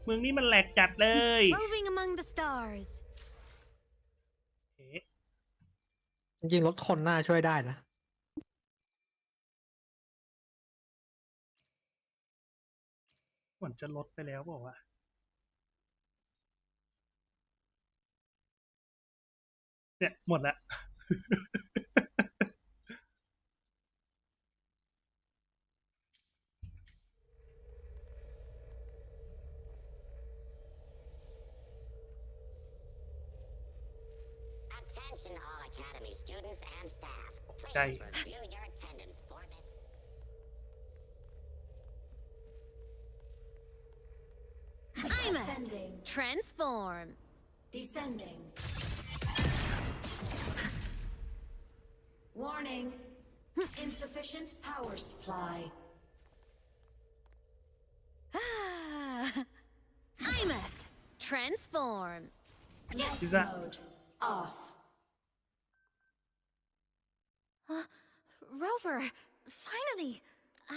มึงนี่มันแหลกจัดเลย Moving among the stars. จริงๆรถคนน่าช่วยได้นะเหมือนจะลดไปแล้วบอกว่าเนี่ยหมดละ Attention all Academy students and staff. Please Okay. review your attendance for the... I'm Ascending. transform. Descending. Warning. Insufficient power supply. I'm transform. Death Is that- mode off. Rover, finally!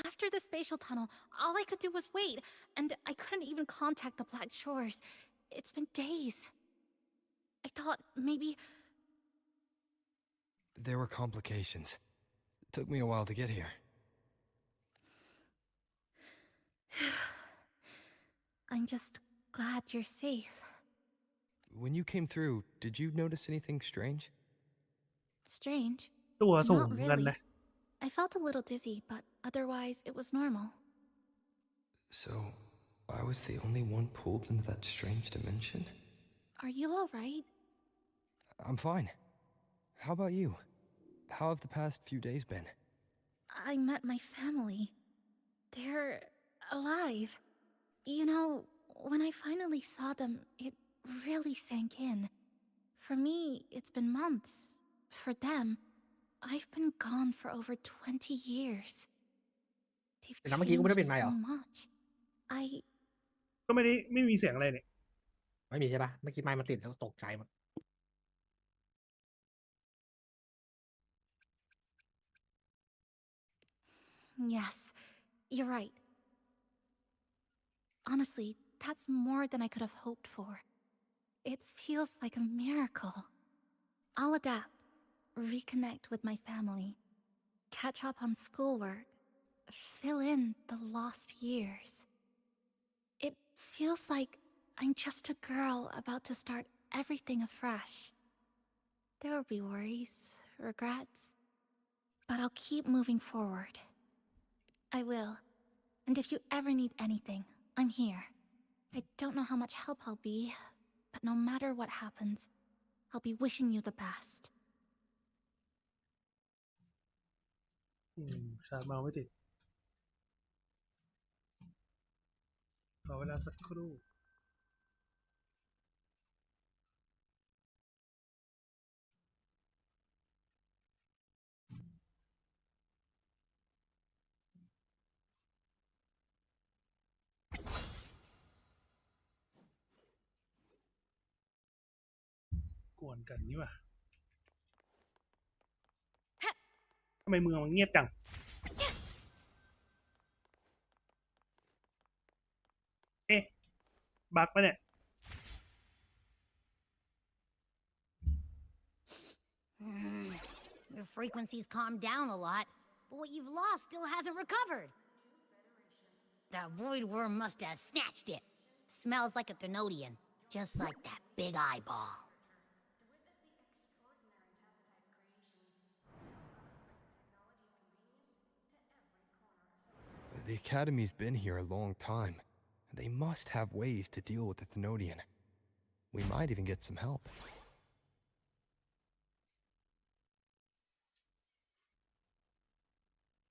After the spatial tunnel, all I could do was wait, and I couldn't even contact the Black Shores. It's been days. I thought maybe... There were complications. It took me a while to get here. I'm just glad you're safe. When you came through, did you notice anything strange? Strange. ตัวสูง Not กัน really. นะ I felt a little dizzy, but otherwise it was normal. So, I was the only one pulled into that strange dimension? Are you all right? I'm fine. How about you? How have the past few days been? I met my family. They're alive. You know, when I finally saw them, it really sank in. For me, it's been months. For them, I've been gone for over 20 years. They've แต่น้ำเมื่อกี้กูไม่ได้ changed เป็นไมค์เหร so อ much. I ก็ไม่มีเสียงอะไรเนี่ย ไม่มีใช่ปะเมื่อกี้ไมค์มันติดแล้วตกใจหมด Yes, you're right. Honestly, that's more than I could have hoped for. It feels like a miracle. I'll adapt, reconnect with my family, catch up on schoolwork, fill in the lost years. It feels like I'm just a girl about to start everything afresh. There will be worries, regrets, but I'll keep moving forward. I will. And if you ever need anything, I'm here. I don't know how much help I'll be, but no matter what happens, I'll be wishing you the best. ชาร์จเมาส์ไม่ติดขอเวลาสักครู่กวนกันนี่ว่ะทำไมเมืองมันเงียบจัง เอ๊ะ บั๊กปะเนี่ย Your frequency's calmed down a lot, but what you've lost still hasn't recovered. That void worm must have snatched it. Smells like a Thenodian, just like that big eyeball. The Academy's been here a long time. They must have ways to deal with the Thenodian. We might even get some help.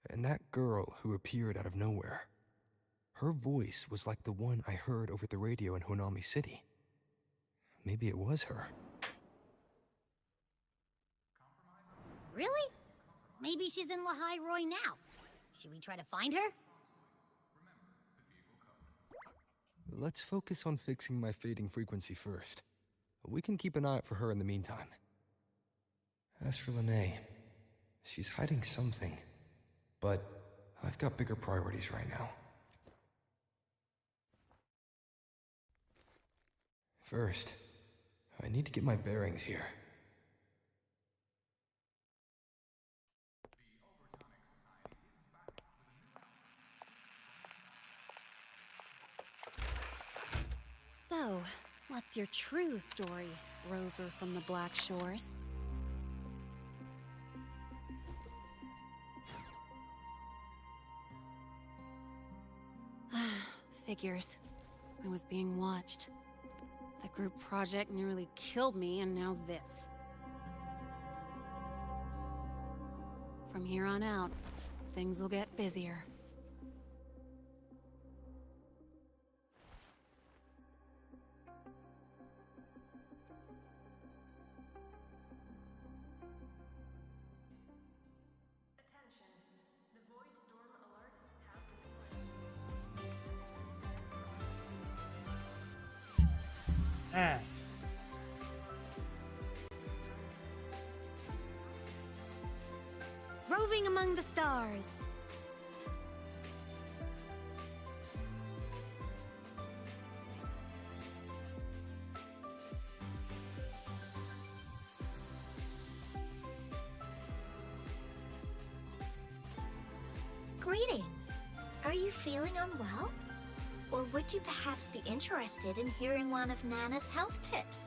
And that girl who appeared out of nowhere. Her voice was like the one I heard over the radio in Honami City. Maybe it was her. Really? Maybe she's in Lahai Roy now. Should we try to find her? Let's focus on fixing my fading frequency first. We can keep an eye out for her in the meantime. As for Lene, she's hiding something. But I've got bigger priorities right now. First, I need to get my bearings here. So, what's your true story, rover from the Black Shores? Figures. I was being watched. The group project nearly killed me, and now this. From here on out, things will get busier. Roving among the stars. Greetings. Are you feeling unwell? Or would you perhaps be interested in hearing one of Nana's health tips?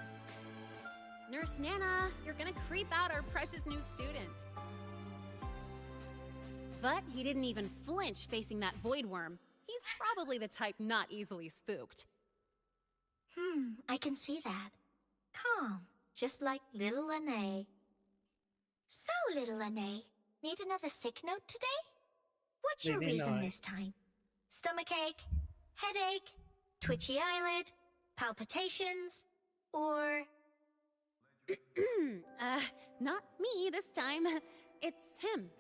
Nurse Nana, you're gonna creep out our precious new student. But he didn't even flinch facing that void worm. He's probably the type not easily spooked. I can see that. Calm, just like little Lene. So, little Lene, need another sick note today? What's your reason this time? Stomachache? Headache? Twitchy eyelid? Palpitations? Or... Not me this time. It's him.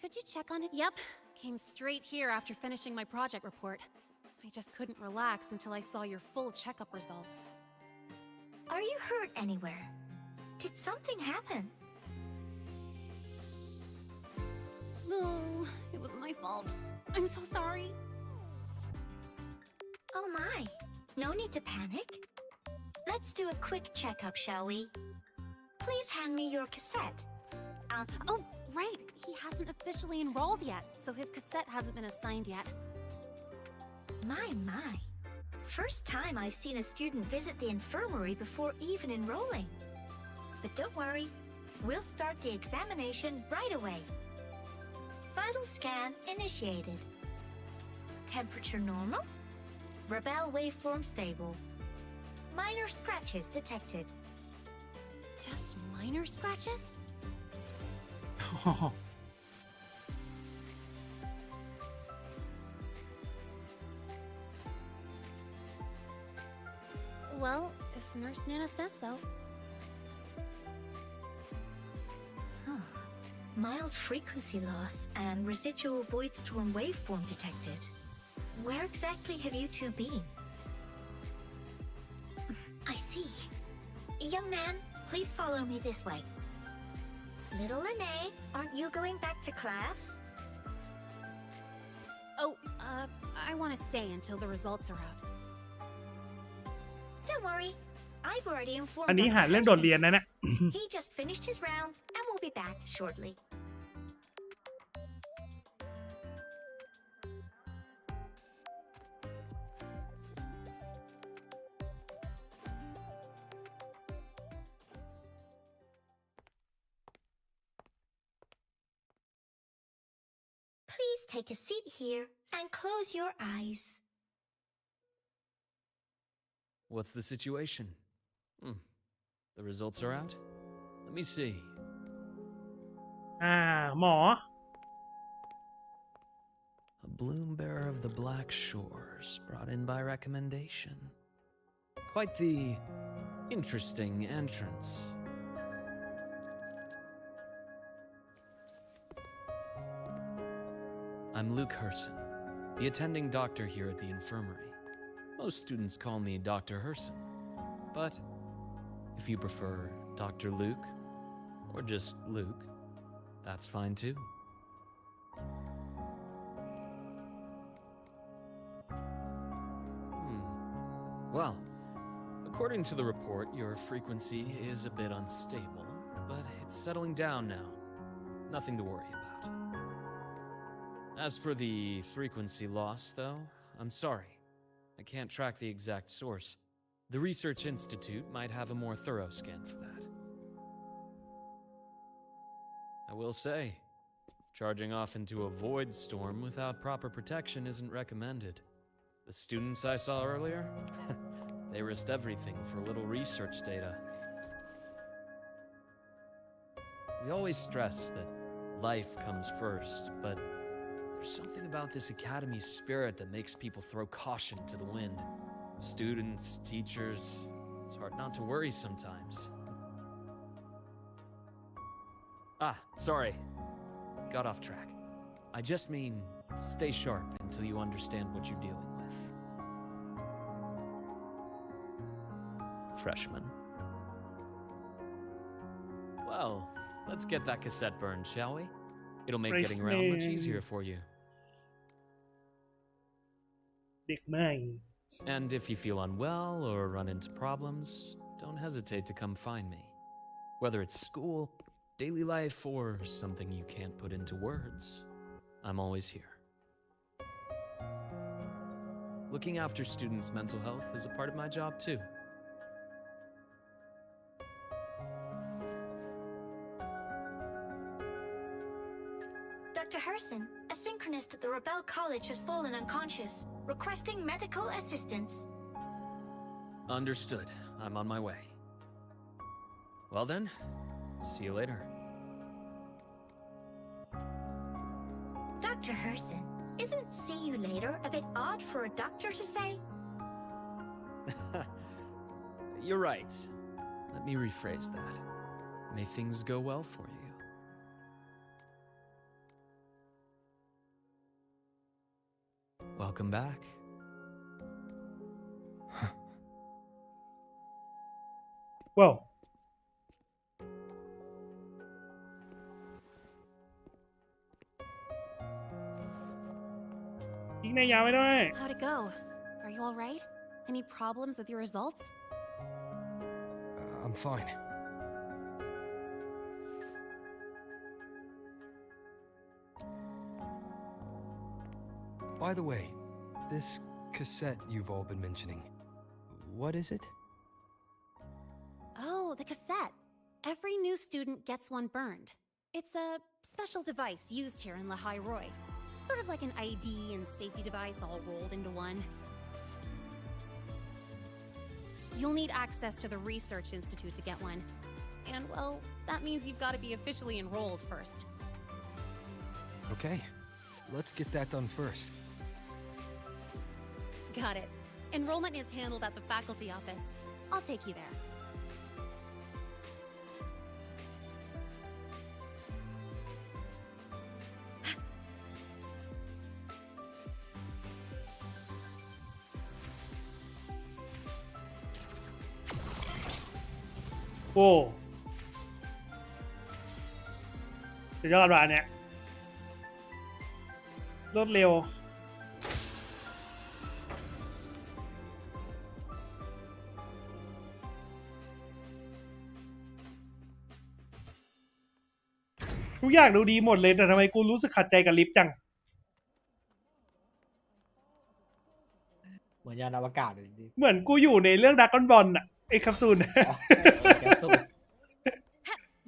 Could you check on it? Yep. Came straight here after finishing my project report. I just couldn't relax until I saw your full checkup results. Are you hurt anywhere? Did something happen? No, it was my fault. I'm so sorry. Oh my, no need to panic. Let's do a quick checkup, shall we? Please hand me your cassette. Oh, right. He hasn't officially enrolled yet, so his cassette hasn't been assigned yet. My. First time I've seen a student visit the infirmary before even enrolling. But don't worry, we'll start the examination right away. Vital scan initiated. Temperature normal. Rebel waveform stable. Minor scratches detected. Just minor scratches? Well, if Nurse Nana says so. Mild frequency loss and residual void storm waveform detected. Where exactly have you two been? I see. Young man, please follow me this way. Little Lene, aren't you going back to class? Oh, I want to stay until the results are out. Don't worry, I've already informed อันนี้ Dr. หาเรื่องโดด Harrison. เรียนนะเนี่ย He just finished his rounds and will be back shortly. Please take a seat here and close your eyes. What's the situation? The results are out? Let me see. หมอ A bloom bearer of the Black Shores, brought in by recommendation. Quite the interesting entrance. I'm Luke Herson, the attending doctor here at the infirmary. Most students call me Dr. Herson, but if you prefer Dr. Luke, or just Luke, that's fine too. Well, According to the report, your frequency is a bit unstable, but it's settling down now. Nothing to worry about. As for the frequency loss, though, I'm sorry. I can't track the exact source. The Research Institute might have a more thorough scan for that. I will say, charging off into a void storm without proper protection isn't recommended. The students I saw earlier, they risked everything for a little research data. We always stress that life comes first, but there's something about this academy spirit that makes people throw caution to the wind. Students, teachers, it's hard not to worry sometimes. Sorry. Got off track. I just mean, stay sharp until you understand what you're dealing with. Freshman. Well, let's get that cassette burned, shall we? It'll make getting around much easier for you. เด็กใหม่ And if you feel unwell or run into problems, don't hesitate to come find me. Whether it's school, daily life, or something you can't put into words, I'm always here. Looking after students' mental health is a part of my job too. Dr. Herson, a synchronist at the Rebel College has fallen unconscious, requesting medical assistance. Understood. I'm on my way. Well then, see you later. Dr. Herson, isn't see you later a bit odd for a doctor to say? You're right. Let me rephrase that. May things go well for you. Welcome back. Well ทิ้งในยาวไว้ด้วย How'd it go? Are you all right? Any problems with your results? I'm fine. By the way, this cassette you've all been mentioning, what is it? Oh, the cassette. Every new student gets one burned. It's a special device used here in Lehigh Roy. Sort of like an ID and safety device all rolled into one. You'll need access to the Research Institute to get one. And, well, that means you've got to be officially enrolled first. Okay, let's get that done first. Got it. Enrollment is handled at the faculty office. I'll take you there.โอ้สุดยอดว่ะเนี่ยรวดเร็วทุกอย่างดูดีหมดเลยแต่ทำไมกูรู้สึกขัดใจกับลิฟต์จัง เหมือนยานอวกาศเลยดิ เหมือนกูอยู่ในเรื่องดราก้อนบอลอะไอ้แคปซูล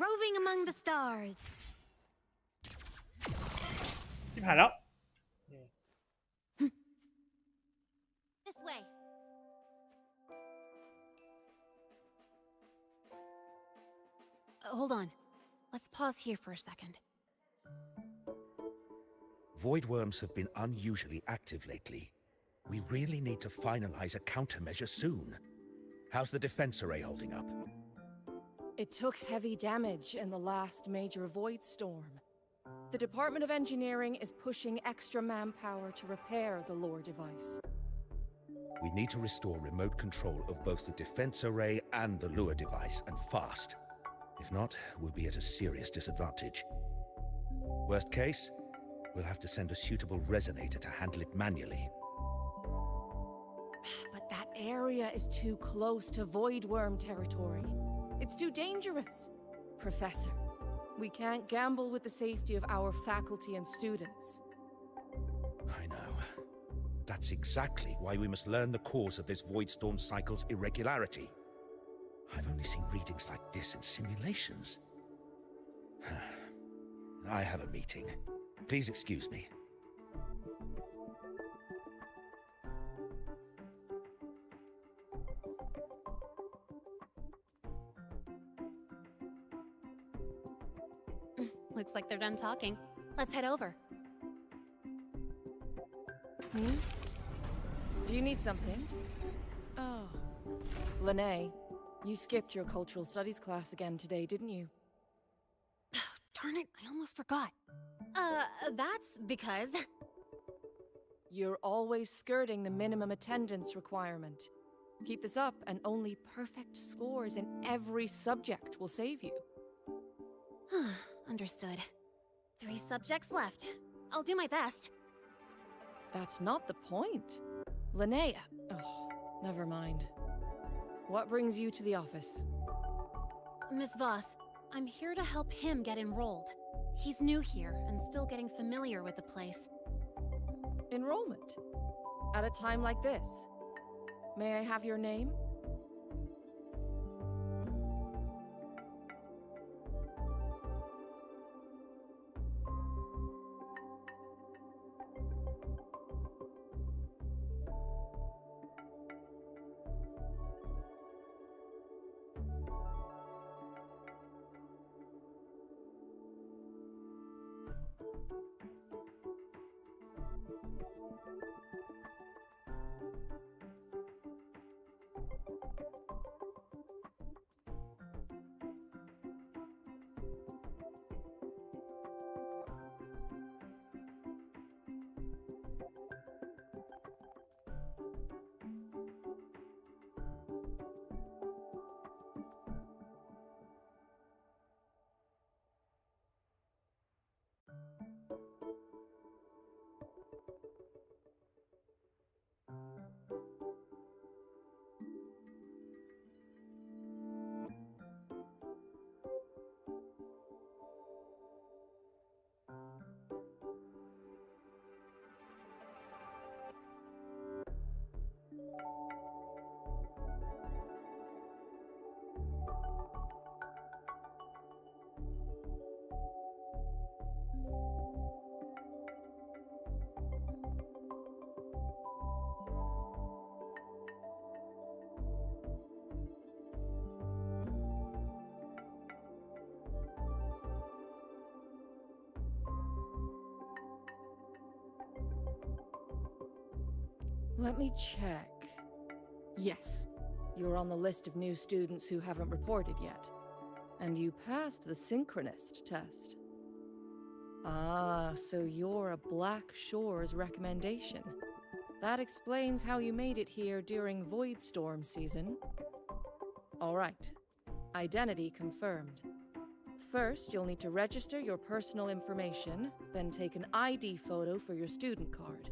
Roving among the stars. ที่ผ่านแล้ว This way. Hold on. Let's pause here for a second. Void worms have been unusually active lately. We really need to finalize a countermeasure soon. How's the defense array holding up? It took heavy damage in the last major void storm. The Department of Engineering is pushing extra manpower to repair the lure device. We need to restore remote control of both the defense array and the lure device, and fast. If not, we'll be at a serious disadvantage. Worst case, we'll have to send a suitable resonator to handle it manually. But That area is too close to Void Worm territory. It's too dangerous. Professor, we can't gamble with the safety of our faculty and students. I know. That's exactly why we must learn the cause of this Voidstorm cycle's irregularity. I've only seen readings like this in simulations. I have a meeting. Please excuse me. Looks like they're done talking. Let's head over. Do you need something? Oh. Lene, you skipped your cultural studies class again today, didn't you? Darn it, I almost forgot. That's because... You're always skirting the minimum attendance requirement. Keep this up, and only perfect scores in every subject will save you. Understood. 3 subjects left. I'll do my best. That's not the point. Linnea. Oh, never mind. What brings you to the office? Miss Voss, I'm here to help him get enrolled. He's new here and still getting familiar with the place. Enrollment? At a time like this? May I have your name? Let me check. Yes, you're on the list of new students who haven't reported yet. And you passed the synchronist test. Ah, so you're a Black Shores recommendation. That explains how you made it here during Voidstorm season. All right. Identity confirmed. First, you'll need to register your personal information, then take an ID photo for your student card.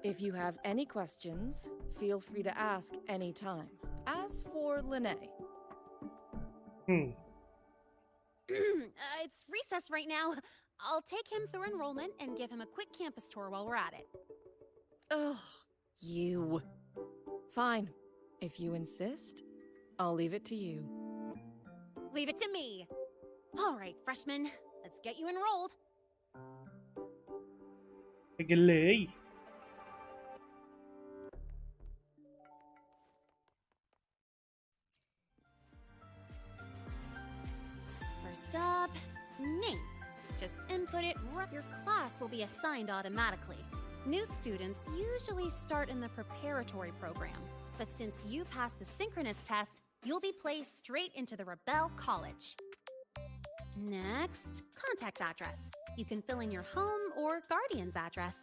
If you have any questions, feel free to ask anytime. As for Lene. It's recess right now. I'll take him through enrollment and give him a quick campus tour while we're at it. Oh, you. Fine. If you insist, I'll leave it to you. Leave it to me. All right, freshmen, let's get you enrolled. ไปกันเลย First up, name. Just input it right. Your class will be assigned automatically. New students usually start in the preparatory program, but since you passed the synchronous test, you'll be placed straight into the Rebel College. Next, contact address. You can fill in your home or guardian's address.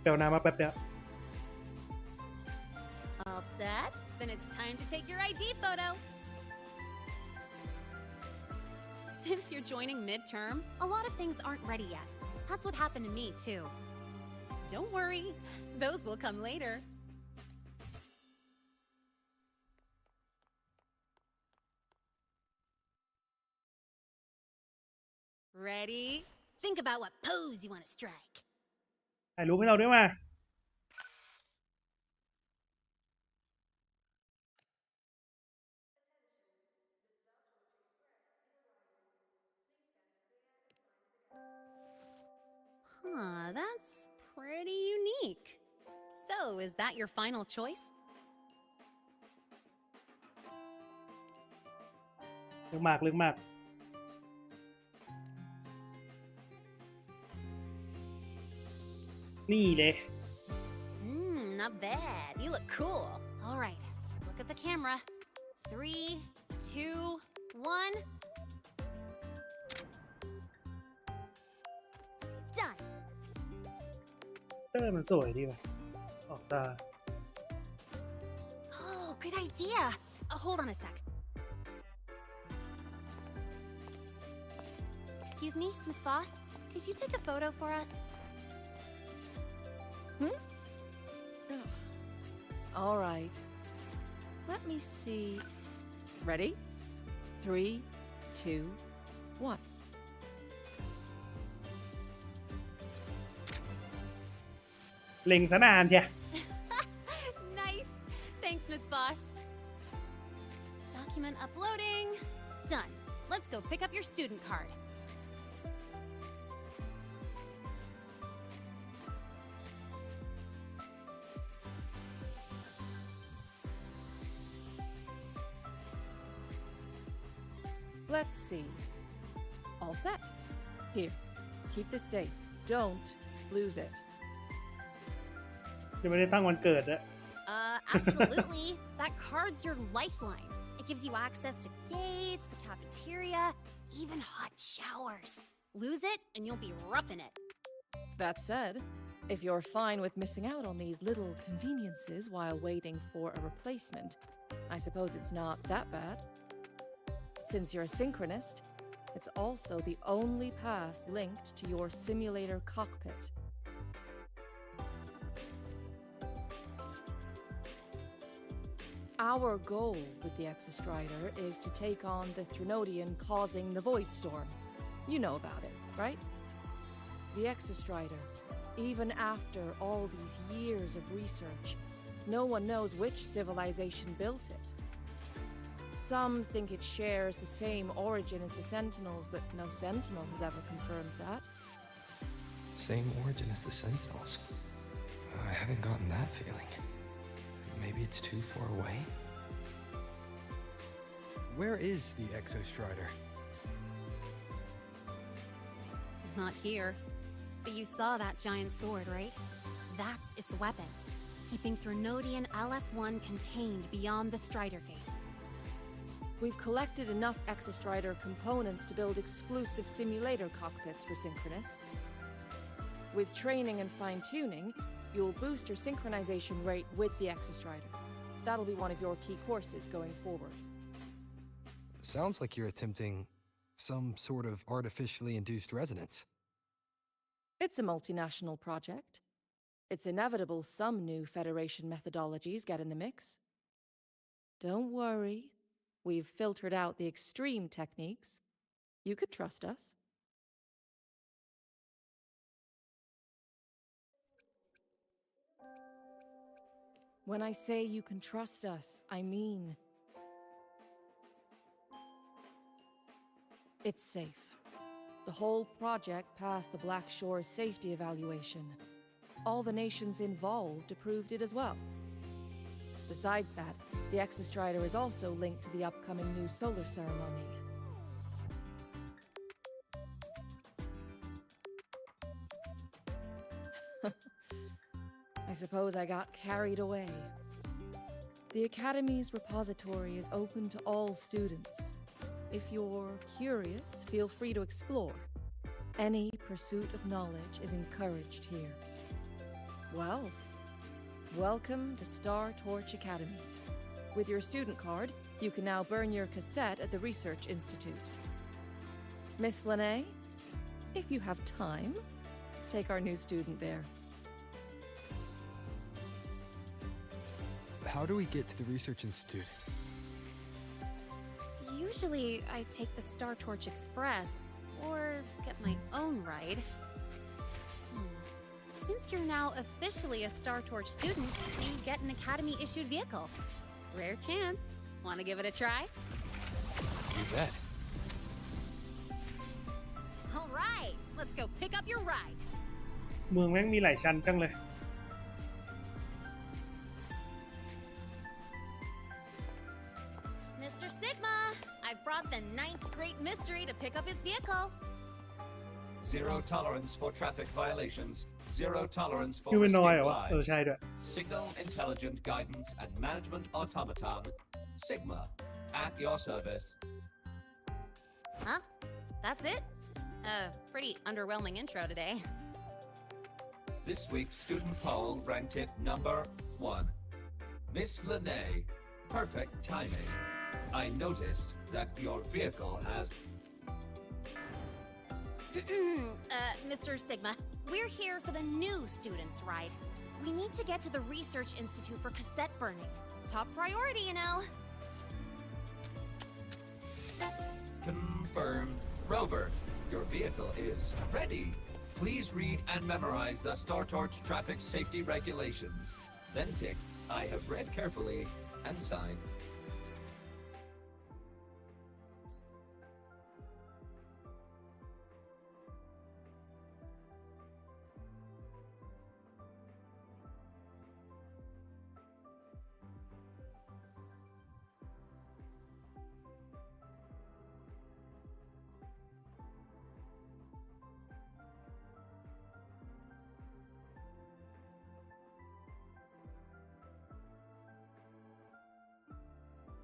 เอาน้ำมาแป๊บเดียว All set? Then it's time to take your ID photo. Since you're joining midterm, a lot of things aren't ready yet. That's what happened to me, too. Don't worry, those will come later. Ready? Think about what pose you want to strike. ถ่ายรูปให้เราด้วยมา Huh, that's pretty unique. So, is that your final choice? เรื่องมากเรื่องมาก นี่เลย Not bad. You look cool. All right, look at the camera. 3, 2, 1. Done. มันสวยดีว่ะออกตา Oh, good idea. Hold on a sec. Excuse me, Miss Voss. Could you take a photo for us? All right. Let me see. Ready? 3, 2, 1. เล็งซะนานเชีย Nice. Thanks, Miss Voss. Document uploading. Done. Let's go pick up your student card. Let's see. All set. Here, keep this safe. Don't lose it. ยังไม่ได้ตั้งวันเกิดอะ Absolutely. That card's your lifeline. It gives you access to gates, the cafeteria, even hot showers. Lose it, and you'll be roughing it. That said, if you're fine with missing out on these little conveniences while waiting for a replacement, I suppose it's not that bad. Since you're a synchronist, it's also the only pass linked to your simulator cockpit. Our goal with the Exostrider is to take on the Threnodian causing the Void Storm. You know about it, right? The Exostrider, even after all these years of research, no one knows which civilization built it. Some think it shares the same origin as the Sentinels, but no Sentinel has ever confirmed that. Same origin as the Sentinels. I haven't gotten that feeling. Maybe it's too far away? Where is the Exostrider? Not here. But you saw that giant sword, right? That's its weapon, keeping Threnodian LF1 contained beyond the Strider Gate. We've collected enough Exostrider components to build exclusive simulator cockpits for synchronists. With training and fine-tuning, you'll boost your synchronization rate with the Exostrider. That'll be one of your key courses going forward. Sounds like you're attempting some sort of artificially induced resonance. It's a multinational project. It's inevitable some new Federation methodologies get in the mix. Don't worry. We've filtered out the extreme techniques. You could trust us. When I say you can trust us, I mean it's safe. The whole project passed the Black Shore safety evaluation. All the nations involved approved it as well. Besides that, the Exostrider is also linked to the upcoming new solar ceremony. I suppose I got carried away. The Academy's repository is open to all students. If you're curious, feel free to explore. Any pursuit of knowledge is encouraged here. Well, welcome to Star Torch Academy. With your student card, you can now burn your cassette at the Research Institute. Miss Lene, if you have time, take our new student there. How do we get to the Research Institute? Usually, I take the Star Torch Express or get my own ride. Since you're now officially a Star Torch student, you get an Academy-issued vehicle. Rare chance. Want to give it a try? You bet. All right, let's go pick up your ride. เมืองแม่งมีหลายชั้นจังเลย Mr. Sigma, I brought the 9th Great Mystery to pick up his vehicle. Zero tolerance for traffic violations. Zero tolerance for ยูเป็นน้อยเหร risking อวะใช่ด้วย Signal Intelligent Guidance and Management Automaton. Sigma, at your service. Huh? That's it? Pretty underwhelming intro today. This week's student poll ranked it number 1. Miss Lene, perfect timing. I noticed that your vehicle has... Mr. Sigma, we're here for the new students' ride. We need to get to the Research Institute for cassette burning. Top priority, you know. Confirmed. Rover, your vehicle is ready. Please read and memorize the Star Torch traffic safety regulations. Then tick, I have read carefully, and sign.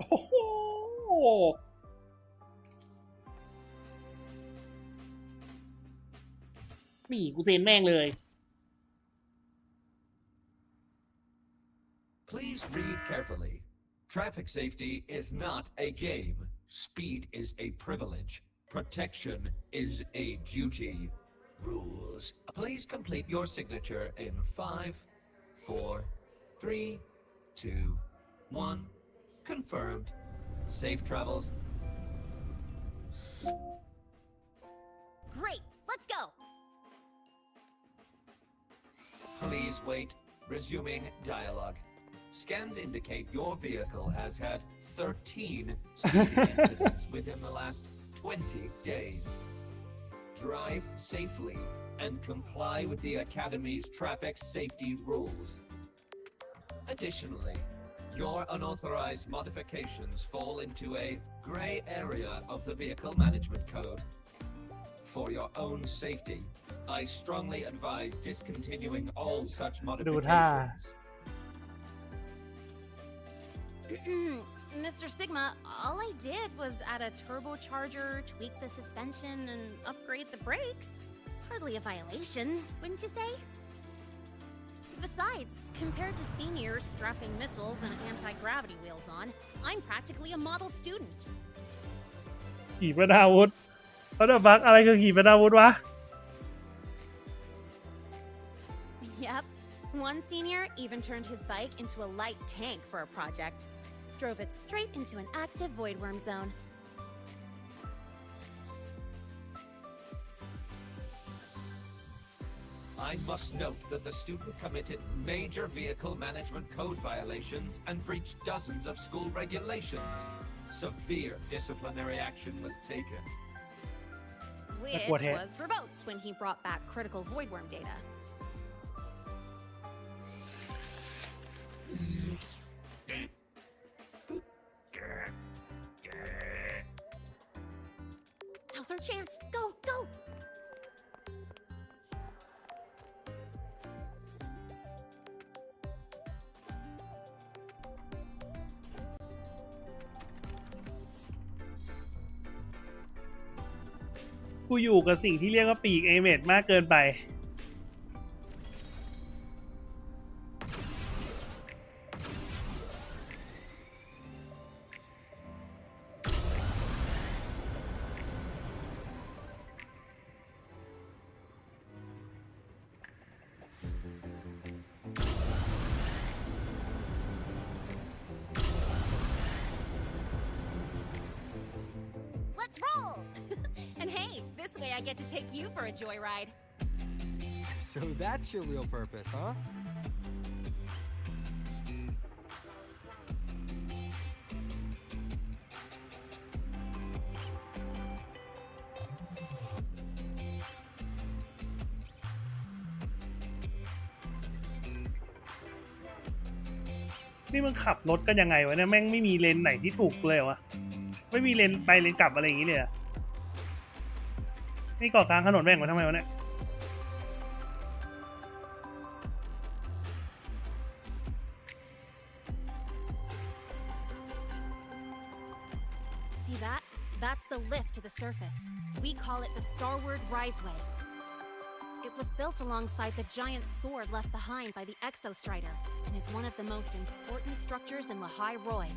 โอ้โหนี่กูเซ็นแม่งเลย Please read carefully. Traffic safety is not a game. Speed is a privilege. Protection is a duty. Rules. Please complete your signature in 5, 4, 3, 2, 1. Confirmed. Safe travels. Great, let's go. Please wait. Resuming dialogue. Scans indicate your vehicle has had 13 speeding incidents within the last 20 days. Drive safely and comply with the Academy's traffic safety rules. Additionally, your unauthorized modifications fall into a gray area of the Vehicle Management Code. For your own safety, I strongly advise discontinuing all such modifications. Mr. Sigma, all I did was add a turbocharger, tweak the suspension, and upgrade the brakes. Hardly a violation, wouldn't you say? Besides, compared to seniors strapping missiles and anti-gravity wheels on, I'm practically a model student. ขีปนาวุธเขาจะฟักอะไรคือขีปนาวุธวะ Yep. One senior even turned his bike into a light tank for a project. Drove it straight into an active void worm zone. I must note that the student committed major vehicle management code violations and breached dozens of school regulations. Severe disciplinary action was taken. Which was revoked when he brought back critical void worm data. Now's our chance. Go, go!กูอยู่กับสิ่งที่เรียกว่าปีกเอเมดมากเกินไป Neat. This way I get to take you for a joyride. So that's your real purpose, huh?นี่มันขับรถกันยังไงวะเนี่ยแม่งไม่มีเลนไหนที่ถูกเลยวะไม่มีเลนไปเลนกลับอะไรอย่างงี้เลยอะนี่เกาะกลางถนนแม่งมาทำไมวะเนี่ย See that? That's the lift to the surface. We call it the Starward Riseway. It was built alongside the giant sword left behind by the Exostrider and is one of the most important structures in Lahai Roi.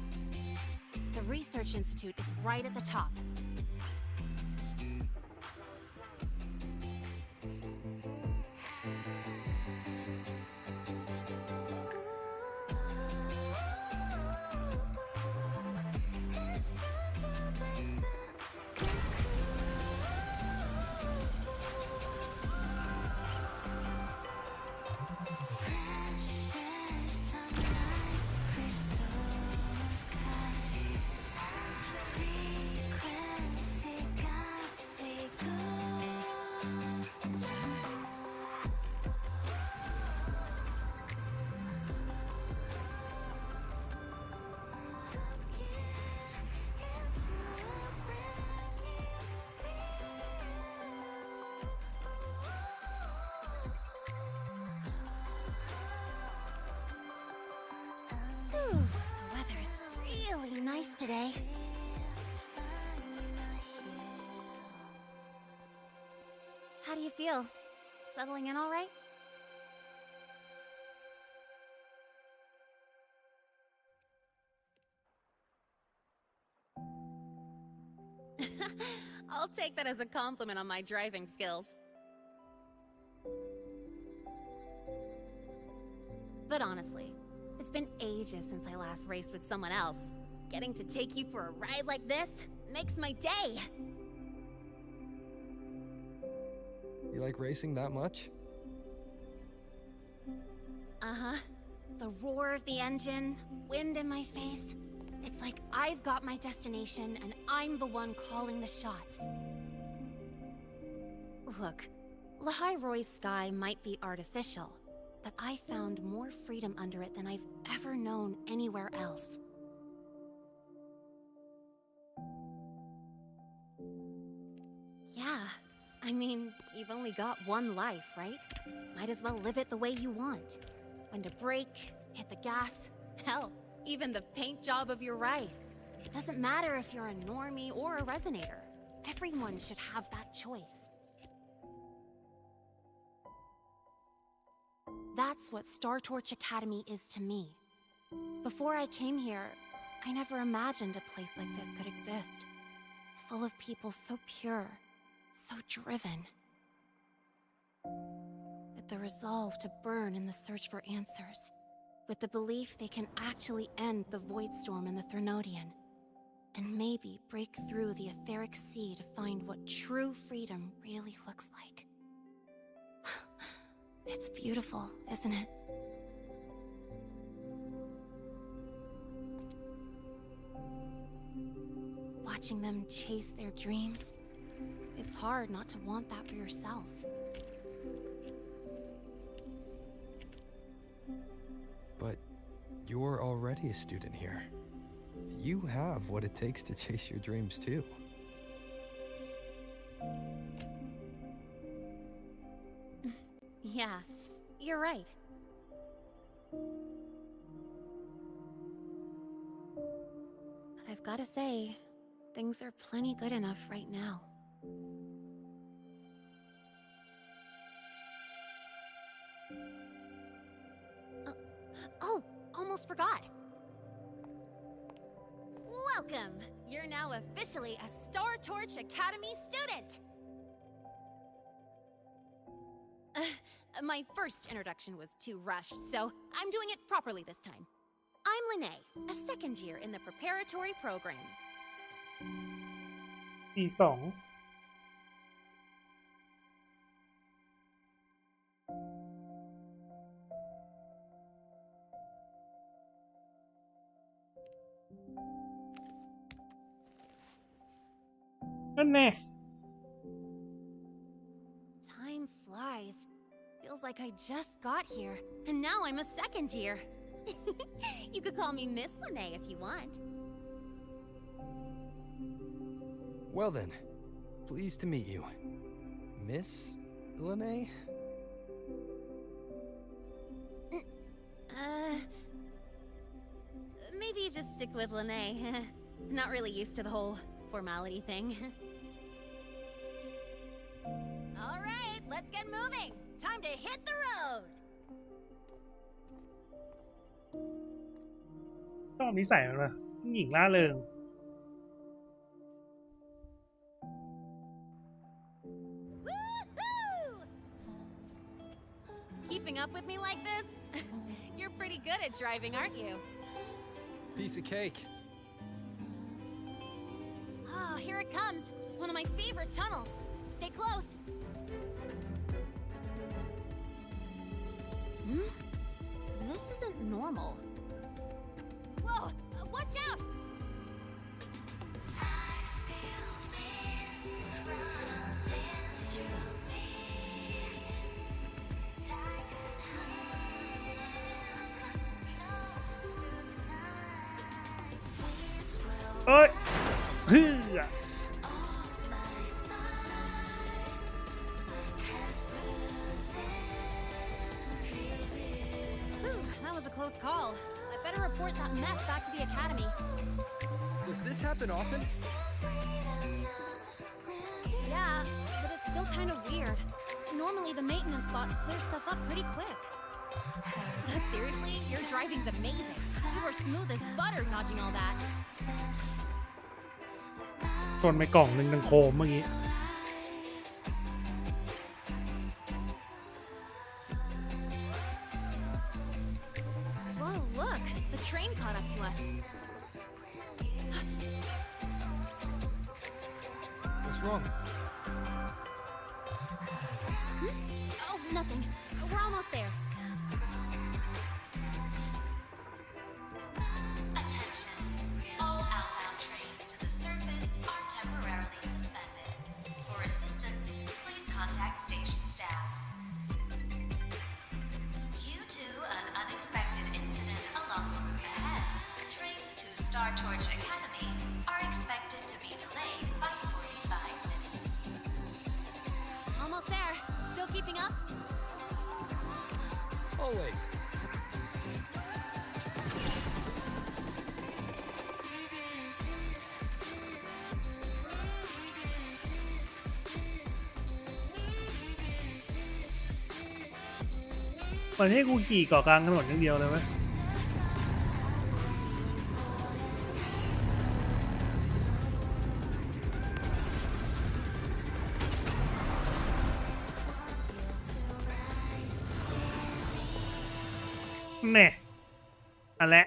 The Research Institute is right at the top. Ooh, the weather's really nice today. How do you feel? Settling in all right? I'll take that as a compliment on my driving skills. But honestly, it's been ages since I last raced with someone else. Getting to take you for a ride like this makes my day. You like racing that much? Uh-huh. The roar of the engine, wind in my face. It's like I've got my destination and I'm the one calling the shots. Look, Lahai Roi's sky might be artificial, but I found more freedom under it than I've ever known anywhere else. Yeah, I mean, you've only got one life, right? Might as well live it the way you want. When to brake, hit the gas, hell, even the paint job of your ride. It doesn't matter if you're a normie or a resonator. Everyone should have that choice. That's what Star Torch Academy is to me. Before I came here, I never imagined a place like this could exist. Full of people so pure, so driven. With the resolve to burn in the search for answers. With the belief they can actually end the Void Storm in the Threnodian. And maybe break through the etheric sea to find what true freedom really looks like. It's beautiful, isn't it? Watching them chase their dreams, it's hard not to want that for yourself. But you're already a student here. You have what it takes to chase your dreams too. Yeah, you're right. But I've gotta say, things are plenty good enough right now. Oh, almost forgot. Welcome! You're now officially a Star Torch Academy student! My first introduction was too rushed, so I'm doing it properly this time. I'm Lene, a second year in the preparatory program. ปี 2 แน่ Time flies. Feels like I just got here, and now I'm a second year. You could call me Miss Lene if you want. Well then, pleased to meet you. Miss Lene? Maybe you just stick with Lene. Not really used to the whole formality thing. All right, let's get moving. Time to hit the road. ชอบนิสัยมันนะหญิงล่าเริง Woohoo! Keeping up with me like this? You're pretty good at driving, aren't you? Piece of cake. Oh, here it comes. One of my favorite tunnels. Stay close. This isn't normal. Whoa! Watch out!เอ้ยฮือ That was a close call. I better report that mess back to the academy. Does this happen often? Yeah, but it's still kind of weird. Normally the maintenance bots clear stuff up pretty quick. But seriously, your driving's amazing. You were smooth as butter dodging all that. ชนไปกล่องหนึ่งดังโคมเมื่อกี้ Whoa, look! The train caught up to us. What's wrong? Oh, nothing. We're almost there. Attention. All outbound trains to the surface are temporarily suspended. For assistance, please contact station staff. Due to an unexpected incident along the route ahead, trains to Star Torch Academy are expected to be delayed by 45 minutes. Almost there. Still keeping up? Always. มันให้กูขี่เกาะกลางถนนอย่างเดียวเลยไหมแน่อันแหละ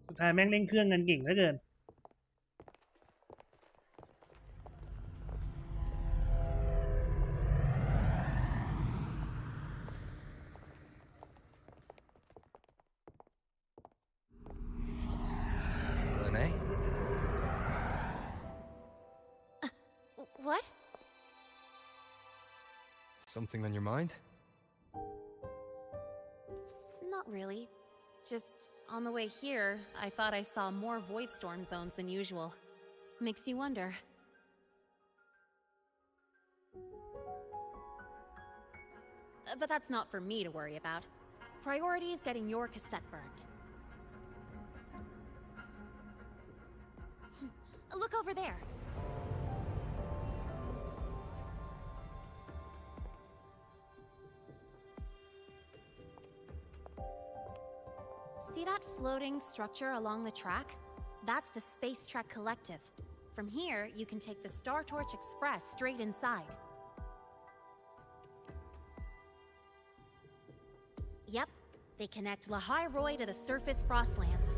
สุดท้ายแม่งเร่งเครื่องกันเก่งเหลือเกิน Lene? What? Something on your mind? Not really. Just on the way here, I thought I saw more void storm zones than usual. Makes you wonder. But that's not for me to worry about. Priority is getting your cassette burned. Look over there. See that floating structure along the track? That's the Space Trek Collective. From here, you can take the Star Torch Express straight inside. Yep, they connect Lahai Roy to the surface Frostlands.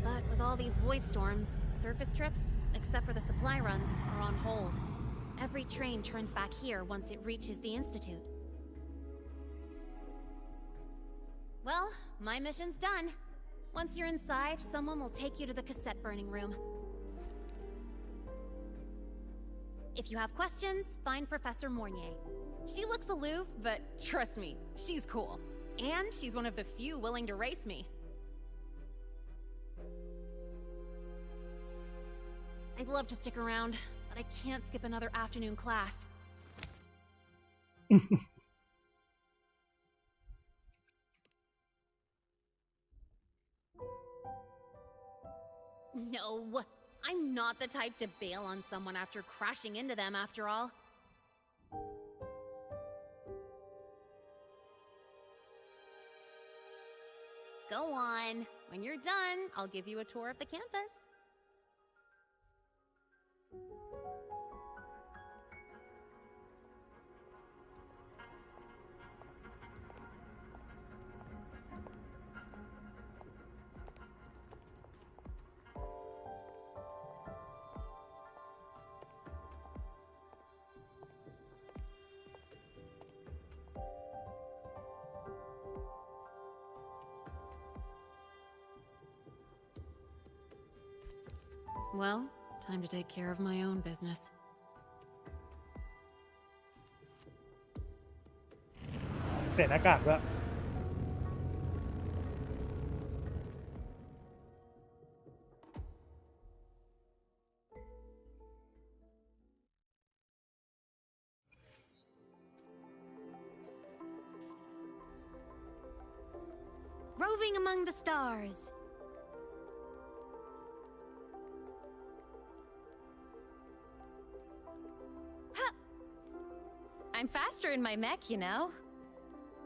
But with all these void storms, surface trips, except for the supply runs, are on hold. Every train turns back here once it reaches the Institute. my mission's done. Once you're inside, someone will take you to the cassette burning room. If you have questions, find Professor Mornier. She looks aloof, but trust me, she's cool. And she's one of the few willing to race me. I'd love to stick around, but I can't skip another afternoon class. No, I'm not the type to bail on someone after crashing into them, after all. Go on. When you're done, I'll give you a tour of the campus. Well, time to take care of my own business. เปลี่ยนหน้ากากด้วย Roving among the stars. I'm faster in my mech, you know.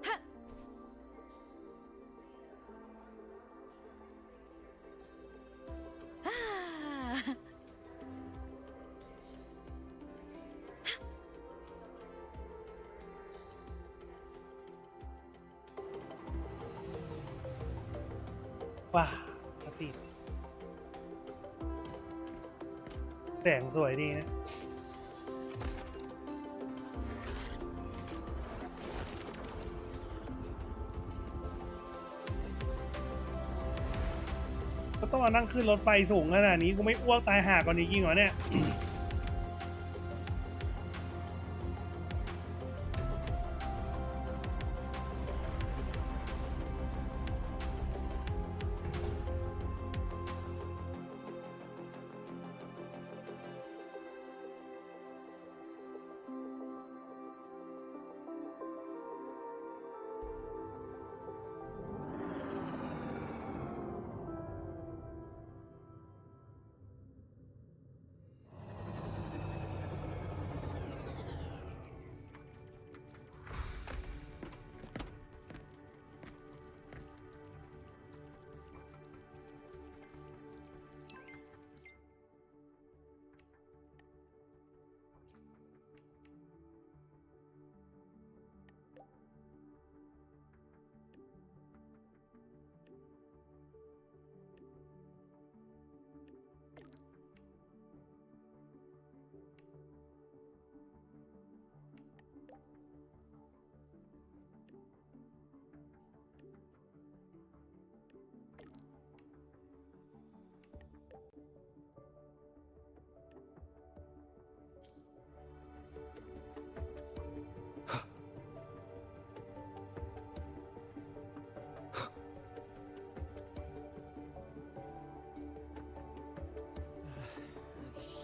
Huh. Ah. ว้าสิแสงสวยดีนะก็ต้องมานั่งขึ้นรถไฟสูงขนาดนี้กูไม่อ้วกตายห่าก่อนจริงๆเหรอเนี่ย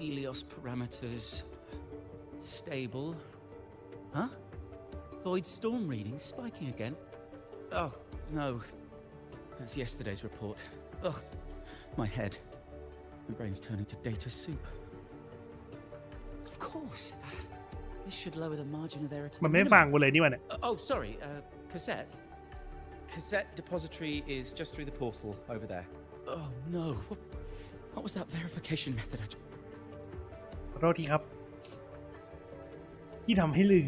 Helios parameters stable. Huh? Void storm reading spiking again? Oh, no. That's yesterday's report. Ugh, my head. My brain's turning to data soup. Of course. This should lower the margin of error to the มันไม่ฟังกูเลยนี่มันเนี่ย Oh, sorry. Cassette. Cassette depository is just through the portal over there. Oh, no. What was that verification method I just... ขอโทษทีครับที่ทำให้ลืม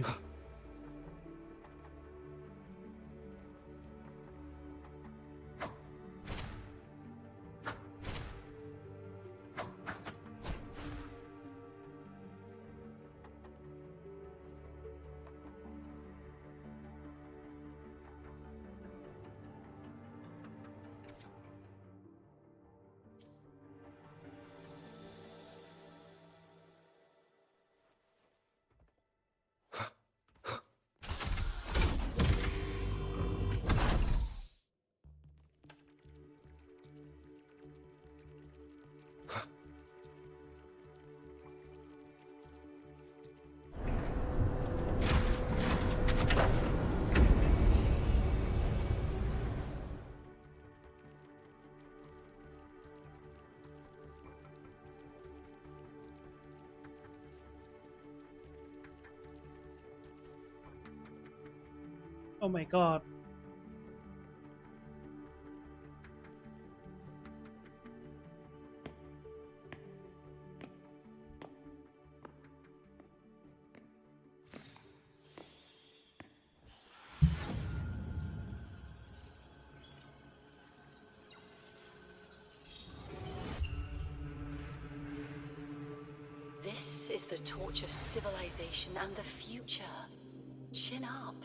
โอ้ my god This is the torch of civilization and the future. Chin up.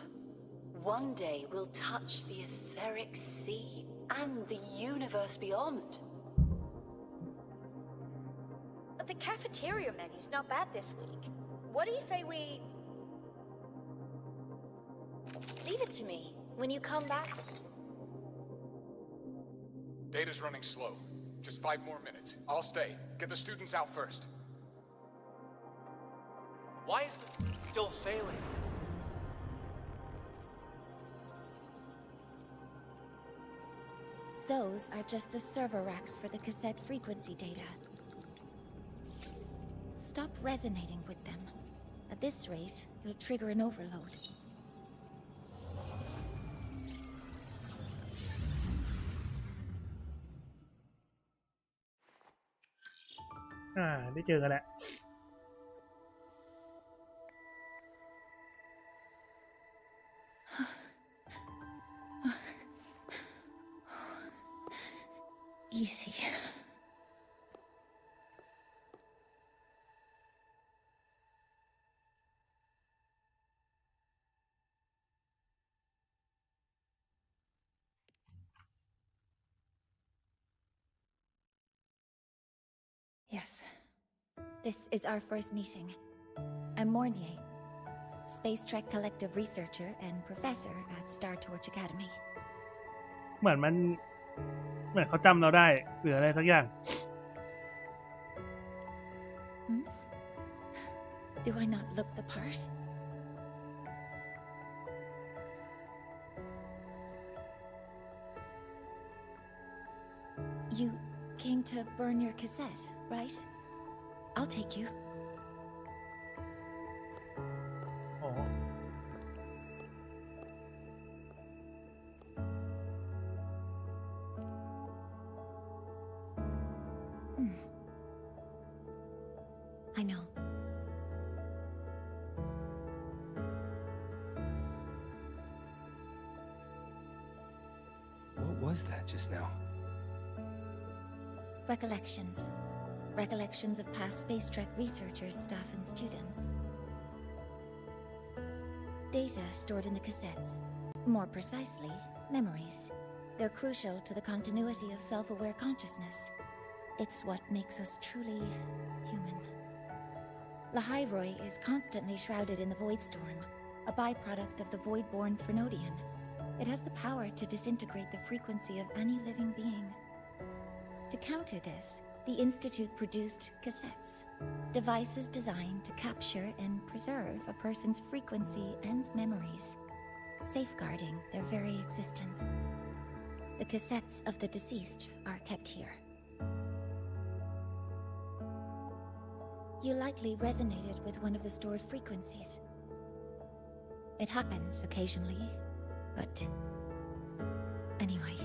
One day we'll touch the etheric sea and the universe beyond. The cafeteria menu's not bad this week. What do you say we... Leave it to me. When you come back... Data's running slow. Just 5 more minutes. I'll stay. Get the students out first. Why is it still failing? Those are just the server racks for the cassette frequency data. Stop resonating with them. At this rate, you'll trigger an overload. ได้เจอกันแล้ว Easy. Yes. This is our first meeting. I'm Mornier, Space Trek Collective researcher and professor at Star Torch Academy. เหมือนเขาจำเราได้หรืออะไรสักอย่าง Do I not look the part? You came to burn your cassette, right? I'll take you. I know. What was that just now? Recollections. Recollections of past Space Trek researchers, staff, and students. Data stored in the cassettes. More precisely, memories. They're crucial to the continuity of self-aware consciousness. It's what makes us truly human. Lahairoi is constantly shrouded in the Void Storm, a byproduct of the Void-born Threnodian. It has the power to disintegrate the frequency of any living being. To counter this, the Institute produced cassettes, devices designed to capture and preserve a person's frequency and memories, safeguarding their very existence. The cassettes of the deceased are kept here. You likely resonated with one of the stored frequencies. It happens occasionally, but anyway,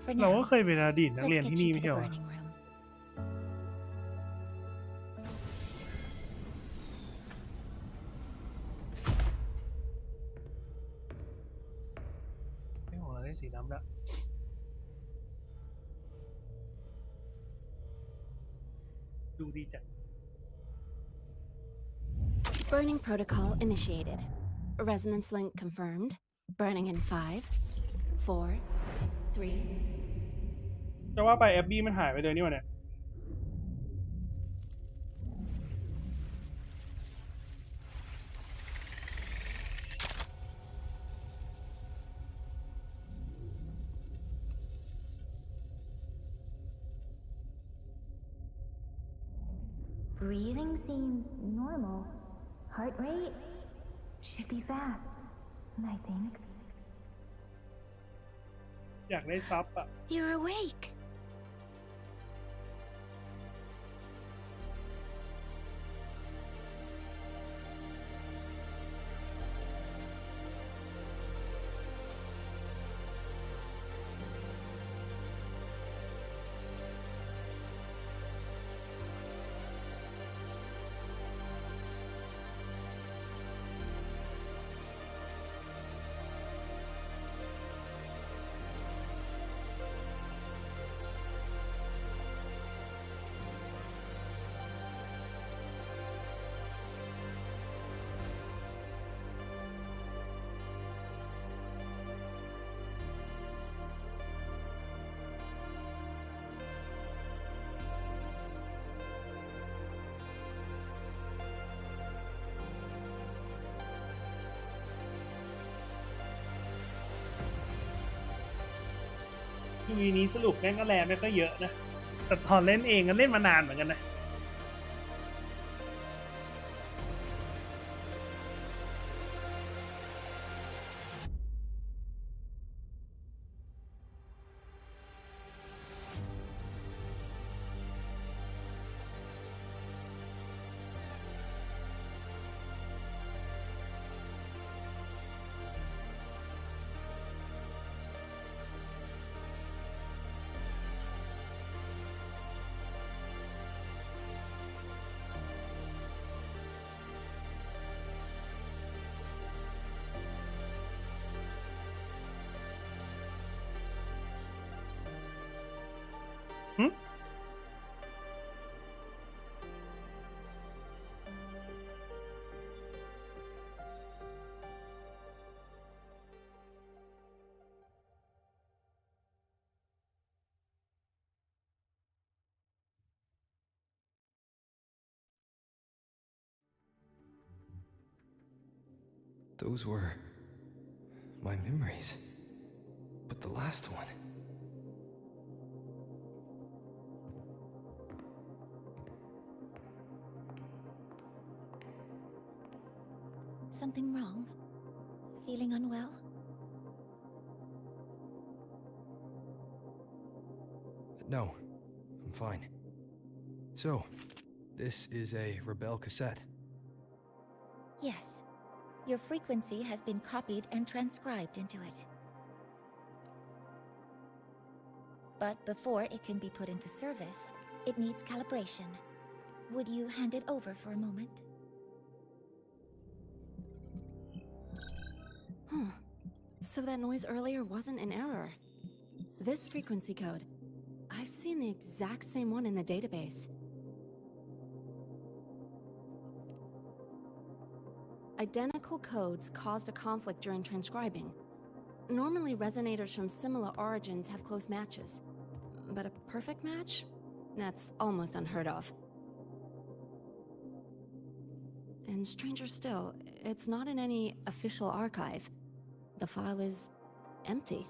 for เรา now, ก็เคยเป็นอดีตนักเรียน let's ที่ get นี่ you ไม่ to ใช่ the เหรอ burning room. ไม่หัวได้สีดำละดูดีจัด Burning protocol initiated. Resonance link confirmed. Burning in 5, 4, 3. จะว่าไปแอบบี้มันหายไปเลยนี่วะเนี่ย Breathing seems normal. Heart rate should be fast, I think. อยากได้ซับอะ You're awake.ทีวีนี้สรุปแม่งก็แลไม่ค่อยเยอะนะแต่ตอนเล่นเองก็เล่นมานานเหมือนกันนะThose were my memories. But the last one... Something wrong? Feeling unwell? No, I'm fine. So, this is a Rebel cassette. Yes. Your frequency has been copied and transcribed into it. But before it can be put into service, it needs calibration. Would you hand it over for a moment? Huh. So that noise earlier wasn't an error. This frequency code, I've seen the exact same one in the database. Identical codes caused a conflict during transcribing. Normally, resonators from similar origins have close matches. But a perfect match? That's almost unheard of. And stranger still, it's not in any official archive. The file is empty.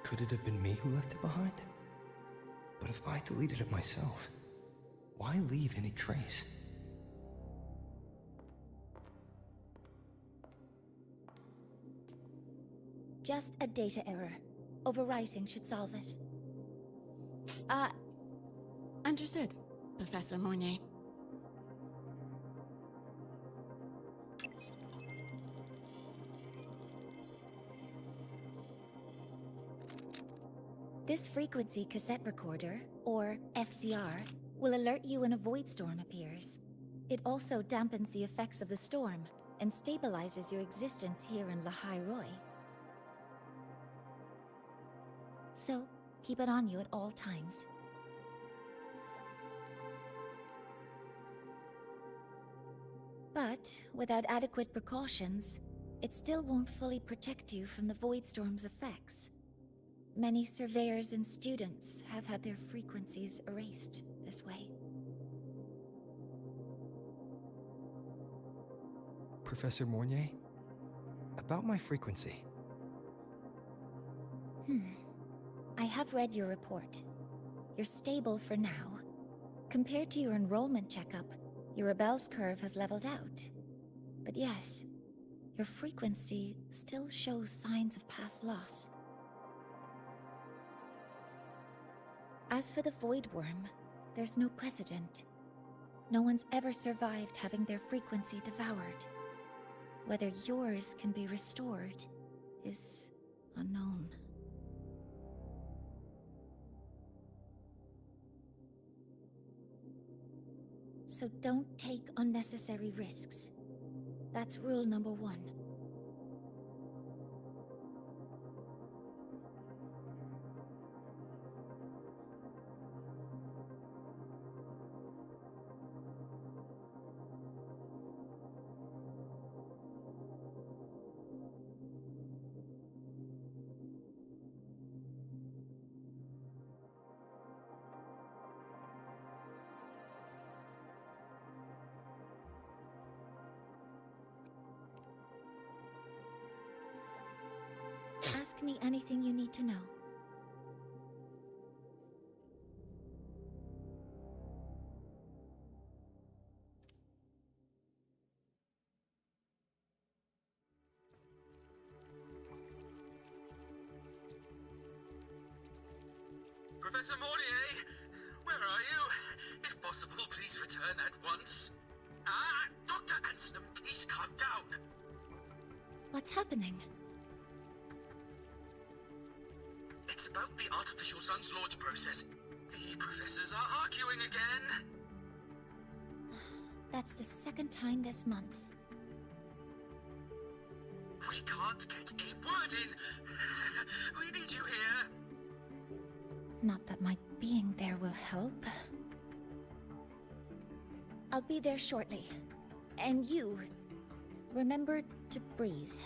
Could it have been me who left it behind? But if I deleted it myself, why leave any trace? Just a data error. Overwriting should solve it. Understood, Professor Mornay. This frequency cassette recorder, or FCR, will alert you when a void storm appears. It also dampens the effects of the storm and stabilizes your existence here in Lahai Roi. So, keep it on you at all times. But, without adequate precautions, it still won't fully protect you from the void storm's effects. Many surveyors and students have had their frequencies erased this way. Professor Mornay, about my frequency. I have read your report. You're stable for now. Compared to your enrollment checkup, your rebels curve has leveled out. But yes, your frequency still shows signs of past loss. As for the Void Worm, there's no precedent. No one's ever survived having their frequency devoured. Whether yours can be restored is unknown. So don't take unnecessary risks. That's rule number 1. Ask me anything you need to know. Professor Mortier, where are you? If possible, please return at once. Dr. Anselm, please calm down. What's happening? It's about the artificial sun's launch process. The professors are arguing again. That's the second time this month. We can't get a word in. We need you here. Not that my being there will help. I'll be there shortly. And you, remember to breathe.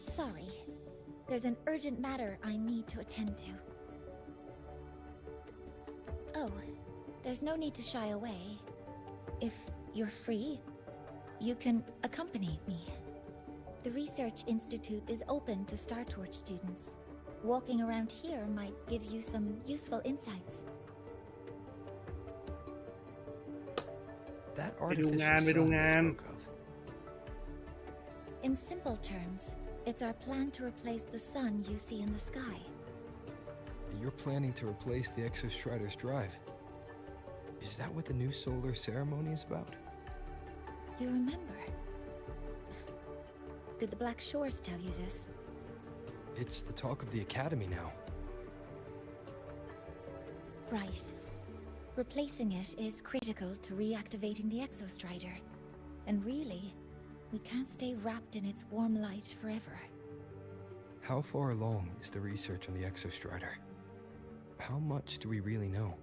Sorry. There's an urgent matter I need to attend to. Oh, there's no need to shy away. If you're free, you can accompany me. The Research Institute is open to Star Torch students. Walking around here might give you some useful insights. That ไปดู artificial งาน sun ไปดู they งาน spoke of. In simple terms, it's our plan to replace the sun you see in the sky. You're planning to replace the Exostrider's drive. Is that what the new solar ceremony is about? You remember? Did the Black Shores tell you this? It's the talk of the Academy now. Right. Replacing it is critical to reactivating the Exostrider. And really, we can't stay wrapped in its warm light forever. How far along is the research on the Exostrider? How much do we really know?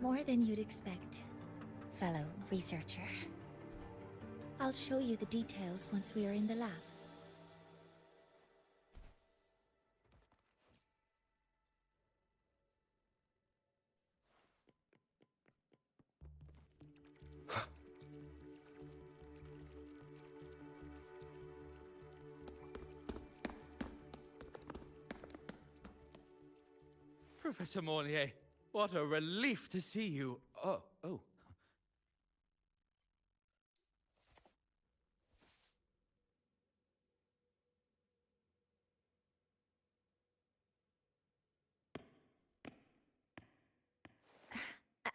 More than you'd expect, fellow researcher. I'll show you the details once we are in the lab. Professor Mortier, what a relief to see you. Oh.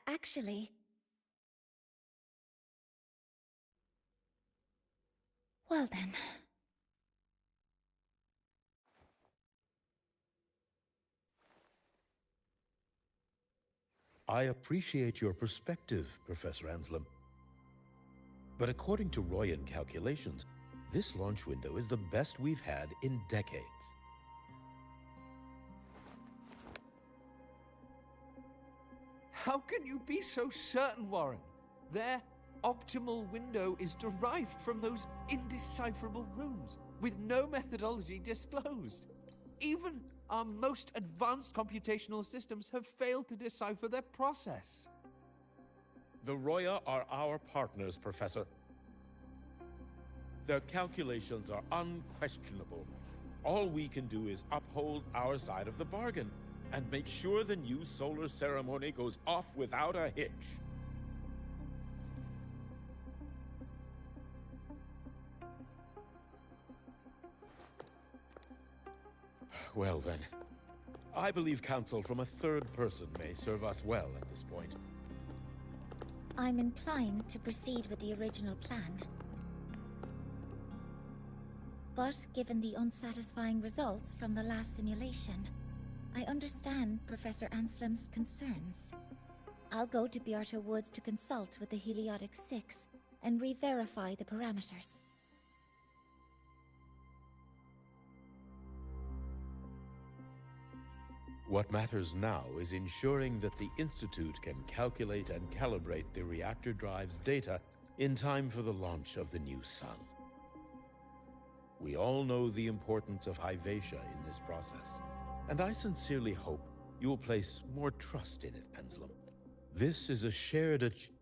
Actually... Well then... I appreciate your perspective, Professor Anselm. But according to Royan calculations, this launch window is the best we've had in decades. How can you be so certain, Warren? Their optimal window is derived from those indecipherable runes, with no methodology disclosed. Even our most advanced computational systems have failed to decipher their process. The Roya are our partners, Professor. Their calculations are unquestionable. All we can do is uphold our side of the bargain and make sure the new solar ceremony goes off without a hitch. Well then, I believe counsel from a third person may serve us well at this point. I'm inclined to proceed with the original plan. But given the unsatisfying results from the last simulation, I understand Professor Anslim's concerns. I'll go to Beata Woods to consult with the Heliotic Six and re-verify the parameters. What matters now is ensuring that the Institute can calculate and calibrate the reactor drive's data in time for the launch of the new sun. We all know the importance of Hyvatia in this process, and I sincerely hope you will place more trust in it, Anslim. This is a shared achievement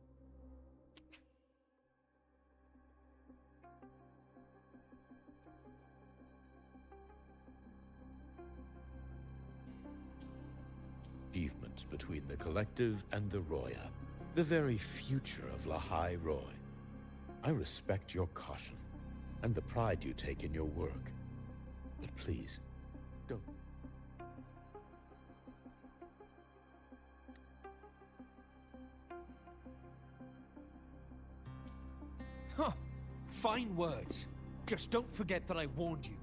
between the Collective and the Roya, the very future of Lahai Roy. I respect your caution and the pride you take in your work, but please, don't. Huh. Fine words. Just don't forget that I warned you.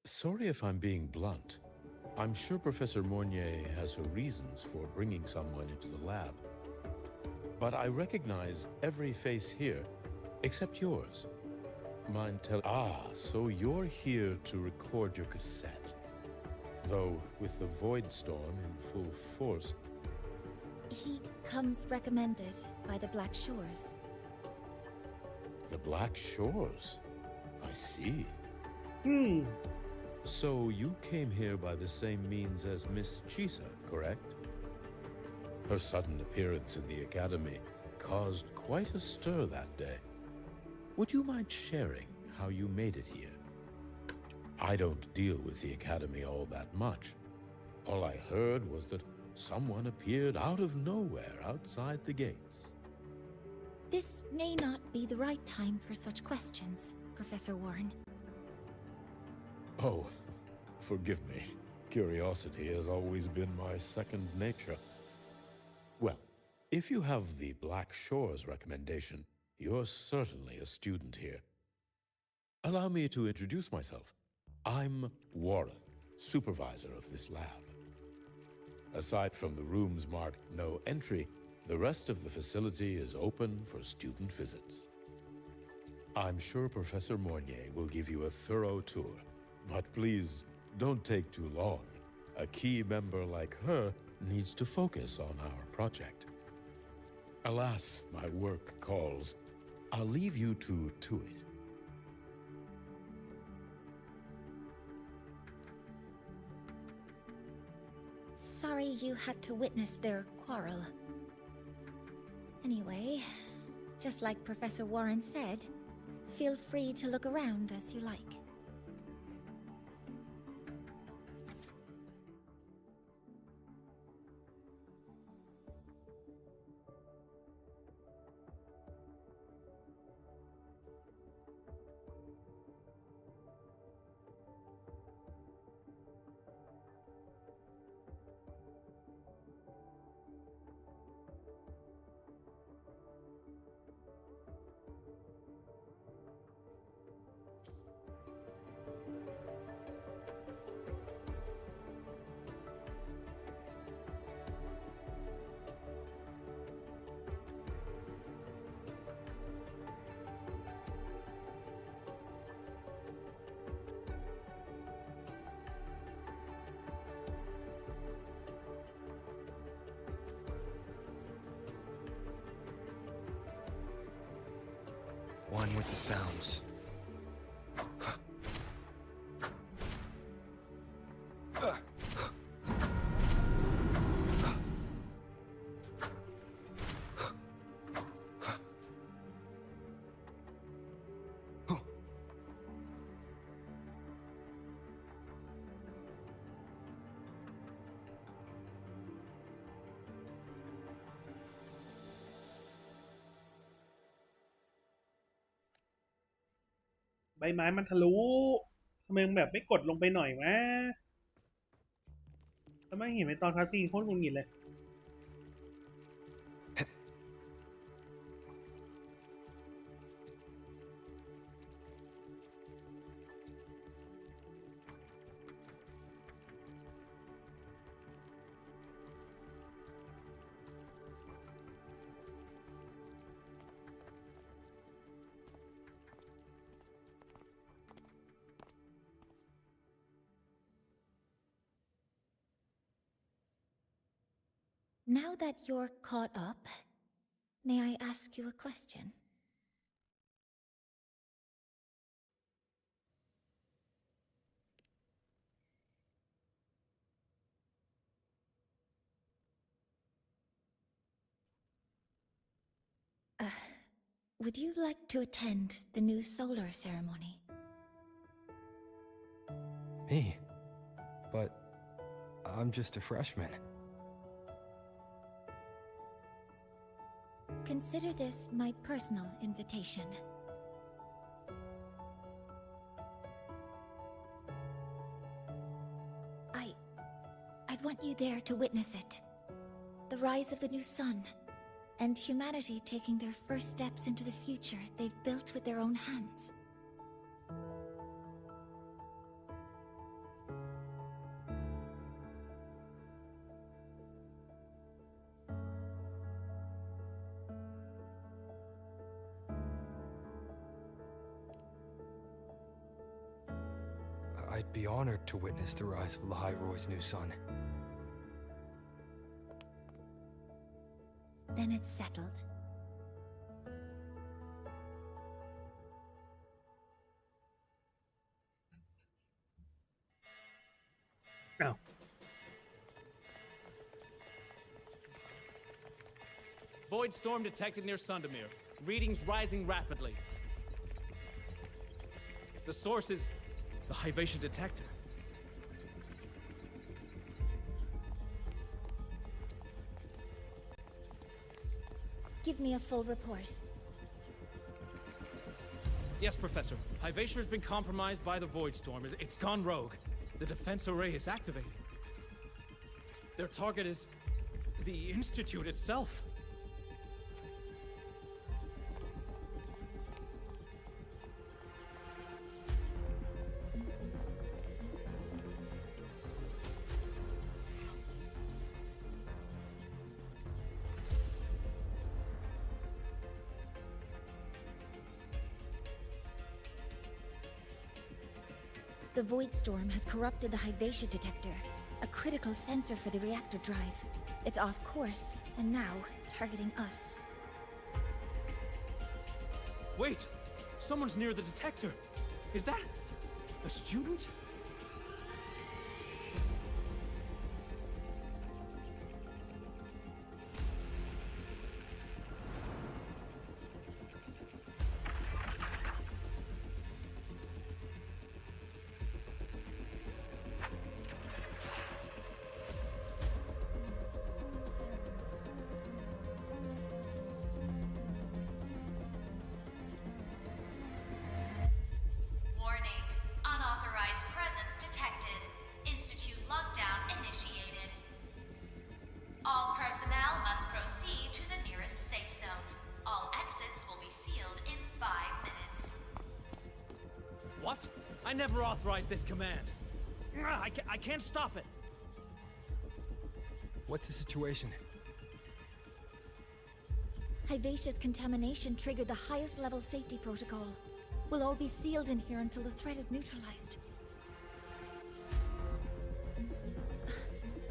Sorry if I'm being blunt. I'm sure Professor Mornier has her reasons for bringing someone into the lab. But I recognize every face here, except yours. Mind tell— so you're here to record your cassette. Though, with the Void Storm in full force— He comes recommended by the Black Shores. The Black Shores? I see. So you came here by the same means as Miss Chisa, correct? Her sudden appearance in the Academy caused quite a stir that day. Would you mind sharing how you made it here? I don't deal with the Academy all that much. All I heard was that someone appeared out of nowhere outside the gates. This may not be the right time for such questions, Professor Warren. Oh, forgive me. Curiosity has always been my second nature. Well, if you have the Black Shores recommendation, you're certainly a student here. Allow me to introduce myself. I'm Warren, supervisor of this lab. Aside from the rooms marked no entry, the rest of the facility is open for student visits. I'm sure Professor Mornier will give you a thorough tour. But please, don't take too long. A key member like her needs to focus on our project. Alas, my work calls. I'll leave you to it. Sorry you had to witness their quarrel. Anyway, just like Professor Warren said, feel free to look around as you like. One with the sounds. ไม้มันทะลุทำไมมึงแบบไม่กดลงไปหน่อยวะแล้วไม่เห็นในตอนคาซีนโคตรหงุดหงิดเลย Now that you're caught up, may I ask you a question? Would you like to attend the new solar ceremony? Me? But I'm just a freshman. Consider this my personal invitation. I'd want you there to witness it. The rise of the new sun, and humanity taking their first steps into the future they've built with their own hands. I'd be honored to witness the rise of Lahiroy's new sun. Then it's settled. No. Void storm detected near Sundermere. Readings rising rapidly. The source is the Hyvatia detector. Give me a full report. Yes, Professor. Hyvatia has been compromised by the Void Storm. It's gone rogue. The defense array is activated. Their target is the Institute itself. The Void Storm has corrupted the Hyvatia detector, a critical sensor for the reactor drive. It's off course, and now targeting us. Wait! Someone's near the detector. Is that a student? Warning. Unauthorized presence detected. Institute lockdown initiated. All personnel must proceed to the nearest safe zone. All exits will be sealed in 5 minutes. What? I never authorized this command. I can't stop it. What's the situation? Hyvatia's contamination triggered the highest level safety protocol. We'll all be sealed in here until the threat is neutralized.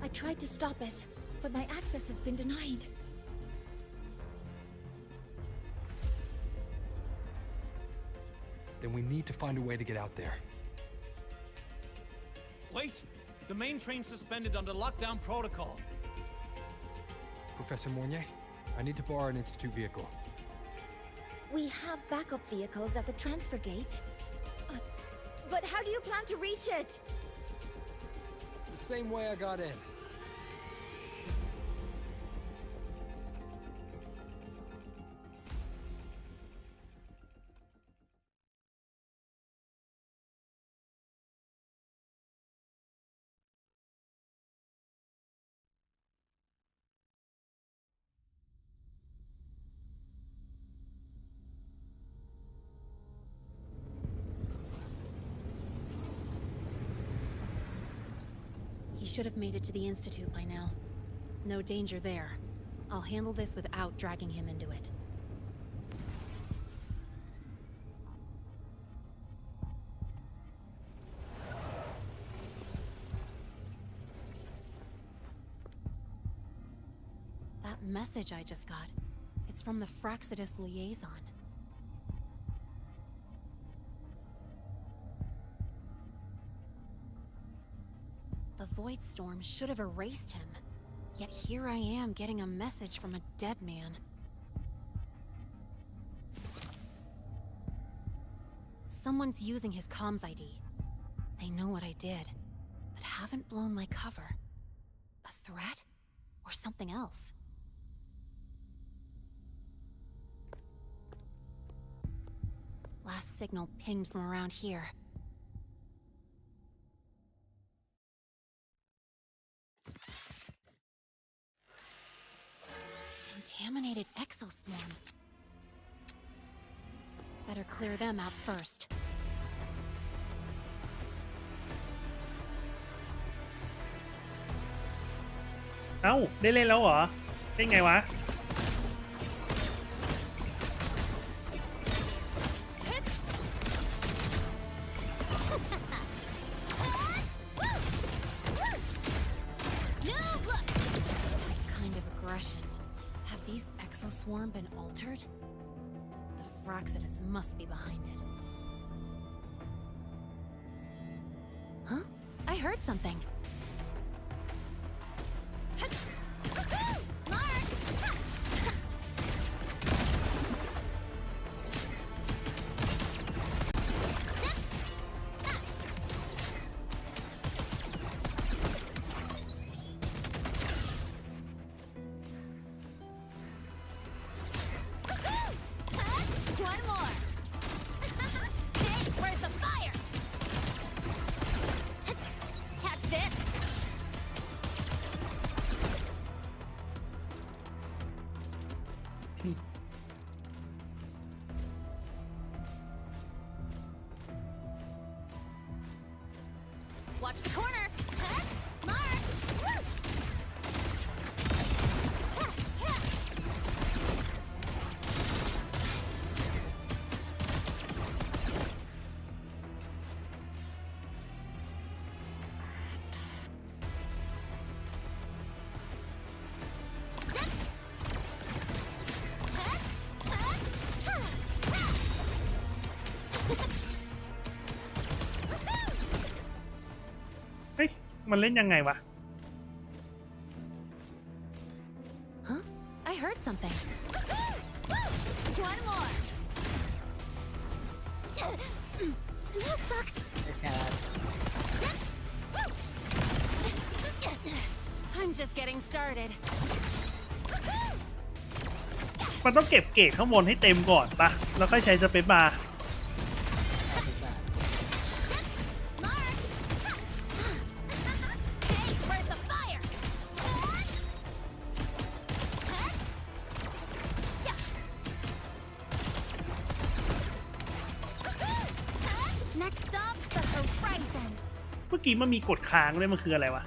I tried to stop it, but my access has been denied. Then we need to find a way to get out there. Wait! The main train's suspended under lockdown protocol. Professor Mornier, I need to borrow an Institute vehicle. We have backup vehicles at the transfer gate. But how do you plan to reach it? The same way I got in. should have made it to the Institute by now. No danger there. I'll handle this without dragging him into it. That message I just got, it's from the Fraxidus liaison. The Void Storm should have erased him. Yet here I am getting a message from a dead man. Someone's using his comms ID. They know what I did, but haven't blown my cover. A threat? Or something else? Last signal pinged from around here. Contaminated exoswarm. Better clear them out first. เอ้าได้เล่นแล้วเหรอได้ไงวะ This kind of aggression. Have these exoswarm been altered? The Fraxidus must be behind it. Huh? I heard something. One more. Hey, where's the fire? Catch this. Watch the corner. Mark.เฮ้ยมันเล่นยังไงวะ Huh? I heard something. One more. That sucked. I'm just getting started. มันต้องเก็บเกรดข้างบนให้เต็มก่อนปะแล้วค่อยใช้สเปซบาร์ Hey, where's the fire? Next up, the horizon. เมื่อกี้มันมีกดค้างด้วยมันคืออะไรวะ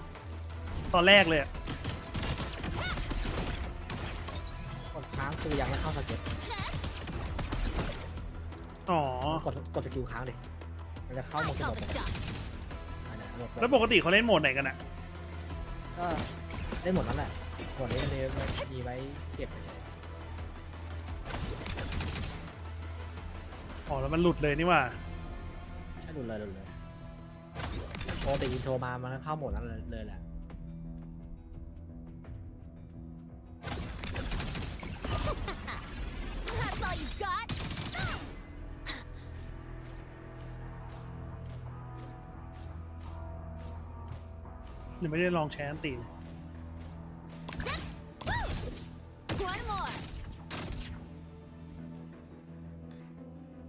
ตอนแรกเลยอะ กดค้างคือยังไม่เข้าสเก็ต อ๋อก ดสกิลค้างดิมันจะเข้าโหมดส Call งบ the shots. แล้วปกติเขาเล่นโหมดไหนกันอะ ก็ได้หมดนั่นแหละหมดนี้มันมีไว้เก็บ อ๋อแล้วมันหลุดเลยนี่ว่า ใช่หลุดเลยปกติอินโทรมามันก็เข้าโหมดนั้นเลยแหละ That's all you got? ยังไม่ได้ลองใช้อันตีเลย One more.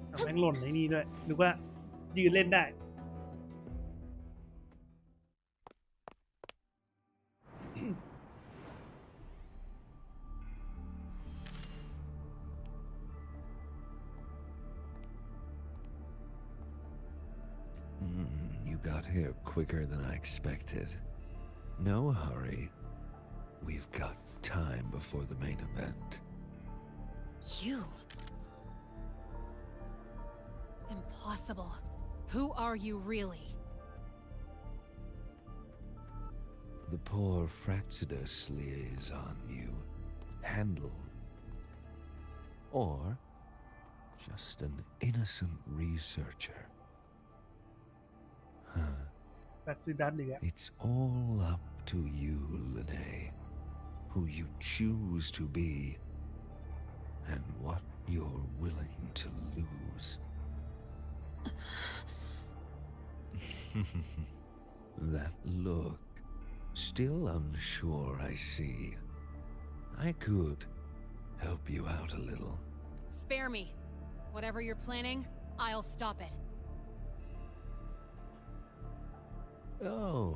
แต่แม่งหล่นในนี่ด้วยนึกว่ายืนเล่นได้ You got here quicker than I expected. No hurry. We've got time before the main event. You? Impossible. Who are you really? The poor Fraxidus liaison you handle. Or just an innocent researcher. Huh. It's all up to you, Lene, who you choose to be, and what you're willing to lose. That look, still unsure, I see. I could help you out a little. Spare me. Whatever you're planning, I'll stop it. Oh,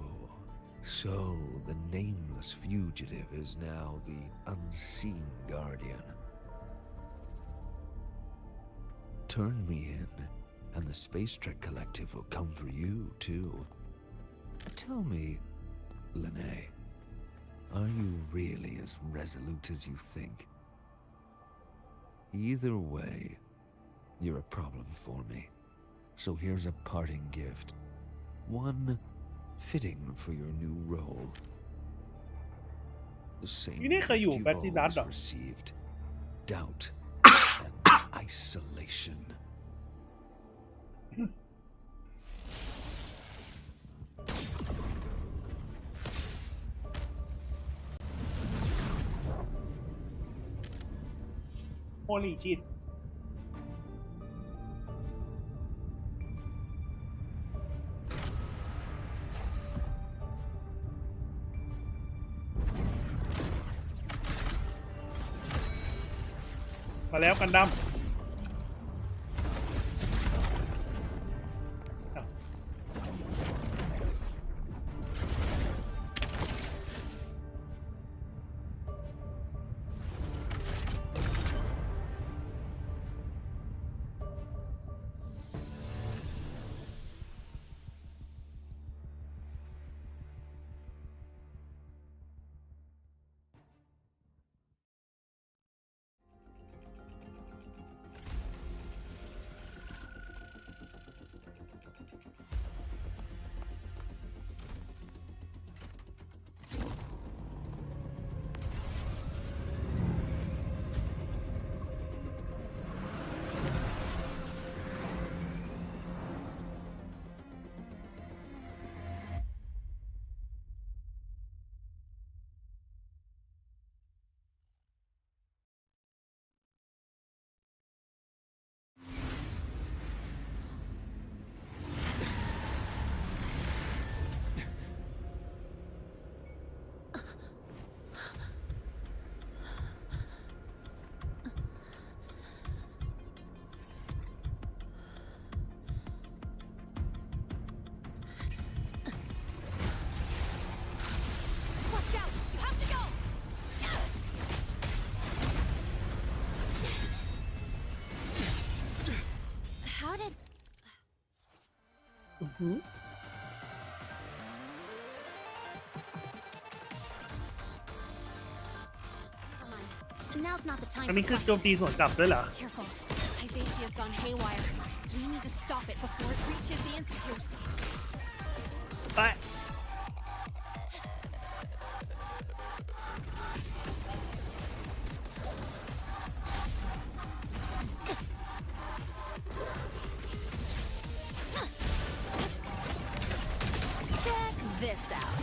so the nameless fugitive is now the unseen guardian. Turn me in, and the Space Trek Collective will come for you, too. Tell me, Lene, are you really as resolute as you think? Either way, you're a problem for me. So here's a parting gift. One fitting for your new role. The same you've always received. Doubt and isolation. Holy shit.มาแล้วกันดั้มNow's not the time. อันนี้คือโจมตีสวนกลับด้วยเหรอ Careful. Hyvatia's gone haywire. We need to stop it before it reaches the Institute. ไป Check this out.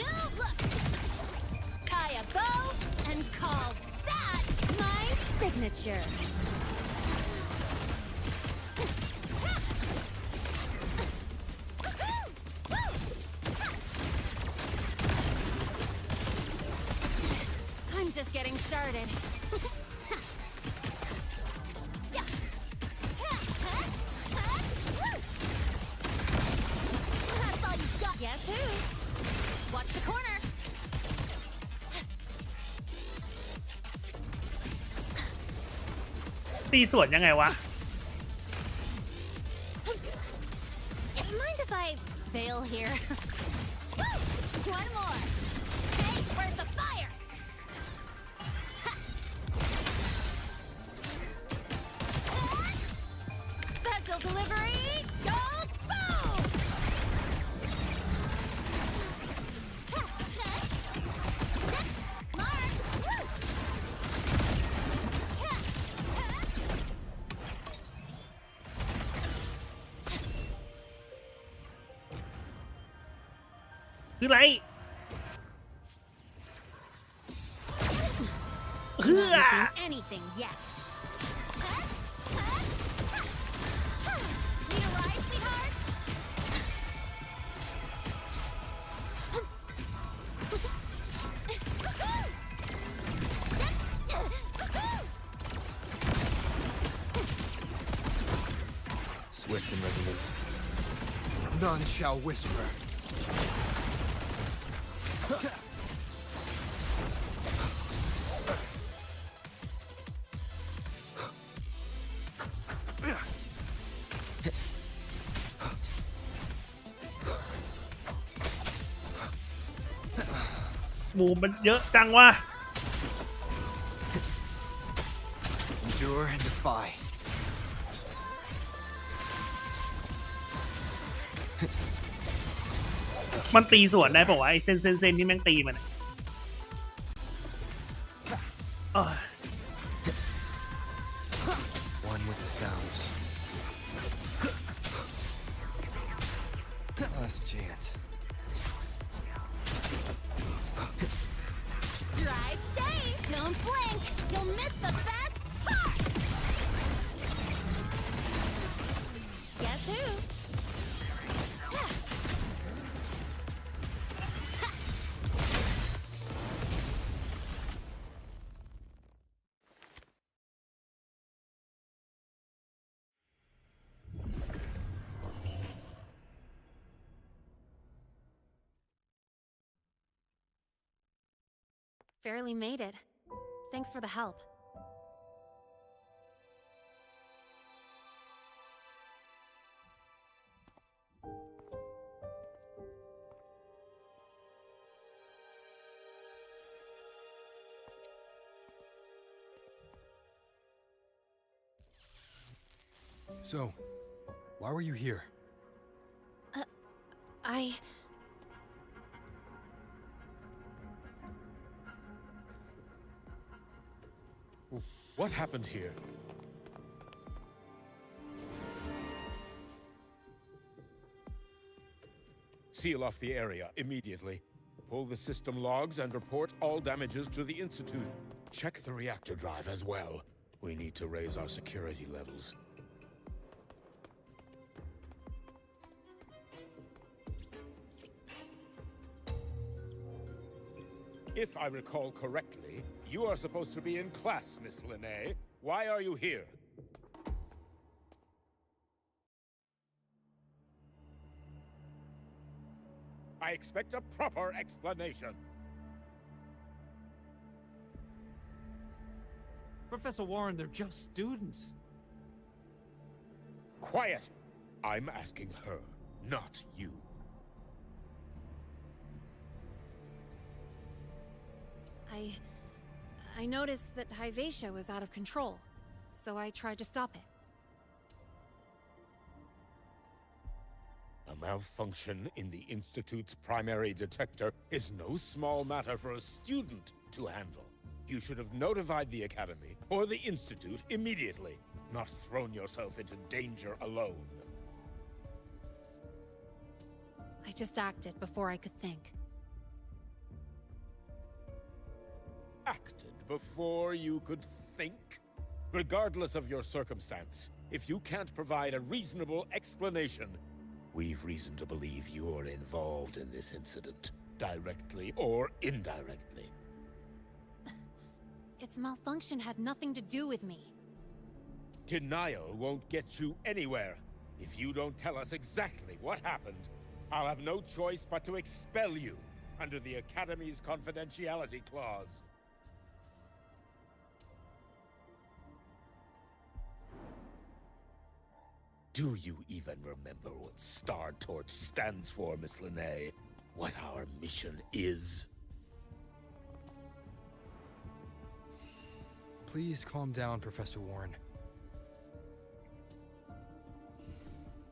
New look. Tie a bow and call that my signature. I'm just getting started. That's all you got. Guess who? Watch the corner. ตีสวนยังไงวะ here. One more. Thanks, where's the fire? Special delivery goes boom! Mark! Woo! คืออะไรเฮือ Not seen anything yet. Need a ride, sweetheart? 'Swift and resolute. None shall whisper. Mù มันเยอะจังวะ Endure and defy. มันตีสวนได้ป่าวะไอ้เส้นที่แม่งตีมันอะ One with the sounds. Last chance. Drive safe! Don't blink! You'll miss the best part! Guess who? Barely made it. Thanks for the help. So, why were you here? What happened here? Seal off the area immediately. Pull the system logs and report all damages to the Institute. Check the reactor drive as well. We need to raise our security levels. If I recall correctly, you are supposed to be in class, Miss Linnae. Why are you here? I expect a proper explanation. Professor Warren, they're just students. Quiet! I'm asking her, not you. I noticed that Hyvatia was out of control, so I tried to stop it. A malfunction in the Institute's primary detector is no small matter for a student to handle. You should have notified the Academy or the Institute immediately, not thrown yourself into danger alone. I just acted before I could think. Acted before you could think? Regardless of your circumstance, if you can't provide a reasonable explanation, we've reason to believe you're involved in this incident, directly or indirectly. Its malfunction had nothing to do with me. Denial won't get you anywhere. If you don't tell us exactly what happened, I'll have no choice but to expel you under the Academy's confidentiality clause. Do you even remember what Star Torch stands for, Miss Linnae? What our mission is? Please calm down, Professor Warren.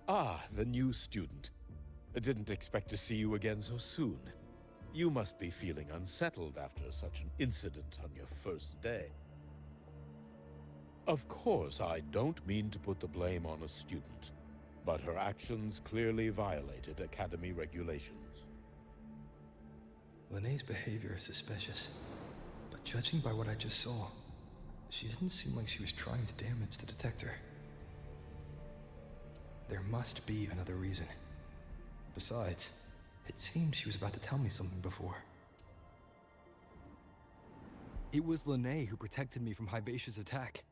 Ah, the new student. I didn't expect to see you again so soon. You must be feeling unsettled after such an incident on your first day. Of course, I don't mean to put the blame on a student, but her actions clearly violated Academy regulations. Linnae's behavior is suspicious, but judging by what I just saw, she didn't seem like she was trying to damage the detector. There must be another reason. Besides, it seemed she was about to tell me something before. It was Linnae who protected me from Hivatia's attack.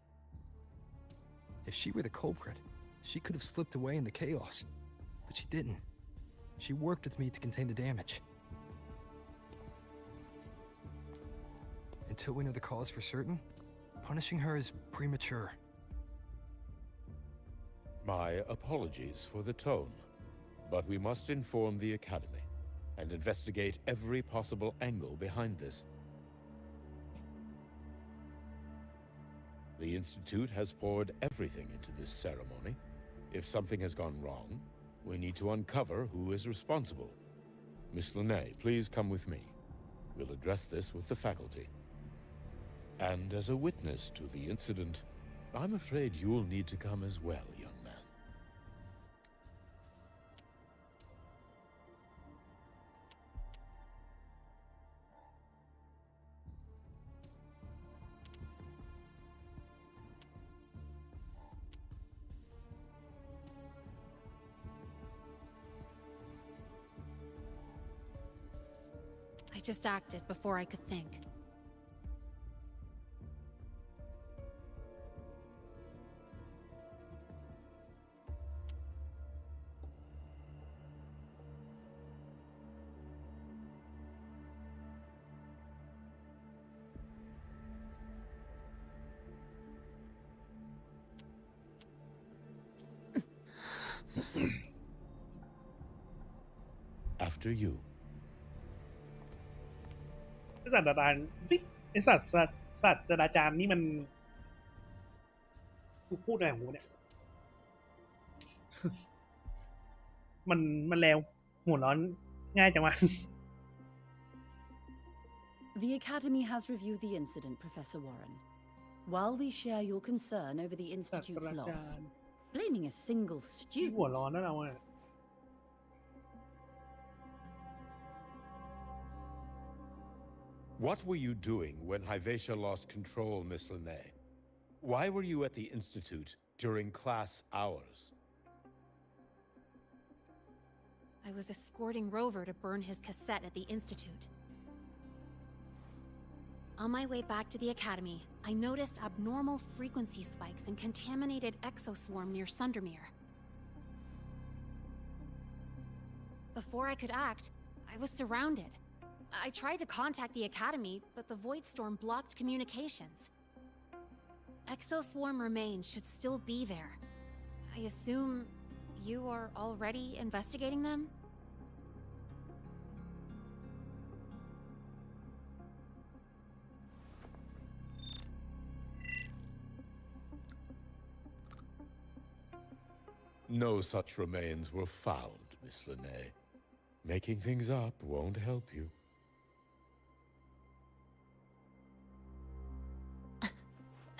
If she were the culprit, she could have slipped away in the chaos. But she didn't. She worked with me to contain the damage. Until we know the cause for certain, punishing her is premature. My apologies for the tone, but we must inform the Academy and investigate every possible angle behind this. The Institute has poured everything into this ceremony. If something has gone wrong, we need to uncover who is responsible. Miss Linnae, please come with me. We'll address this with the faculty. And as a witness to the incident, I'm afraid you'll need to come as well, young man. I just acted before I could think. After you. ศาสตราจารย์ไอศาสตราจารย์นี่มันกูพูดอะไรของกูเนี่ย มันแล้วหัวร้อนง่ายจังวะ The Academy has reviewed the incident, Professor Warren. While we share your concern over the Institute's loss, blaming a single ที่หัวร้อน student. นั่นเราอะ What were you doing when Hivatia lost control, Miss Linnae? Why were you at the Institute during class hours? I was escorting Rover to burn his cassette at the Institute. On my way back to the Academy, I noticed abnormal frequency spikes and contaminated exoswarm near Sundermere. Before I could act, I was surrounded. I tried to contact the Academy, but the Void Storm blocked communications. Exoswarm remains should still be there. I assume you are already investigating them? No such remains were found, Miss Linnae. Making things up won't help you.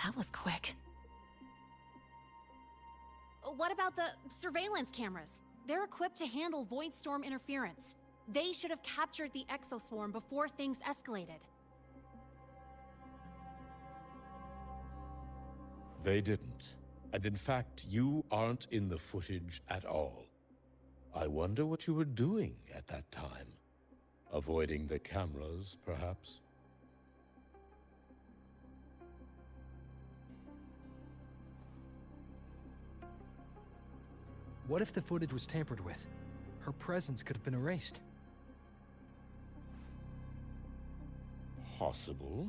That was quick. What about the surveillance cameras? They're equipped to handle Void Storm interference. They should have captured the exoswarm before things escalated. They didn't. And in fact, you aren't in the footage at all. I wonder what you were doing at that time. Avoiding the cameras, perhaps? What if the footage was tampered with? Her presence could have been erased. Possible,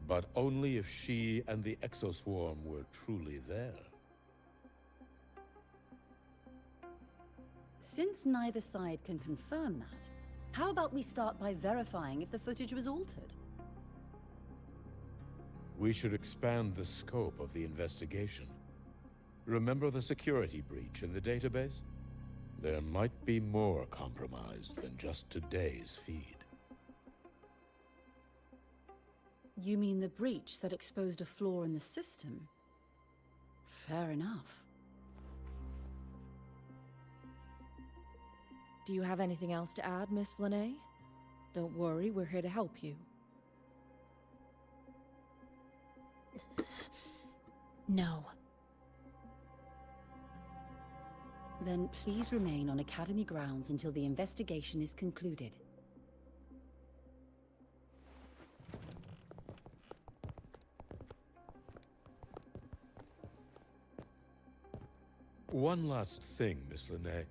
but only if she and the exoswarm were truly there. Since neither side can confirm that, how about we start by verifying if the footage was altered? We should expand the scope of the investigation. Remember the security breach in the database? There might be more compromised than just today's feed. You mean the breach that exposed a flaw in the system? Fair enough. Do you have anything else to add, Miss Lene? Don't worry, we're here to help you. No. Then please remain on Academy grounds until the investigation is concluded. One last thing, Miss Lene.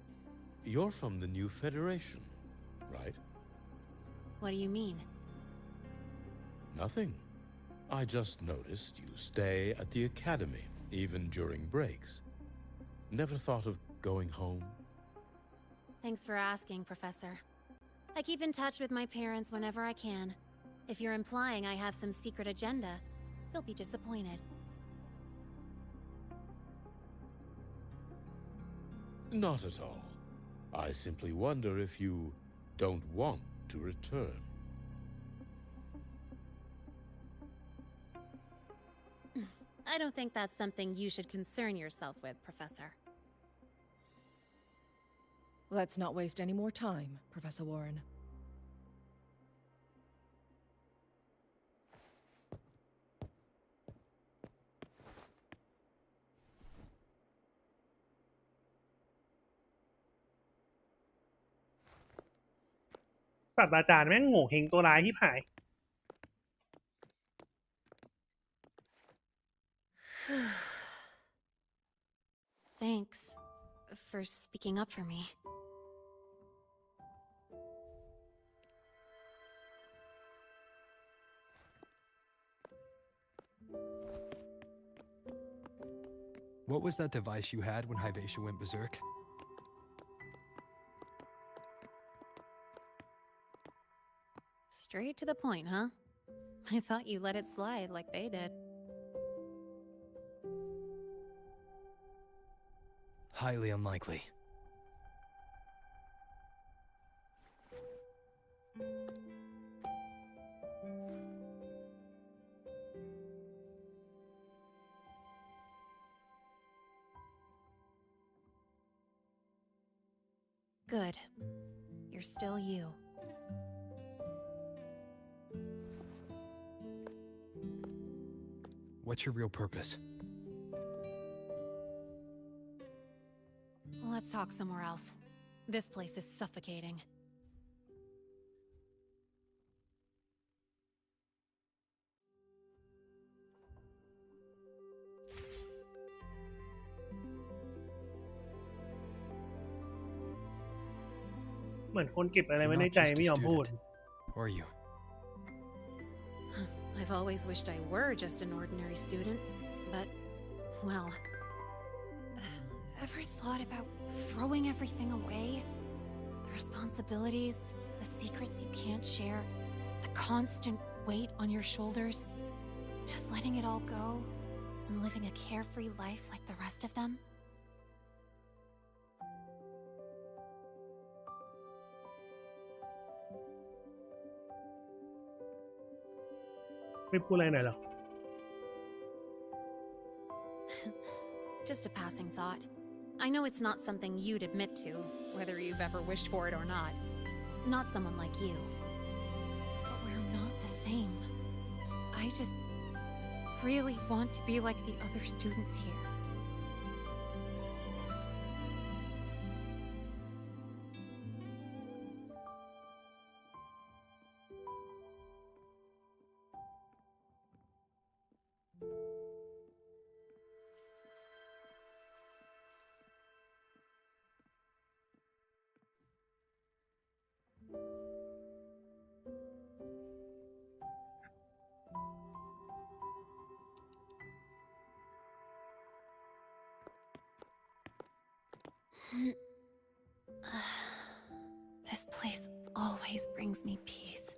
You're from the new Federation, right? What do you mean? Nothing. I just noticed you stay at the Academy, even during breaks. Never thought of going home? Thanks for asking, Professor. I keep in touch with my parents whenever I can. If you're implying I have some secret agenda, they'll be disappointed. Not at all. I simply wonder if you don't want to return. I don't think that's something you should concern yourself with, Professor. Let's not waste any more time, Professor Warren.ศาสตราจารย์แม่งโง่เฮงตัวร้ายที่หาย Thanks for speaking up for me. What was that device you had when Hyvatia went berserk? Straight to the point, huh? I thought you let it slide like they did. Highly unlikely. Good. You're still you. What's your real purpose? Let's talk somewhere else. This place is suffocating. He's เหมือนคนเก็บอะไรไว้ในใจไม่ยอมพูด Are you? I've always wished I were just an ordinary student, but, well, ever thought about throwing everything away? The responsibilities, the secrets you can't share, the constant weight on your shoulders, just letting it all go and living a carefree life like the rest of them? Just a passing thought. I know it's not something you'd admit to, whether you've ever wished for it or not. Not someone like you. But we're not the same. I just really want to be like the other students here. This place always brings me peace.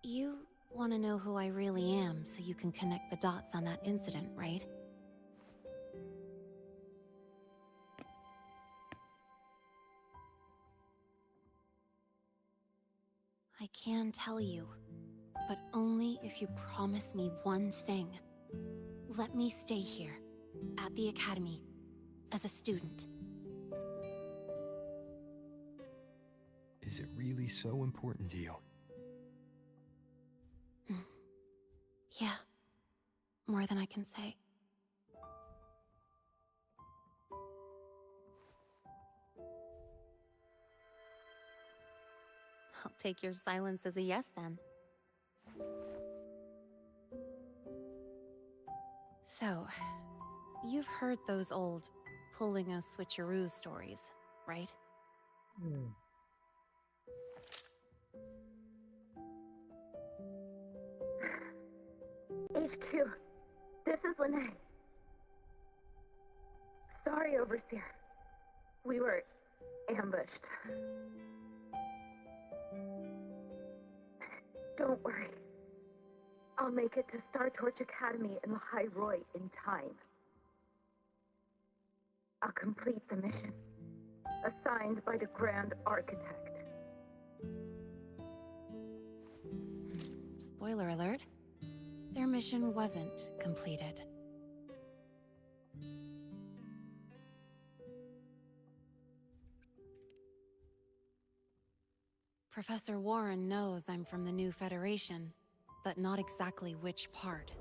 You want to know who I really am so you can connect the dots on that incident, right? I can tell you, but only if you promise me one thing. Let me stay here, at the academy, as a student. Is it really so important to you? Yeah, more than I can say. I'll take your silence as a yes then. So, you've heard those old pulling a switcheroo stories, right? HQ, this is Lene. Sorry, Overseer. We were ambushed. Don't worry. I'll make it to Star Torch Academy in Lahai Roy in time. I'll complete the mission, assigned by the Grand Architect. Spoiler alert. Their mission wasn't completed. Professor Warren knows I'm from the new Federation, but not exactly which part.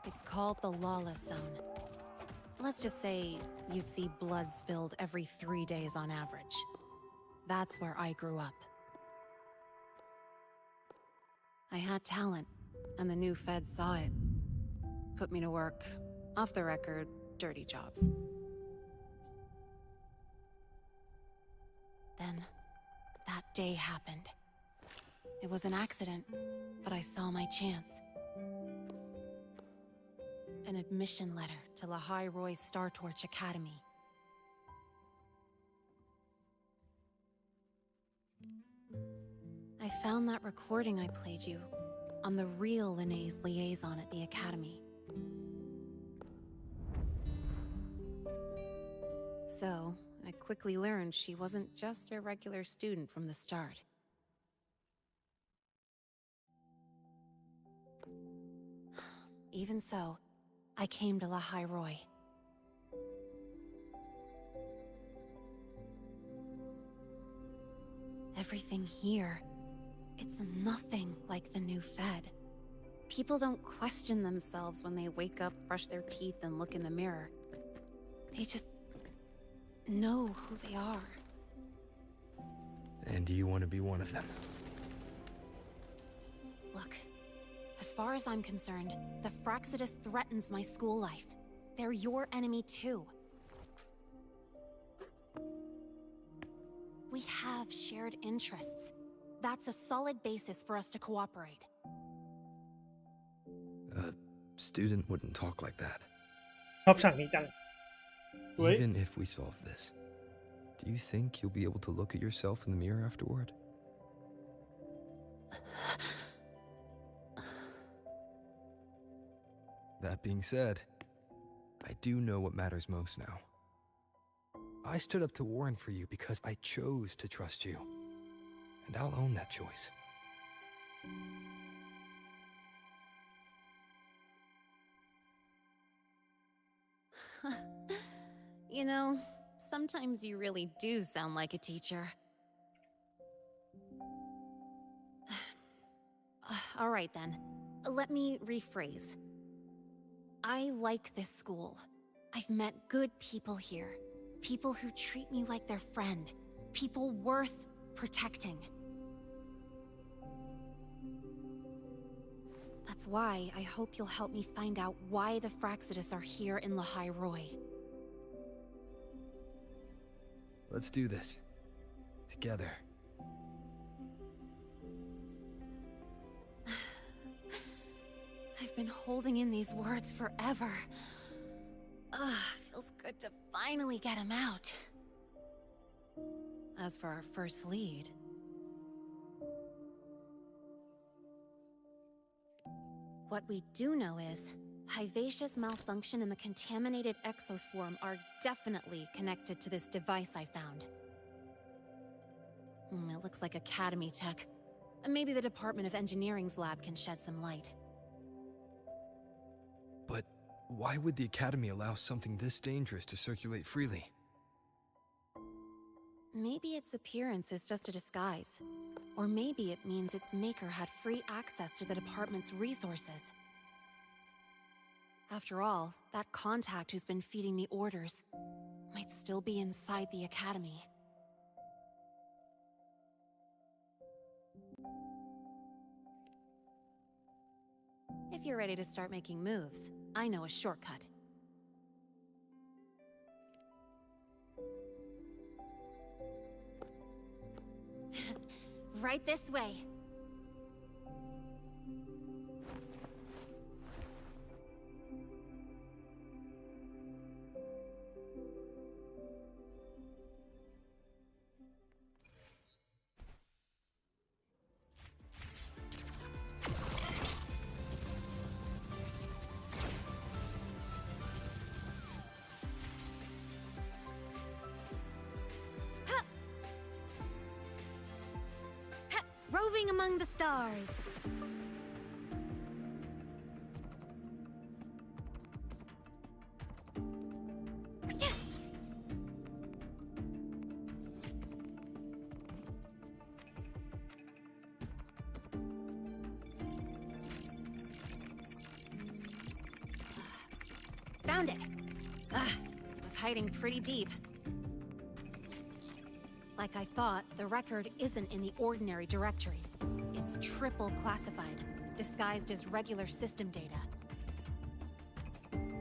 It's called the Lawless Zone. Let's just say you'd see blood spilled every 3 days on average. That's where I grew up. I had talent, and the new feds saw it. Put me to work, off the record, dirty jobs. Then, that day happened. It was an accident, but I saw my chance. An admission letter to Lahai Roy's Star Torch Academy. I found that recording I played you on the real Lene's liaison at the Academy. So, I quickly learned she wasn't just a regular student from the start. Even so, I came to Lahai Roy. Everything here, it's nothing like the new Fed. People don't question themselves when they wake up, brush their teeth, and look in the mirror. They just know who they are. And do you want to be one of them? Look, as far as I'm concerned, the Fraxidus threatens my school life. They're your enemy too. We have shared interests. That's a solid basis for us to cooperate. A student wouldn't talk like that. ชอบฉากนี้จัง Even if we solve this, do you think you'll be able to look at yourself in the mirror afterward? That being said, I do know what matters most now. I stood up to Warren for you because I chose to trust you. And I'll own that choice. You know, sometimes you really do sound like a teacher. All right then, let me rephrase. I like this school. I've met good people here. People who treat me like their friend. People worth protecting. That's why I hope you'll help me find out why the Fraxidus are here in Lahai Roy. Let's do this. Together. I've been holding in these words forever. Feels good to finally get them out. As for our first lead... What we do know is, Hyvatia's malfunction and the contaminated exoswarm are definitely connected to this device I found. It looks like Academy tech. Maybe the Department of Engineering's lab can shed some light. But why would the Academy allow something this dangerous to circulate freely? Maybe its appearance is just a disguise. Or maybe it means its maker had free access to the department's resources. After all, that contact who's been feeding me orders might still be inside the Academy. If you're ready to start making moves, I know a shortcut. Right this way. Roving among the stars. Found it. It was hiding pretty deep. Like I thought, the record isn't in the ordinary directory. It's triple classified, disguised as regular system data.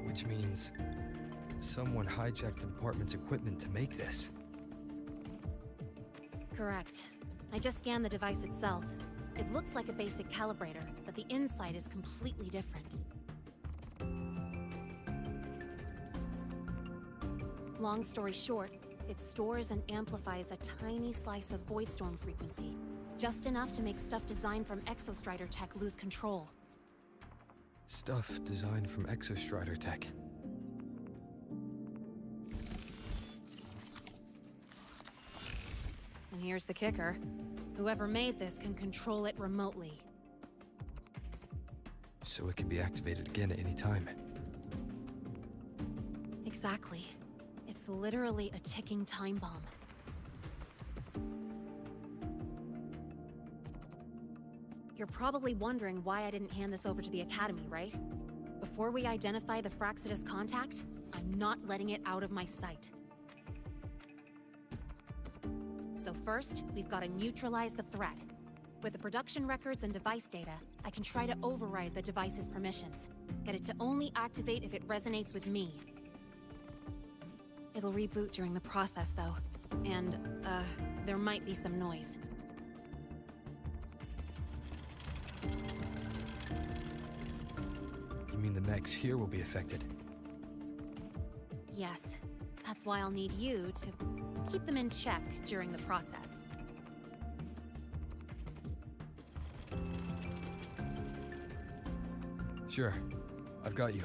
Which means someone hijacked the department's equipment to make this. Correct. I just scanned the device itself. It looks like a basic calibrator, but the inside is completely different. Long story short, it stores and amplifies a tiny slice of voidstorm frequency, just enough to make stuff designed from Exostrider tech lose control. Stuff designed from Exostrider tech. And here's the kicker. Whoever made this can control it remotely. So it can be activated again at any time. Exactly. It's literally a ticking time bomb. You're probably wondering why I didn't hand this over to the Academy, right? Before we identify the Fraxidus contact, I'm not letting it out of my sight. So first, we've got to neutralize the threat. With the production records and device data, I can try to override the device's permissions. Get it to only activate if it resonates with me. It'll reboot during the process, though. And, there might be some noise. You mean the mechs here will be affected? Yes. That's why I'll need you to keep them in check during the process. Sure. I've got you.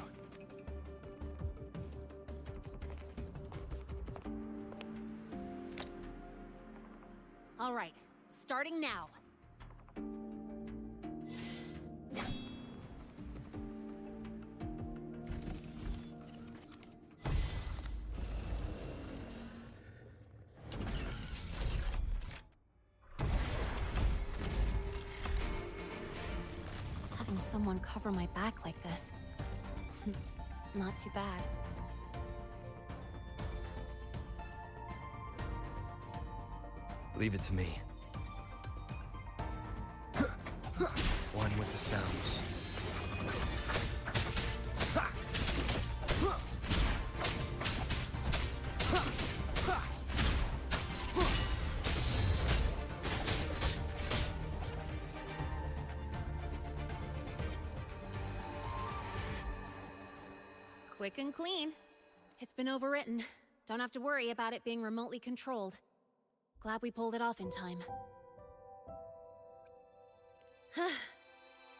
All right. Starting now. Having someone cover my back like this. Not too bad. Leave it to me. One with the sounds. Quick and clean. It's been overwritten. Don't have to worry about it being remotely controlled. Glad we pulled it off in time.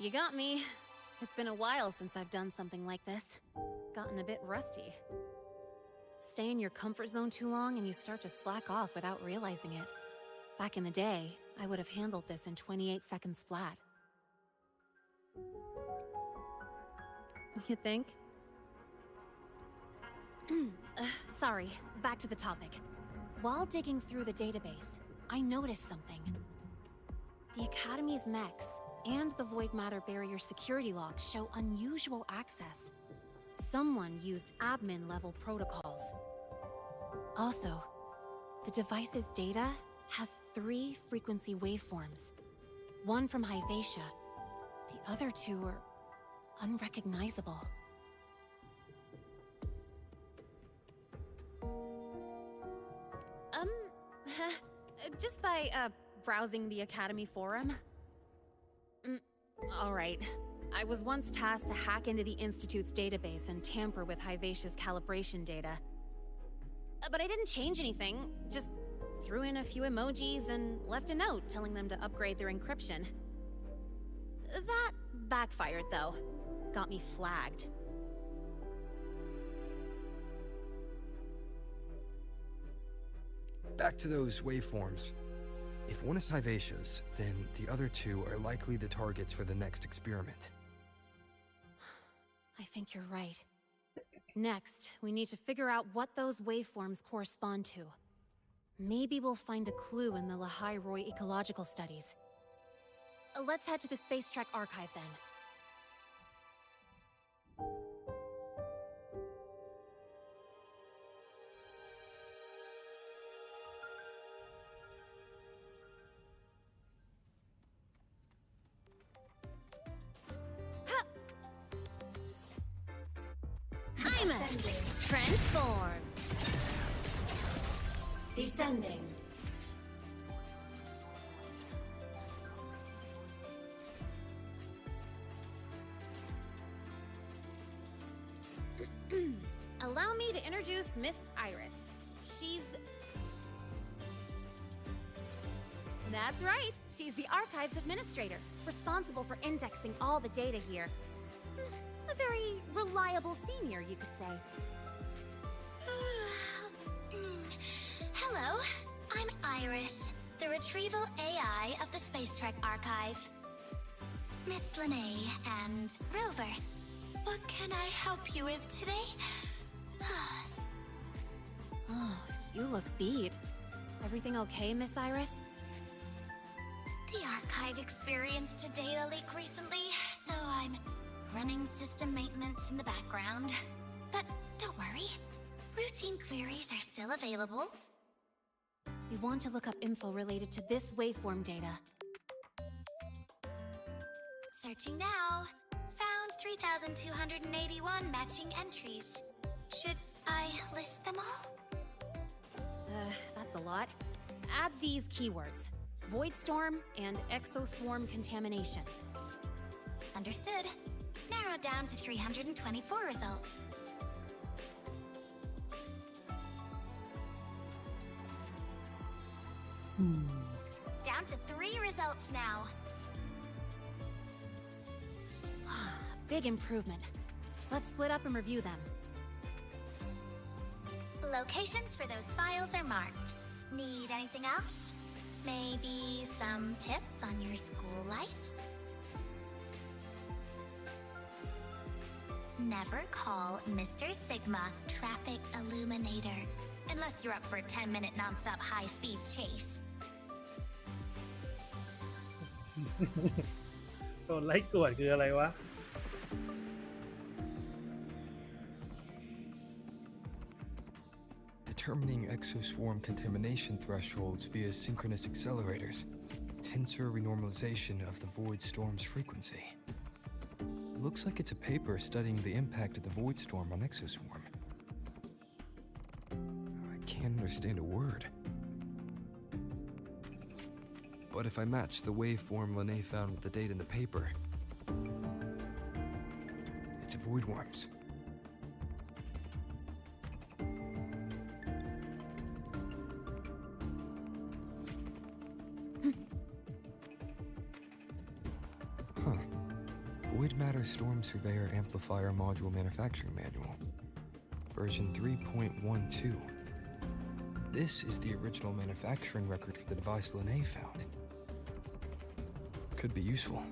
You got me. It's been a while since I've done something like this. Gotten a bit rusty. Stay in your comfort zone too long and you start to slack off without realizing it. Back in the day, I would have handled this in 28 seconds flat. You think? Sorry, back to the topic. While digging through the database, I noticed something. The Academy's mechs and the Void Matter Barrier security logs show unusual access. Someone used admin-level protocols. Also, the device's data has 3 frequency waveforms. One from Hyvatia. The other 2 are unrecognizable. Just by, browsing the Academy forum. Alright. I was once tasked to hack into the Institute's database and tamper with Hyvatia's calibration data. But I didn't change anything, just threw in a few emojis and left a note telling them to upgrade their encryption. That backfired, though. Got me flagged. Back to those waveforms. If one is Hyvatia's, then the other 2 are likely the targets for the next experiment. I think you're right. Next, we need to figure out what those waveforms correspond to. Maybe we'll find a clue in the Lahai-Roy ecological studies. Let's head to the Space Trek archive then. I'm transform. Descending. Allow me to introduce Miss Iris. She's... That's right. She's the Archives Administrator, responsible for indexing all the data here. A very reliable senior, you could say. Hello, I'm Iris, the Retrieval AI of the Space Trek Archive. Miss Linnae and Rover, what can I help you with today? Oh, you look beat. Everything okay, Miss Iris? The Archive experienced a data leak recently, so I'm running system maintenance in the background. But don't worry, routine queries are still available. We want to look up info related to this waveform data. Searching now. Found 3,281 matching entries. Should I list them all? That's a lot. Add these keywords. Void Storm and Exoswarm Contamination. Understood. Narrowed down to 324 results. Down to 3 results now. Big improvement. Let's split up and review them. Locations for those files are marked. Need anything else? Maybe some tips on your school life? Never call Mr. Sigma Traffic Illuminator, unless you're up for a 10-minute non-stop high-speed chase. โดนไล่กวดคืออะไรวะ Determining exoswarm contamination thresholds via synchronous accelerators. Tensor renormalization of the void storm's frequency. It looks like it's a paper studying the impact of the void storm on exoswarm. I can't understand a word. But if I match the waveform Linnae found with the date in the paper, it's a void worms. Void Matter Storm Surveyor Amplifier Module Manufacturing Manual, version 3.12. This is the original manufacturing record for the device Linnae found. Could be useful.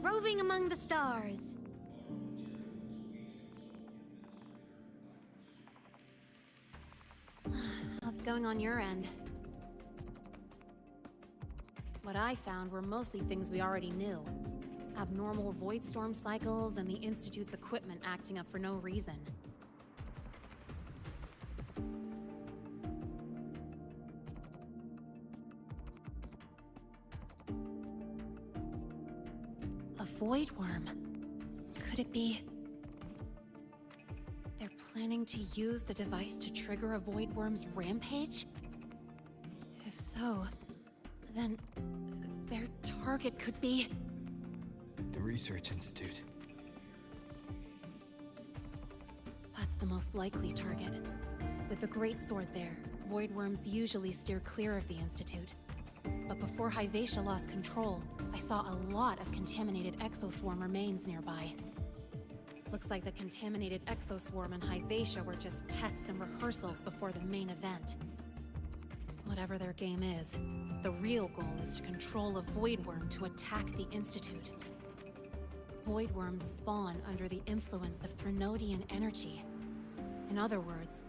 Roving among the stars. How's it going on your end? What I found were mostly things we already knew. Abnormal void storm cycles and the Institute's equipment acting up for no reason. A void worm. Could it be... They're planning to use the device to trigger a void worm's rampage? If so, then their target could be... The Research Institute. That's the most likely target. With the Great Sword there, void worms usually steer clear of the Institute. But before Hyvatia lost control, I saw a lot of contaminated exoswarm remains nearby. Looks like the contaminated exoswarm and Hyvatia were just tests and rehearsals before the main event. Whatever their game is, the real goal is to control a void worm to attack the Institute. Void worms spawn under the influence of Threnodian energy. In other words,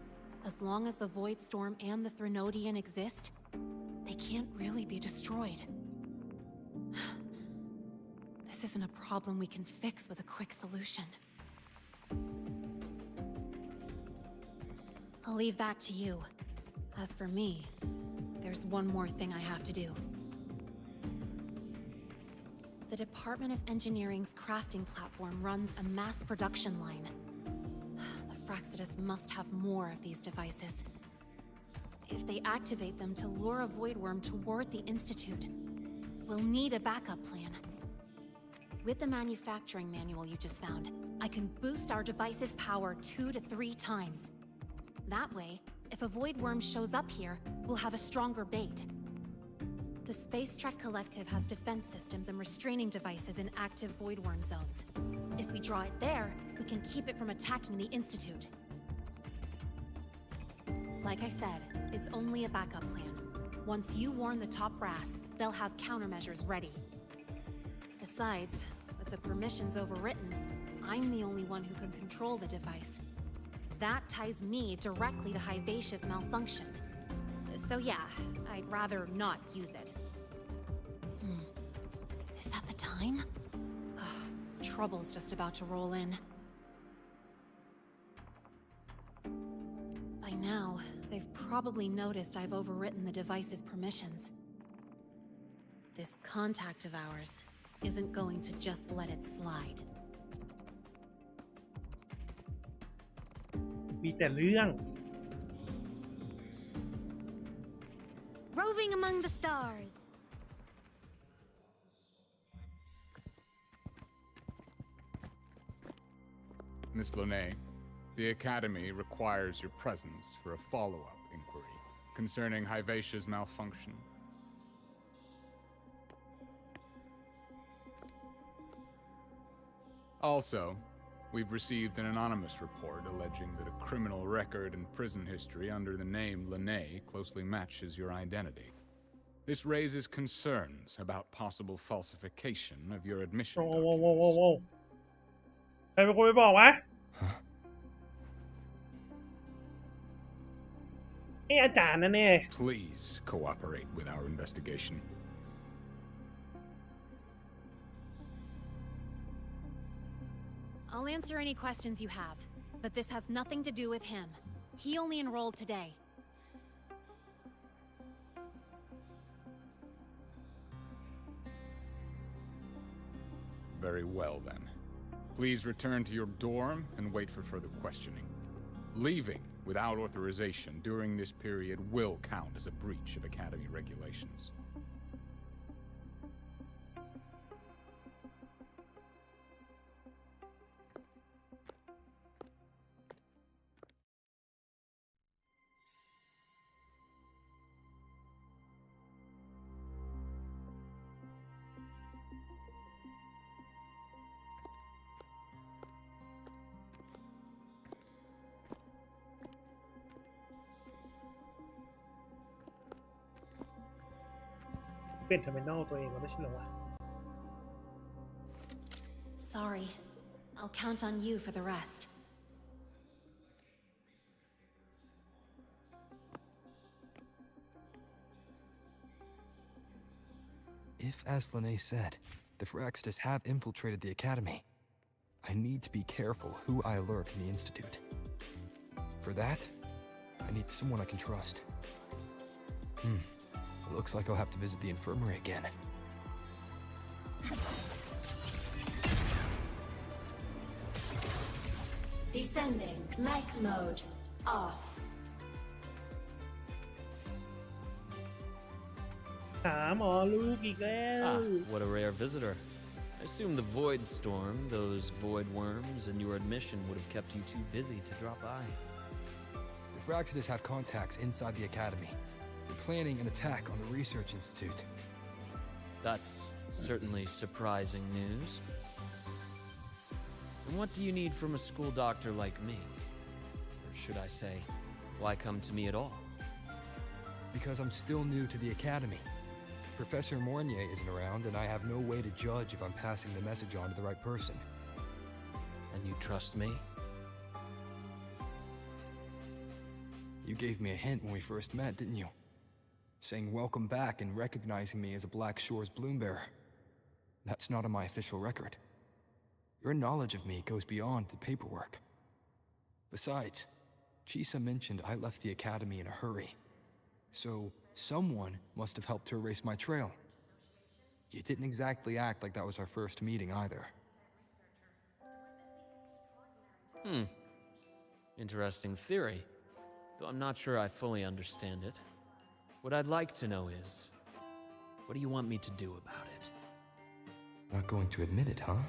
as long as the Void Storm and the Threnodian exist, they can't really be destroyed. This isn't a problem we can fix with a quick solution. I'll leave that to you. As for me, there's one more thing I have to do. The Department of Engineering's crafting platform runs a mass production line. The Fraxidus must have more of these devices. If they activate them to lure a void worm toward the Institute, we'll need a backup plan. With the manufacturing manual you just found, I can boost our device's power 2 to 3 times. That way, if a void worm shows up here, we'll have a stronger bait. The Space Trek Collective has defense systems and restraining devices in active void worm zones. If we draw it there, we can keep it from attacking the Institute. Like I said, it's only a backup plan. Once you warn the top brass, they'll have countermeasures ready. Besides, with the permissions overwritten, I'm the only one who can control the device. That ties me directly to Hyvatia's malfunction. So yeah, I'd rather not use it. Is that the time? Ugh, trouble's just about to roll in. By now, they've probably noticed I've overwritten the device's permissions. This contact of ours isn't going to just let it slide. มีแต่เรื่อง Roving among the stars. Miss Linnae, the Academy requires your presence for a follow-up inquiry concerning Hyvatia's malfunction. Also, we've received an anonymous report alleging that a criminal record and prison history under the name Linnae closely matches your identity. This raises concerns about possible falsification of your admission documents. ใครเป็นคนไปบอกวะนี่อาจารย์นะเนี่ย Please cooperate with our investigation. I'll answer any questions you have, but this has nothing to do with him. He only enrolled today. Very well, then. Please return to your dorm and wait for further questioning. Leaving without authorization during this period will count as a breach of Academy regulations. เป็นเทอร์มินอลตัวเองแล้วไม่ใช่เหรอวะ Sorry. I'll count on you for the rest. If, as Lene said, the Phyrexidus have infiltrated the Academy, I need to be careful who I alert in the Institute. For that, I need someone I can trust. It looks like I'll have to visit the infirmary again. Descending. Mech mode. Off. หาหมอลูกอีกแล้ว What a rare visitor. I assume the void storm, those void worms, and your admission would have kept you too busy to drop by. The Phyrexidus have contacts inside the Academy. They're planning an attack on the Research Institute. That's certainly surprising news. And what do you need from a school doctor like me? Or should I say, why come to me at all? Because I'm still new to the Academy. Professor Mornier isn't around, and I have no way to judge if I'm passing the message on to the right person. And you trust me? You gave me a hint when we first met, didn't you? Saying welcome back and recognizing me as a Black Shores bloom bearer. That's not on my official record. Your knowledge of me goes beyond the paperwork. Besides, Chisa mentioned I left the Academy in a hurry. So, someone must have helped to erase my trail. You didn't exactly act like that was our first meeting either. Interesting theory, though I'm not sure I fully understand it. What I'd like to know is, what do you want me to do about it? Not going to admit it, huh?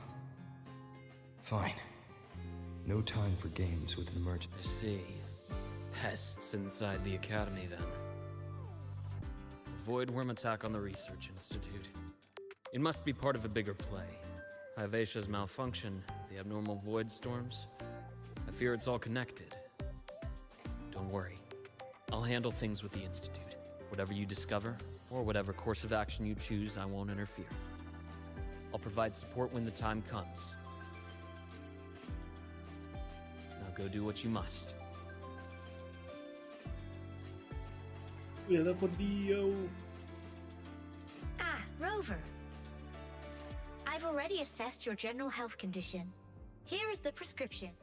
Fine. No time for games with an emergency. I see. Pests inside the Academy, then. Void worm attack on the Research Institute. It must be part of a bigger play. Hivatia's malfunction, the abnormal void storms. I fear it's all connected. Don't worry. I'll handle things with the Institute. Whatever you discover, or whatever course of action you choose, I won't interfere. I'll provide support when the time comes. Now go do what you must. เหลือแต่คนเดียว Ah, Rover. I've already assessed your general health condition. Here is the prescription.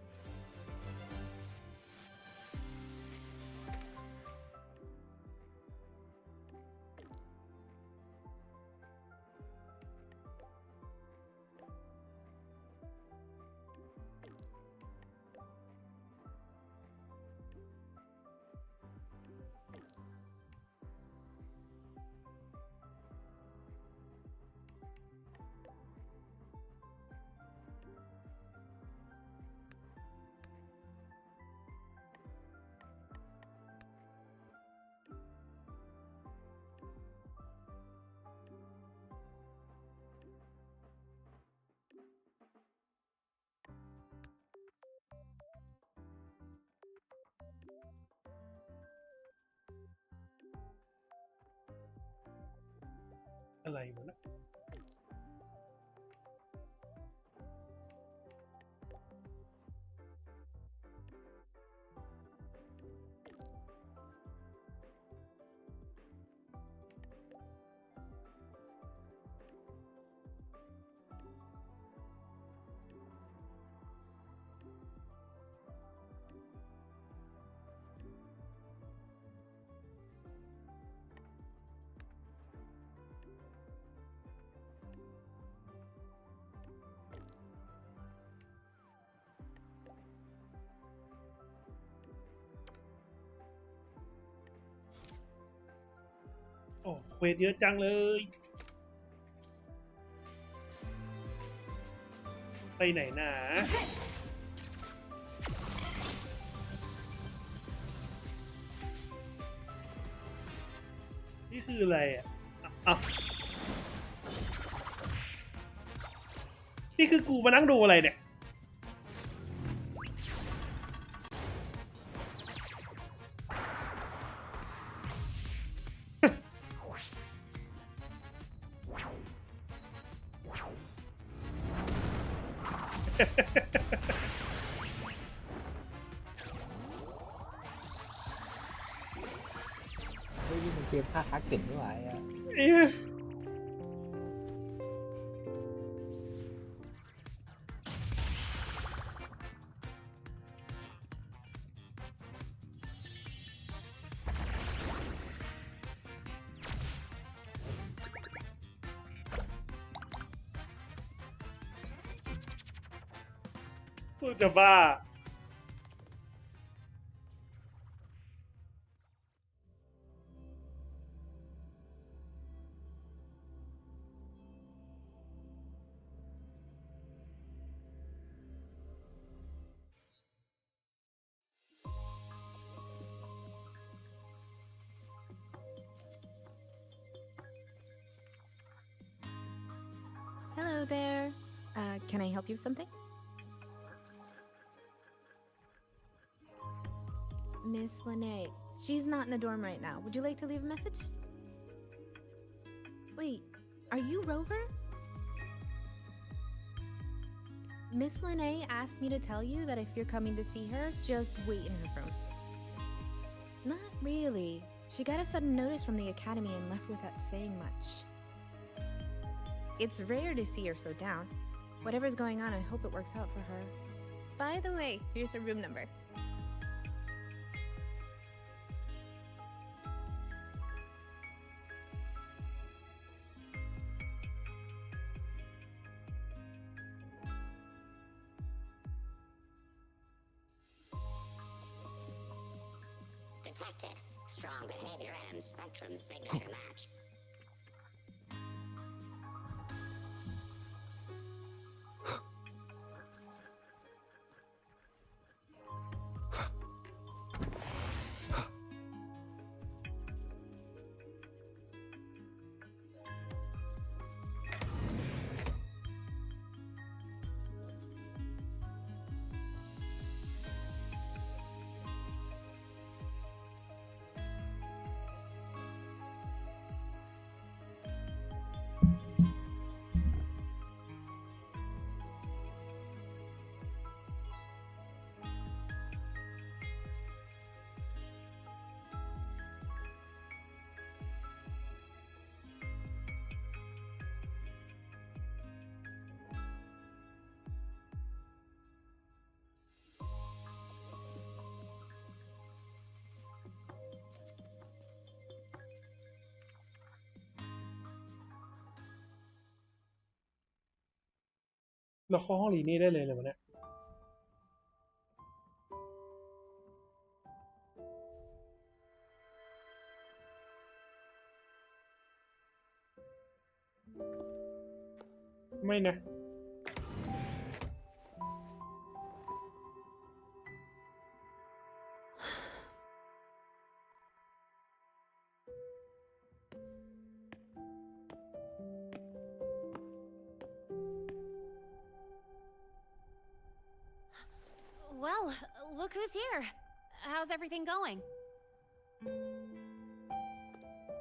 อะไรวะนะ โอ้เควสเยอะจังเลยไปไหนนะนี่คืออะไรอ่ะอ้าวนี่คือกูมานั่งดูอะไรเนี่ย เฮ้ยนี่มันเกมฆ่าคักเก่งไม่ไหวอ่ะ พูดจะบ้า Hello there. Can I help you with something? Miss Lene, she's not in the dorm right now. Would you like to leave a message? Wait, are you Rover? Miss Lene asked me to tell you that if you're coming to see her, just wait in her room. Not really. She got a sudden notice from the academy and left without saying much. It's rare to see her so down. Whatever's going on, I hope it works out for her. By the way, here's her room number. Detected. Strong behavior and spectrum signature match.เราเข้าห้องรีนี่ได้เลยเหรอวะเนี่ยไม่นะ Well, look who's here. How's everything going?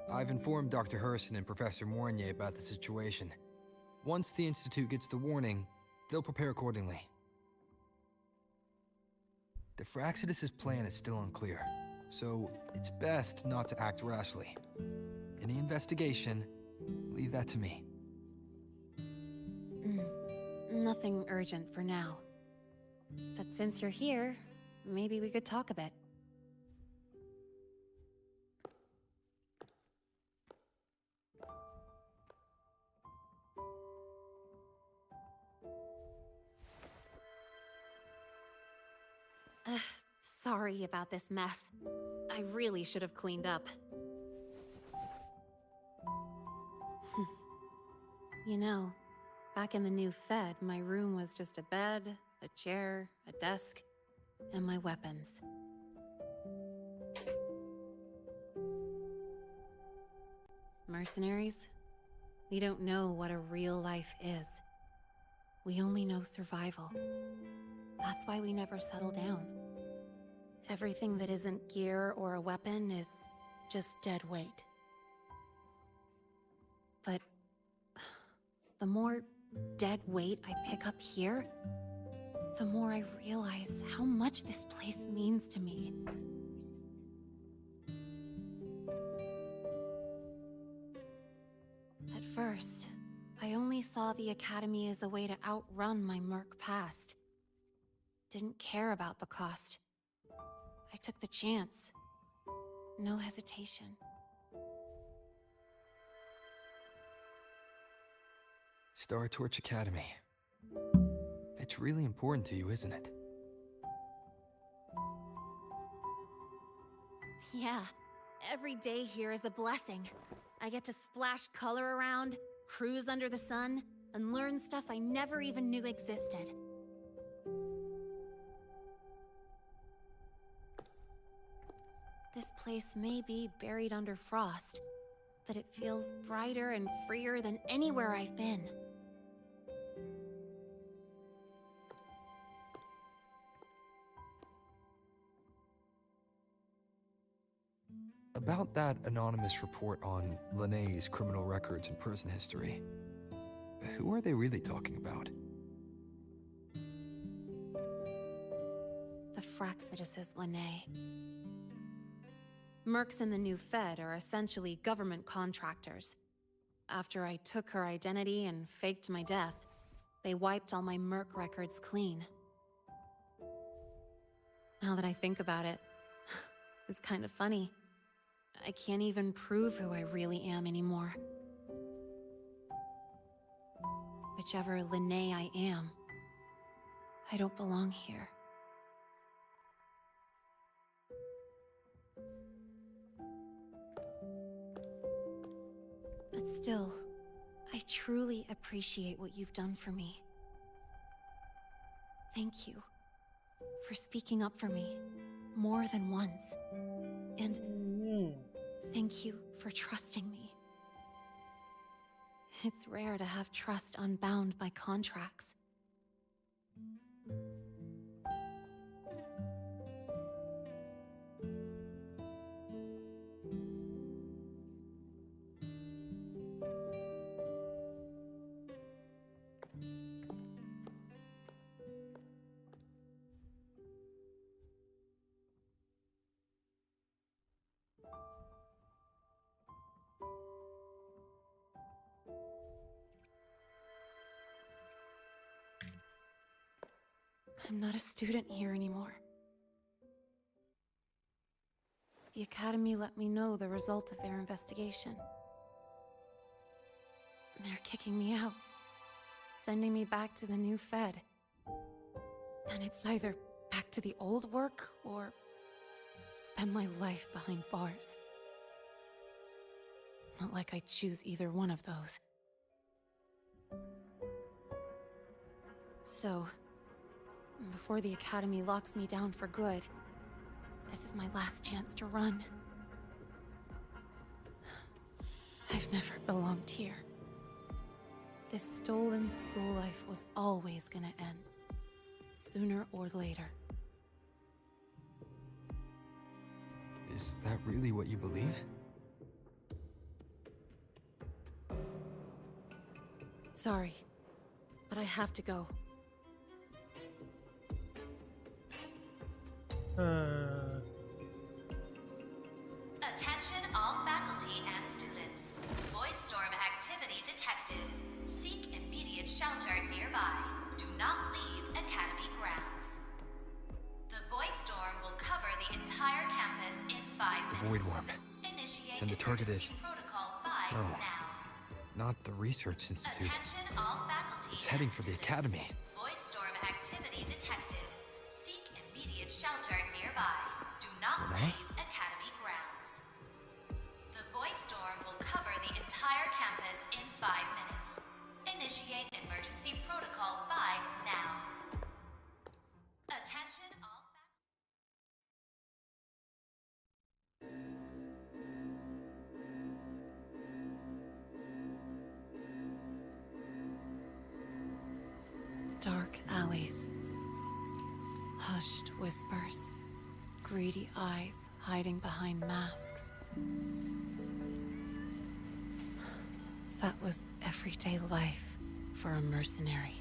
I've informed Dr. Harrison and Professor Mournier about the situation. Once the Institute gets the warning, they'll prepare accordingly. The Fraxidus' plan is still unclear, so it's best not to act rashly. Any investigation, leave that to me. Nothing urgent for now. But since you're here, maybe we could talk a bit. Sorry about this mess. I really should have cleaned up. You know, back in the new Fed, my room was just a bed, a chair, a desk, and my weapons. Mercenaries, we don't know what a real life is. We only know survival. That's why we never settle down. Everything that isn't gear or a weapon is just dead weight. But the more dead weight I pick up here, the more I realize how much this place means to me. At first, I only saw the Academy as a way to outrun my Merc past. Didn't care about the cost. I took the chance. No hesitation. Star Torch Academy. It's really important to you, isn't it? Yeah, every day here is a blessing. I get to splash color around, cruise under the sun, and learn stuff I never even knew existed. This place may be buried under frost, but it feels brighter and freer than anywhere I've been. About that anonymous report on Linnea's criminal records and prison history, who are they really talking about? The Fraxidus' Linnae. Mercs in the new Fed are essentially government contractors. After I took her identity and faked my death, they wiped all my Merc records clean. Now that I think about it, it's kind of funny. I can't even prove who I really am anymore. Whichever Linnae I am, I don't belong here. But still, I truly appreciate what you've done for me. Thank you for speaking up for me more than once. And thank you for trusting me. It's rare to have trust unbound by contracts. I'm not a student here anymore. The Academy let me know the result of their investigation. They're kicking me out, sending me back to the new Fed. And it's either back to the old work, or spend my life behind bars. Not like I choose either one of those. So, before the Academy locks me down for good, this is my last chance to run. I've never belonged here. This stolen school life was always gonna end, sooner or later. Is that really what you believe? Sorry, but I have to go. Attention all faculty and students. Voidstorm activity detected. Seek immediate shelter nearby. Do not leave Academy grounds. The Voidstorm will cover the entire campus in 5 The minutes. Void Worm. Initiate And the target is... emergency protocol 5 No. now. Not the Research Institute. Attention all faculty It's heading and for the students. Academy. Voidstorm activity detected. Seek immediate shelter nearby. Do not Renee? leave Academy grounds. The Voidstorm will cover the entire campus in 5 minutes. Initiate emergency protocol 5 now. Attention all Dark alleys. Hushed whispers. Greedy eyes hiding behind masks. That was everyday life for a mercenary.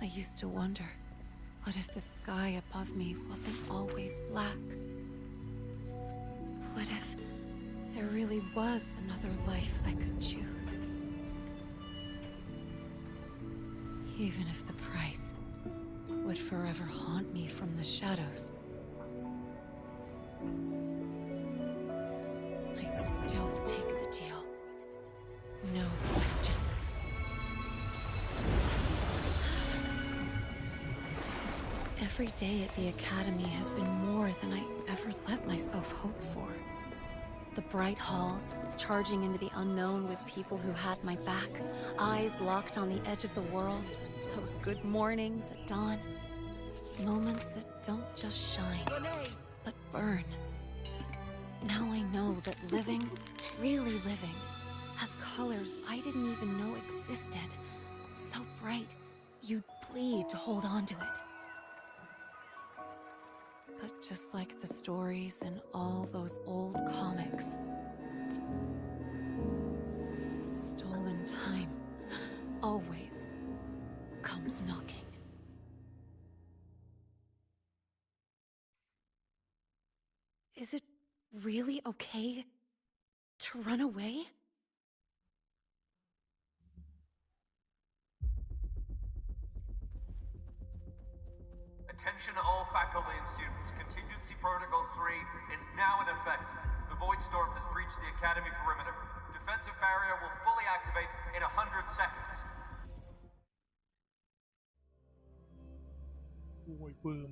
I used to wonder, what if the sky above me wasn't always black? What if there really was another life I could choose? Even if the price would forever haunt me from the shadows, I'd still take the deal. No question. Every day at the Academy has been more than I ever let myself hope for. The bright halls, charging into the unknown with people who had my back, eyes locked on the edge of the world, those good mornings at dawn, moments that don't just shine, but burn. Now I know that living, really living, has colors I didn't even know existed, so bright you'd bleed to hold on to it. But just like the stories in all those old comics, stolen time always comes knocking. Is it really okay to run away? Attention all faculty and students. Contingency Protocol 3 is now in effect. The Void Storm has breached the Academy perimeter. Defensive barrier will fully activate in 100 seconds. โอ้ยปืม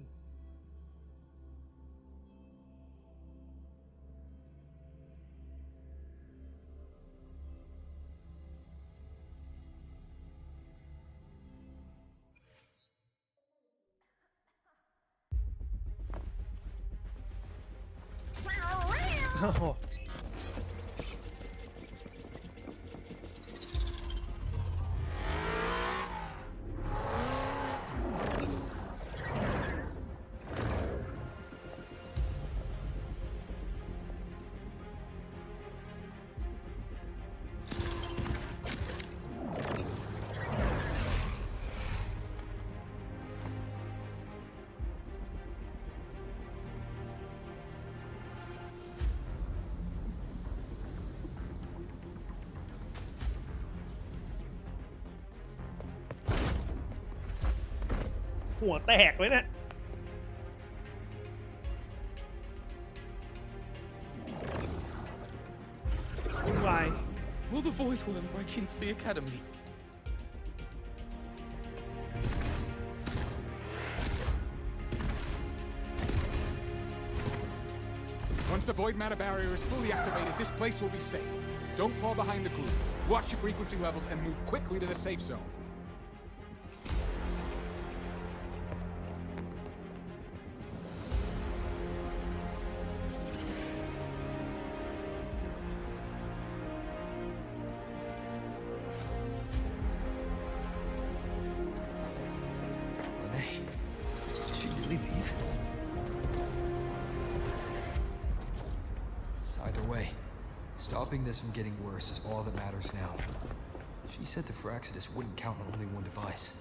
โอ้โหหัวแตกไว้เนี่ย Why? Will the Void Worm break into the Academy? Once the Void Matter Barrier is fully activated, this place will be safe. Don't fall behind the group. Watch your frequency levels and move quickly to the safe zone. Did she really leave? Either way, stopping this from getting worse is all that matters now. She said the Phyraxidus wouldn't count on only one device.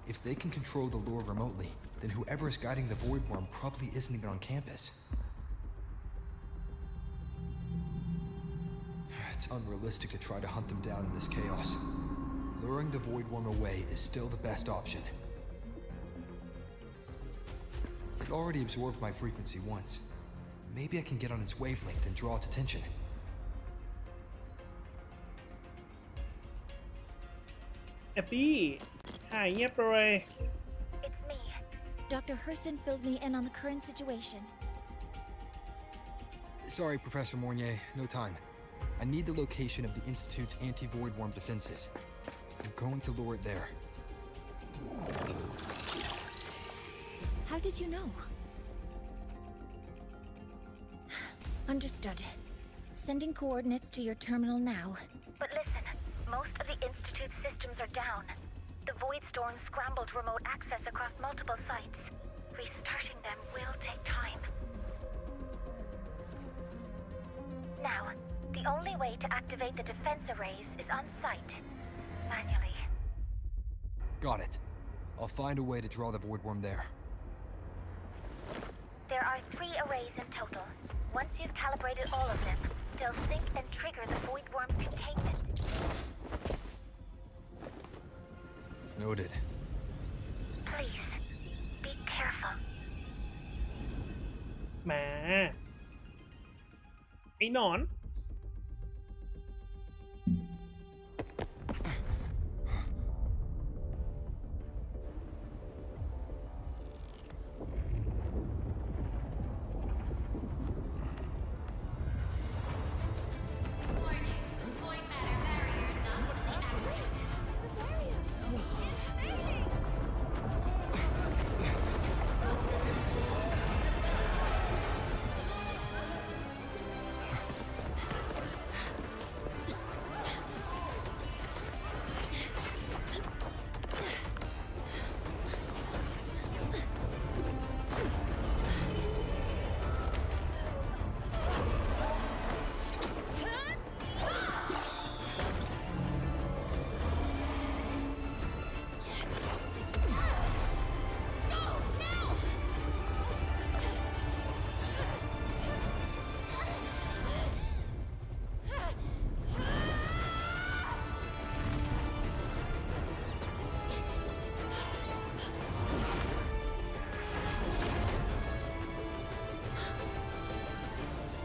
If they can control the lure remotely, then whoever is guiding the Void Worm probably isn't even on campus. It's unrealistic to try to hunt them down in this chaos. Luring the Void Worm away is still the best option. It already absorbed my frequency once. Maybe I can get on its wavelength and draw its attention. Abby, hi, งียบไปเลย It's me. Dr. Herson filled me in on the current situation. Sorry, Professor Mornier, no time. I need the location of the Institute's anti-Void Worm defenses. I'm going to lure it there. How did you know? Understood. Sending coordinates to your terminal now. But listen, most of the Institute's systems are down. The Void Storm scrambled remote access across multiple sites. Restarting them will take time. Now, the only way to activate the defense arrays is on site. manually. Got it. I'll find a way to draw the void worm there. There are 3 arrays in total. Once you've calibrated all of them, they'll sync and trigger the void worm's containment. Noted. Please, be careful. แหมไอ้หนอน Warning, void matter barrier not fully activated. The barrier! It's failing!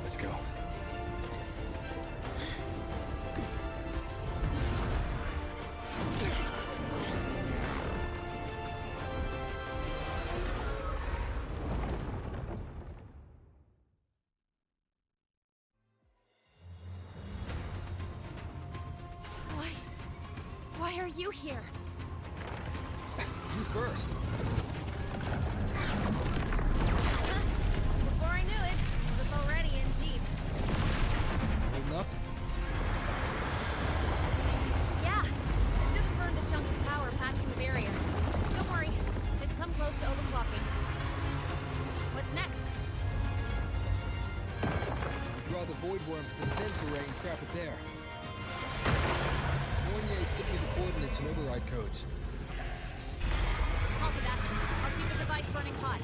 Let's go. Why are you here? You first. Before I knew it, I was already in deep. Holding up? Yeah, I just burned a chunk of power patching the barrier. Don't worry, didn't come close to overclocking. What's next? Draw the void worm to the defense array and trap it there. Mornier sent me the coordinates and override codes. Copy that. I'll keep the device running hot.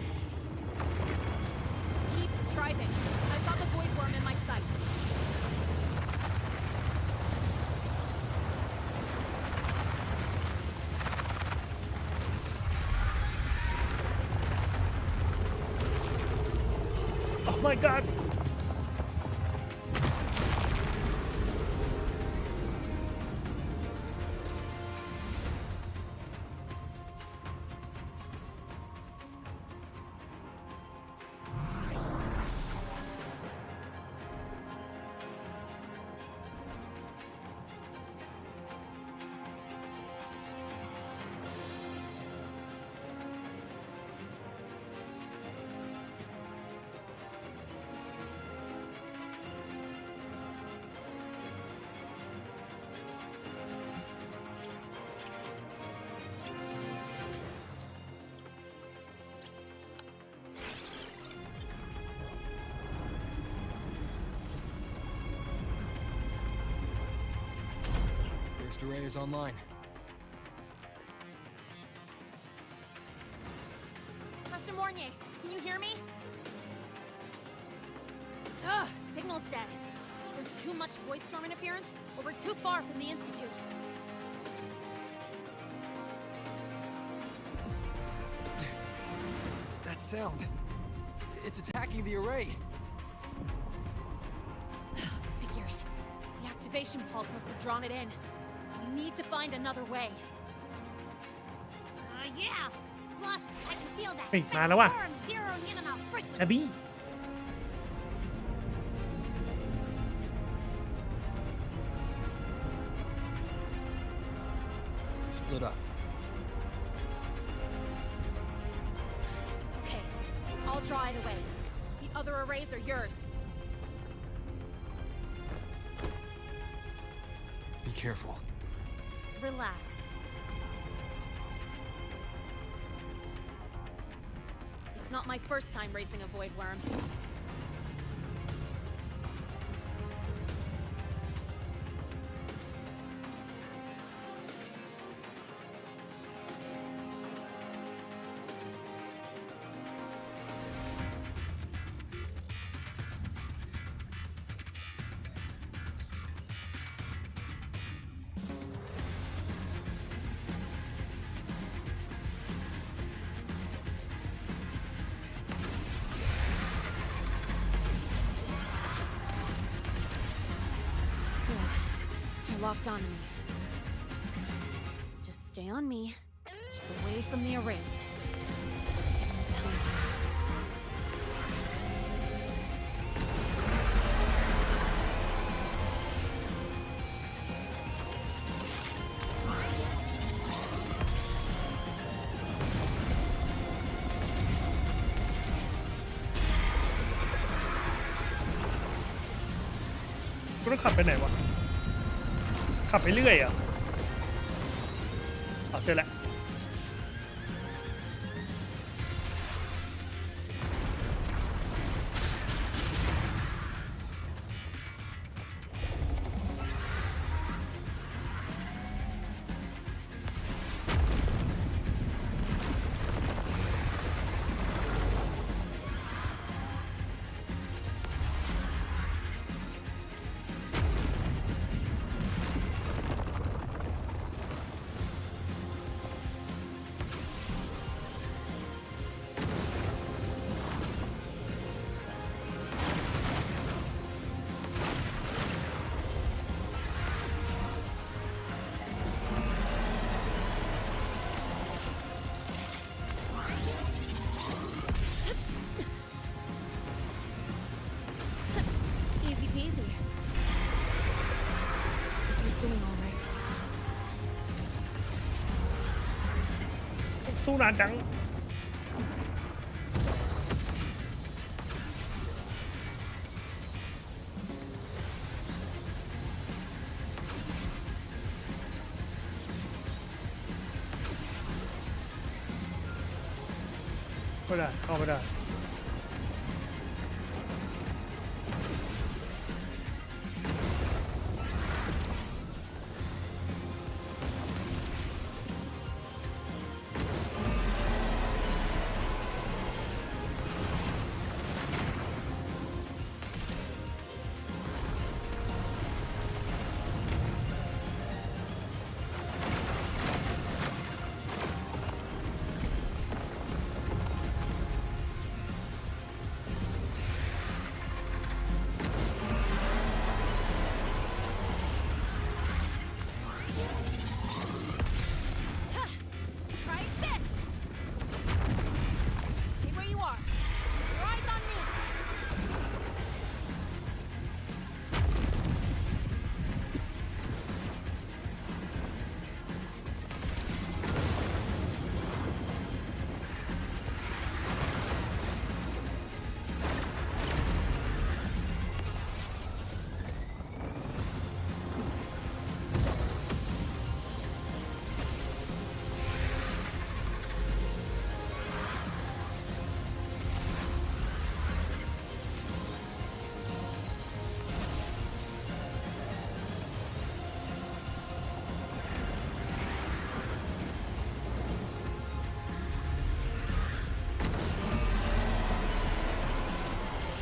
Keep driving. I've got the void worm in my sights. Oh my god First array is online. Professor Mornier, can you hear me? Ugh, signal's dead. Either too much void storm interference, or we're too far from the Institute. That sound. It's attacking the array. Figures. The activation pulse must have drawn it in. We need to find another way. Yeah. Plus, I can feel that เฮ้ยมาแล้วว่ะ worm zeroing in on our frequency. แอบบี้ Split up. Okay, I'll draw it away. The other arrays are yours. Be careful. Relax. It's not my first time racing a void worm. locked onto me. Just stay on me. Keep away from the arrays. Give me time. กูต้องขับไปไหนวะขับไปเรื่อยอ่ะเจอแล้วสู้นานจังไม่ได้เข้าไม่ได้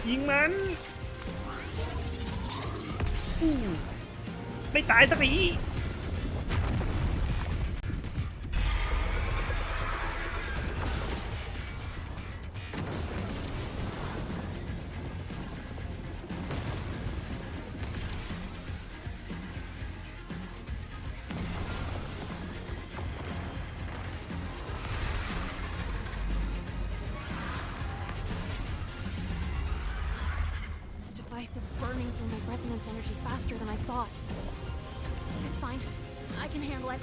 ยิงมันไม่ตายสักทีIs burning through my resonance energy faster than I thought. It's fine. I can handle it.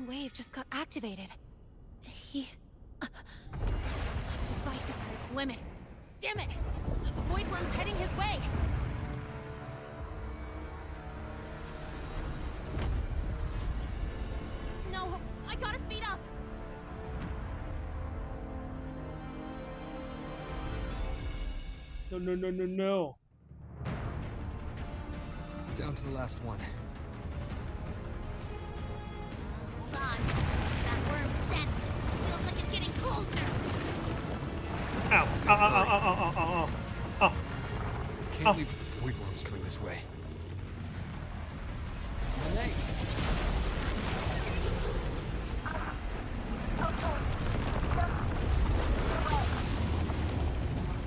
Wave just got activated. The device is at its limit. Damn it! The void worm's heading his way. No, I gotta speed up. No. Down to the last one. Hold on. That worm sent me. Can't leave with the void worms coming this way. Renee.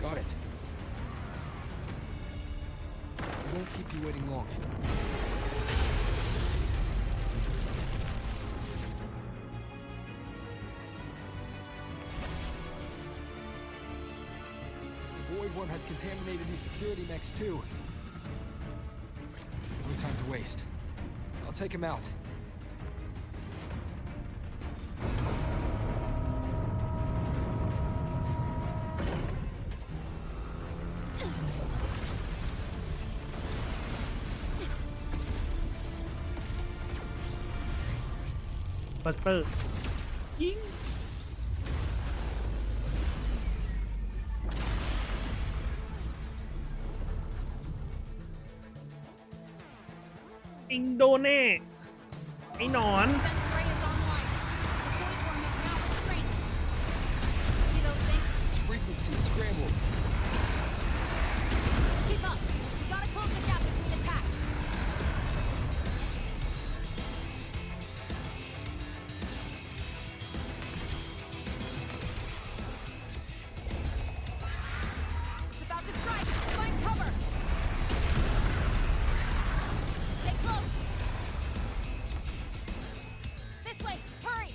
Got it. I won't keep you waiting long. The void worm has contaminated these security mechs too. No time to waste. I'll take him out. Buster ยิงอิงโดเน่ไอ้หนอน Its frequency is scrambled. Keep up. We gotta close the gap between attacks. It's about to strike. Find cover. Stay close. This way. Hurry.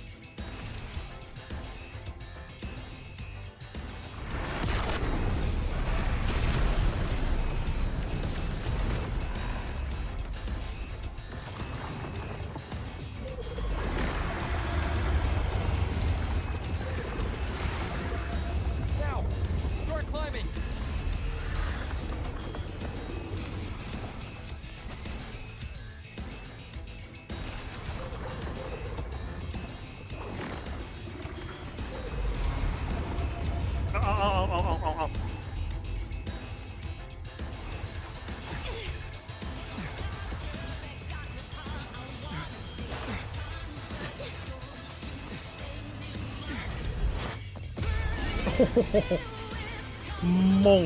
Now, start climbing.เอา มง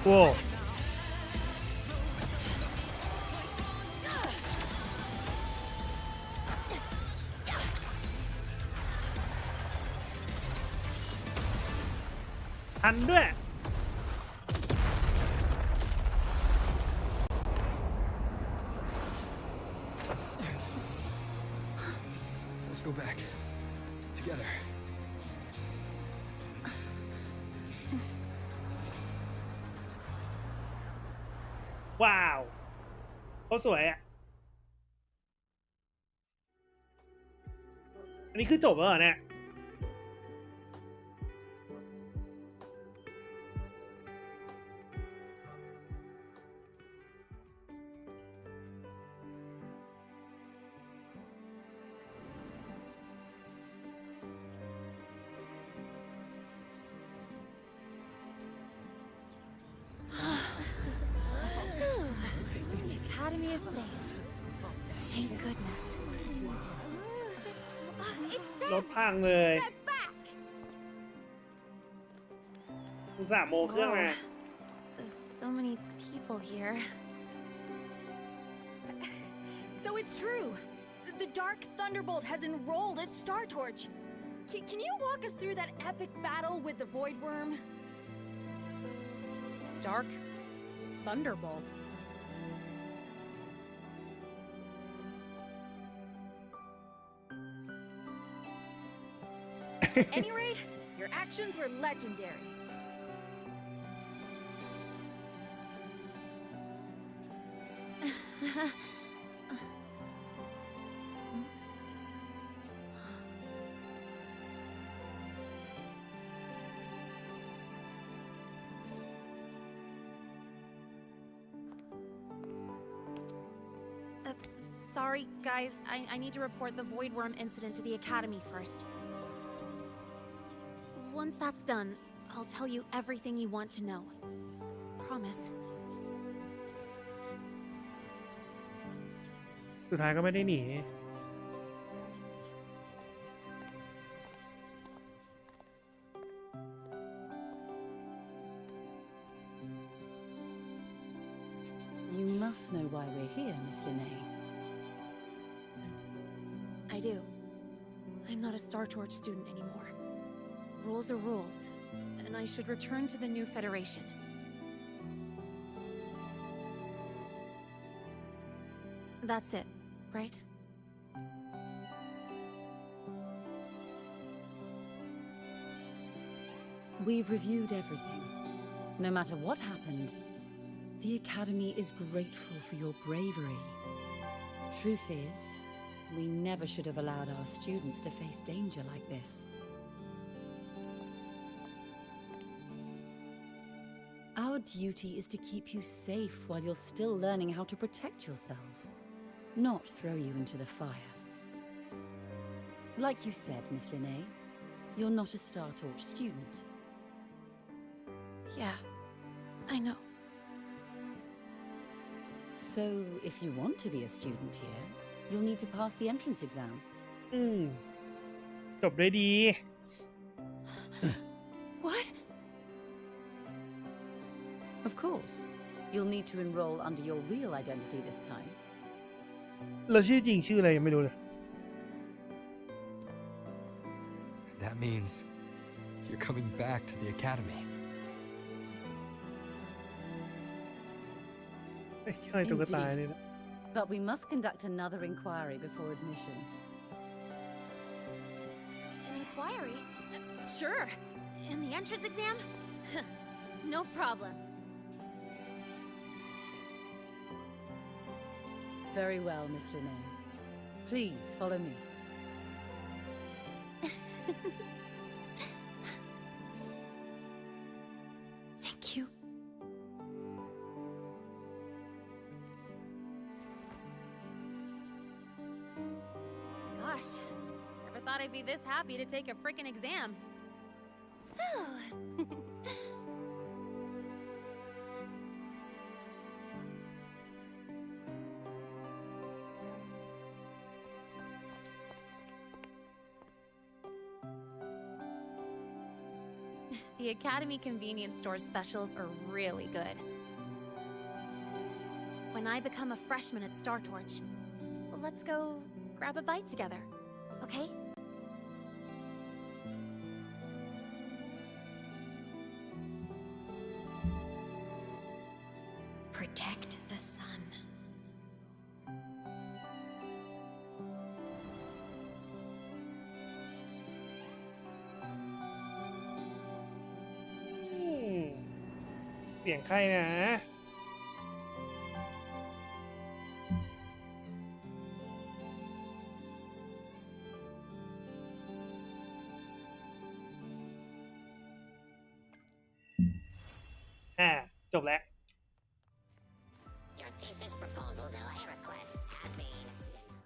โว้ทันด้วย Let's go back. Together.ว้าว เขาสวยอ่ะ อันนี้คือจบแล้วเหรอเนี่ย The academy is safe. Thank goodness. รถพังเลยอุตส่าห์โมเครื่องมา There's so many people here. So it's true. The Dark Thunderbolt has enrolled at Star Torch. Can you walk us through that epic battle with the Void Worm? Dark Thunderbolt? At any rate, your actions were legendary. Sorry, guys. I need to report the void worm incident to the Academy first. Once that's done, I'll tell you everything you want to know. Promise. สุดท้ายก็ไม่ได้หนี You must know why we're here, Miss Linnae. I do. I'm not a Star Torch student anymore. Rules are rules, and I should return to the new Federation. That's it, right? We've reviewed everything. No matter what happened, the Academy is grateful for your bravery. Truth is, we never should have allowed our students to face danger like this. Our duty is to keep you safe while you're still learning how to protect yourselves, not throw you into the fire. Like you said, Miss Linnae, you're not a Star Torch student. Yeah, I know. So, if you want to be a student here, you'll need to pass the entrance exam. จบได้ดี What? Of course. You'll need to enroll under your real identity this time. แล้วชื่อจริงชื่ออะไรยังไม่รู้เลย That means you're coming back to the academy. ใช่ตุ๊กตานี่นะ But we must conduct another inquiry before admission. An inquiry? Sure. And the entrance exam? No problem. Very well, Miss Linnae. Please follow me. Thank you. Gosh, never thought I'd be this happy to take a frickin' exam. The Academy convenience store specials are really good. When I become a freshman at Star Torch, let's go grab a bite together, okay? Protect the sun. เสียงใครนะจบแล้ว Your thesis proposal delay request has been denied.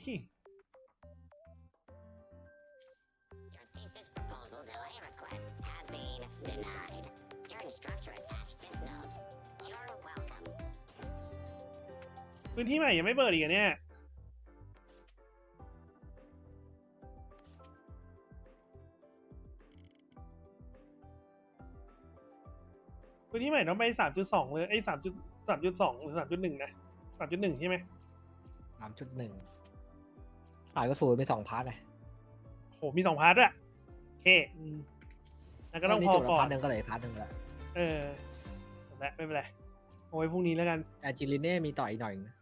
ฮิ Your thesis proposal delay request has been denied. Your instructor attached this note. You're welcome. พื้นที่ใหม่ยังไม่เปิดอีกเนี่ยพื้นที่ใหม่ต้องไป 3.2 เลยไอ้ 3.2 หรือ 3.1 นะ 3.1 ใช่ไหม 3.1 สายกระสุนมี2 พาร์ทเลย โหมี2 พาร์ทอะโอเคแล้วก็ต้องพอก่อน พาร์ทหนึ่งก็เลยพาร์ทหนึ่งละ จบแล้วไม่เป็นไรเอาไว้พรุ่งนี้แล้วกัน แต่จิลิเน่มีต่ออีกหน่อยนะ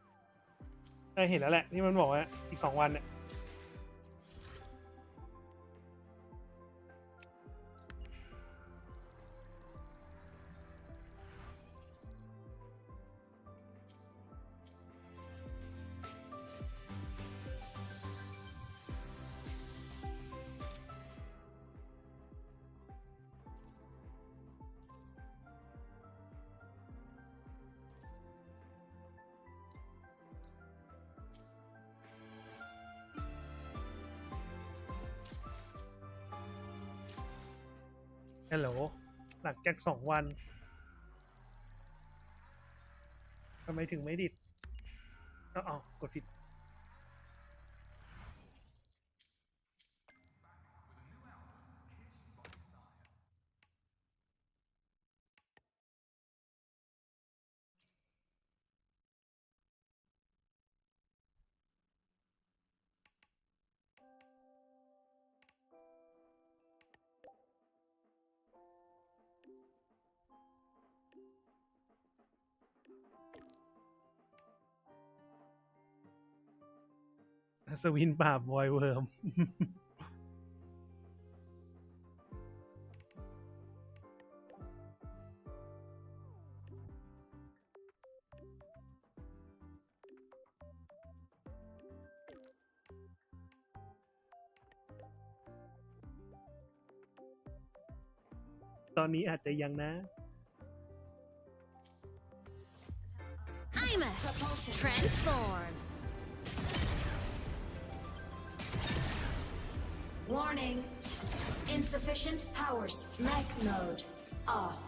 เห็นแล้วแหละที่มันบอกว่าอีก2 วันเนี่ย ฮัลโหลหลังจาก2 วันทำไมถึงไม่ดิดอ๋อกดผิดสวินปราบบอยเวิร์ม ตอนนี้อาจจะยังนะ I'm a transform. Warning. Insufficient powers. Mech mode. Off.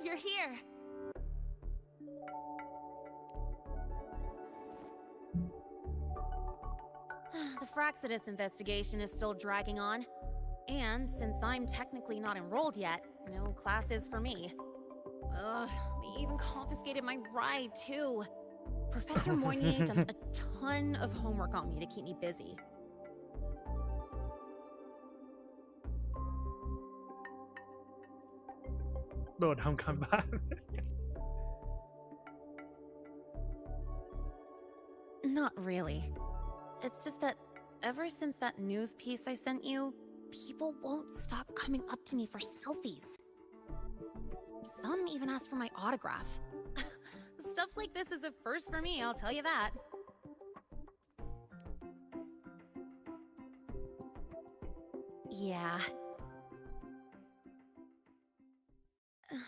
You're here. The Fraxidus investigation is still dragging on. And since I'm technically not enrolled yet, no classes for me. Ugh, they even confiscated my ride, too. Professor Moynier dumped a ton of homework on me to keep me busy. Not really. It's just that ever since that news piece I sent you, people won't stop coming up to me for selfies. Some even ask for my autograph. Stuff like this is a first for me, I'll tell you that. Yeah.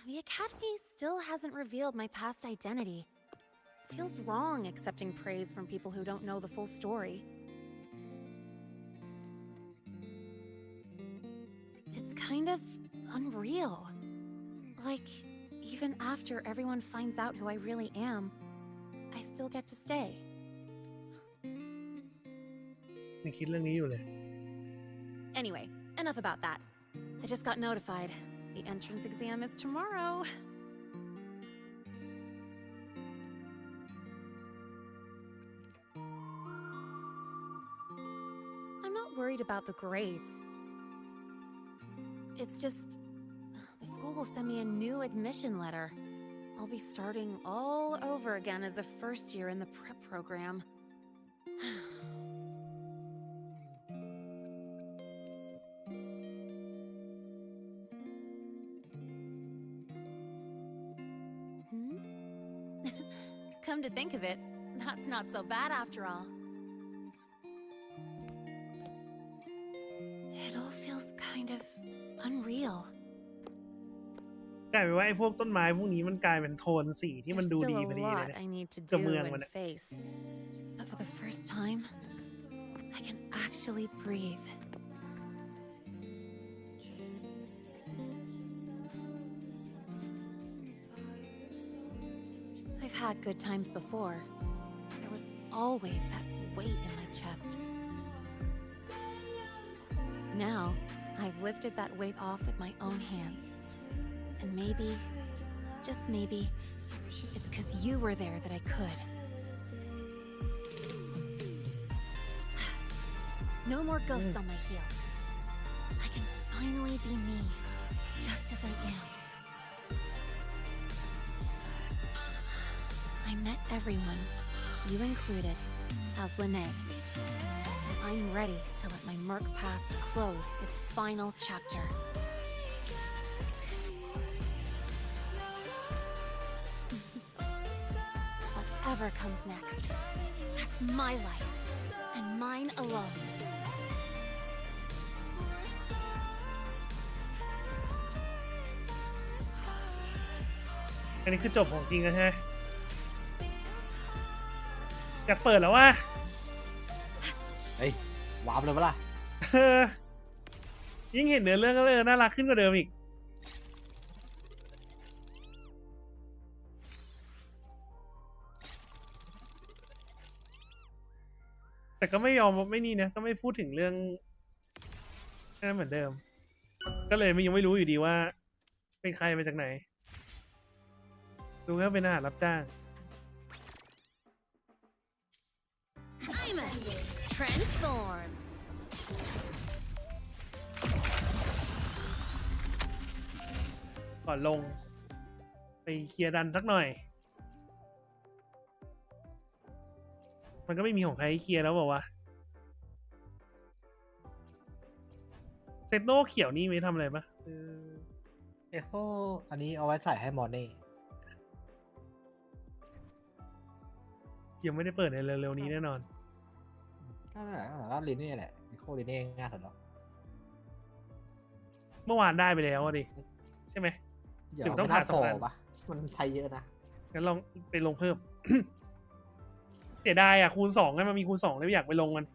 The Academy still hasn't revealed my past identity. Feels wrong accepting praise from people who don't know the full story. It's kind of unreal. Like, even after everyone finds out who I really am, I still get to stay. ยังคิดเรื่องนี้อยู่เลย Anyway, enough about that. I just got notified. The entrance exam is tomorrow. I'm not worried about the grades. It's just, the school will send me a new admission letter. I'll be starting all over again as a first year in the prep program. Come to think of it, that's not so bad after all. It all feels kind of unreal. กลายเป็นว่าไอ้พวกต้นไม้พวกนี้มันกลายเป็นโทนสีที่มัน There's ดูดี still ไป a ดีเลย lot เนี่ย I need to กับ do เมืองมัน and อะ face. But for the first time, I can actually breathe. I've had good times before. There was always that weight in my chest. Now, I've lifted that weight off with my own hands. And maybe, just maybe, it's 'cause you were there that I could. No more ghosts on my heels. I can finally be me, just as I am. I met everyone, you included, as Lene. And I'm ready to let my murk past close its final chapter. Whatever comes next, that's It's my life, and mine alone. อันนี้คือจบของจริงแล้วใช่ไหมอยากเปิดแล้วว่ะ เฮ้ย วาร์ปเลยปะล่ะ ยิ่งเห็นเนื้อเรื่องก็เลยน่ารักขึ้นกว่าเดิมอีกแต่ก็ไม่ยอมไม่นี่นะก็ไม่พูดถึงเรื่องนั่นเหมือนเดิมก็เลยยังไม่รู้อยู่ดีว่าเป็นใครมาจากไหนดูแค่เป็นอาหารรับจ้าง I'm a transform. ก่อนลงไปเคลียร์ดันสักหน่อยมันก็ไม่มีของใครให้เคลียร์แล้วบอกว่าเซตโน่เขียวนี่ไม่ทำอะไรปะเอโคอันนี้เอาไว้ใส่ให้มอนนี่ ยังไม่ได้เปิดในเร็วๆนี้แน่นอน ก็นั่นแหละแต่ว่าลินนี่แหละเอโคลินนี่ง่ายสุดแล้ว เมื่อวานได้ไปแล้วอะดิใช่ไหม เดี๋ยว ถึงต้อง ไม่ ผ่า น่าน สอง โผล่ อัน ปะมันใช้เยอะนะ งั้นลองไปลงเพิ่ม เสียดายอ่ะคูณ2ให้มันมีคูณ2เลยอยากไปลงมัน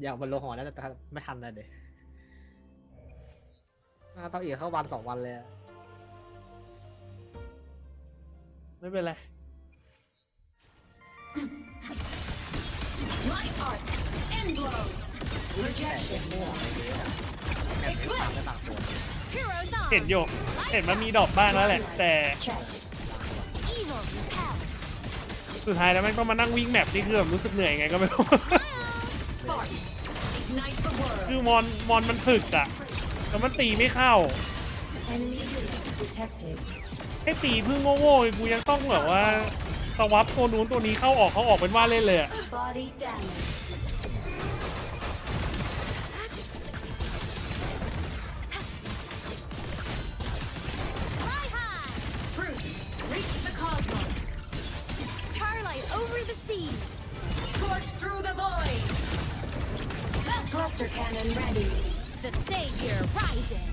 อยากมันลงหอแล้วแต่ไม่ทันเลยเด็กต้องอีกเข้าวัน2 วันเลยอะ ไม่เป็นไร Light art, end blow, rejection, แค่ไม่ทันได้บางตัว heroes on. เห็นอยู่เห็นมันมีดอกบ้างแล้วแหละ แต่ Evil repel. สุดท้ายแล้วแม่งต้องมานั่งวิ่งแมปนี่คือแบบรู้สึกเหนื่อยไงก็ไม่รู้ Sparks, ignite the world. คือมอนมันถึกอะแล้วมันตีไม่เข้า Enemy detected. ให้ตีพึ่งโง่ๆกูยังต้องแบบว่าสวับตัวนู้นตัวนี้เข้าออกเป็นว่าเล่นเลยอะ Body damage. Fly high. Truth, reach the cosmos. Starlight over the seas. Scorch through the void. Cluster cannon ready. The savior rises.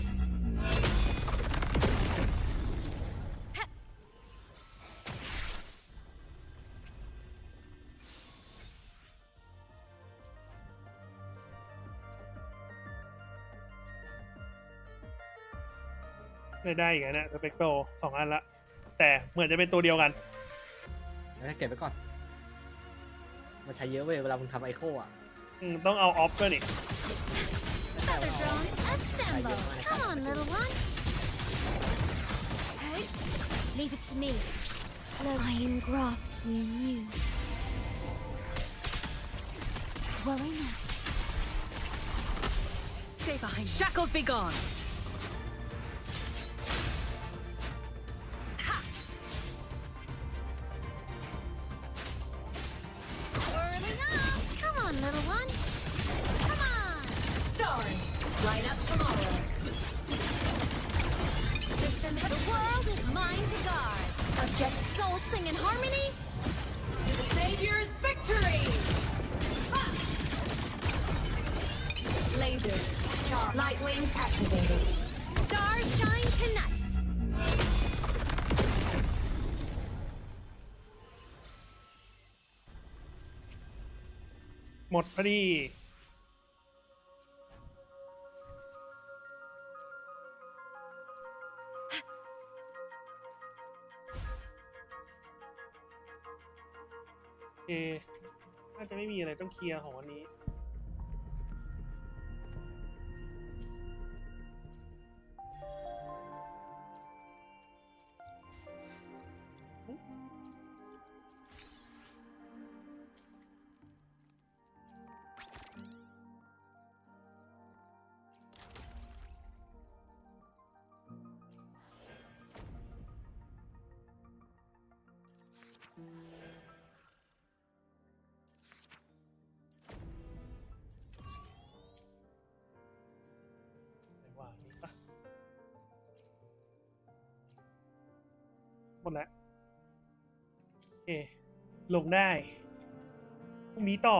ได้อีกแล้วเนี่ยสเปกโต2 อันละแต่เหมือนจะเป็นตัวเดียวกัน เก็บไว้ก่อนมันใช้เยอะเว้ยเวลามึงทำไอโคอ่ะ ต้องเอาออฟด้วยนี่ Other drones assemble. Come on, little one. Hey, leave it to me. I engraft in you. Worry not. Stay behind. Shackles be gone. Whirling up. Come on, little one. Come on. Stars, light up tomorrow. System, the world is mine to guard. Object Souls sing in harmony. to the Savior's victory. Lasers, light wings activated. Stars shine tonight. หมดพอดีโอเคน่าจะไม่มีอะไรต้องเคลียร์ของวันนี้หมดแล้วโอเค ลงได้พรุ่งนี้ต่อ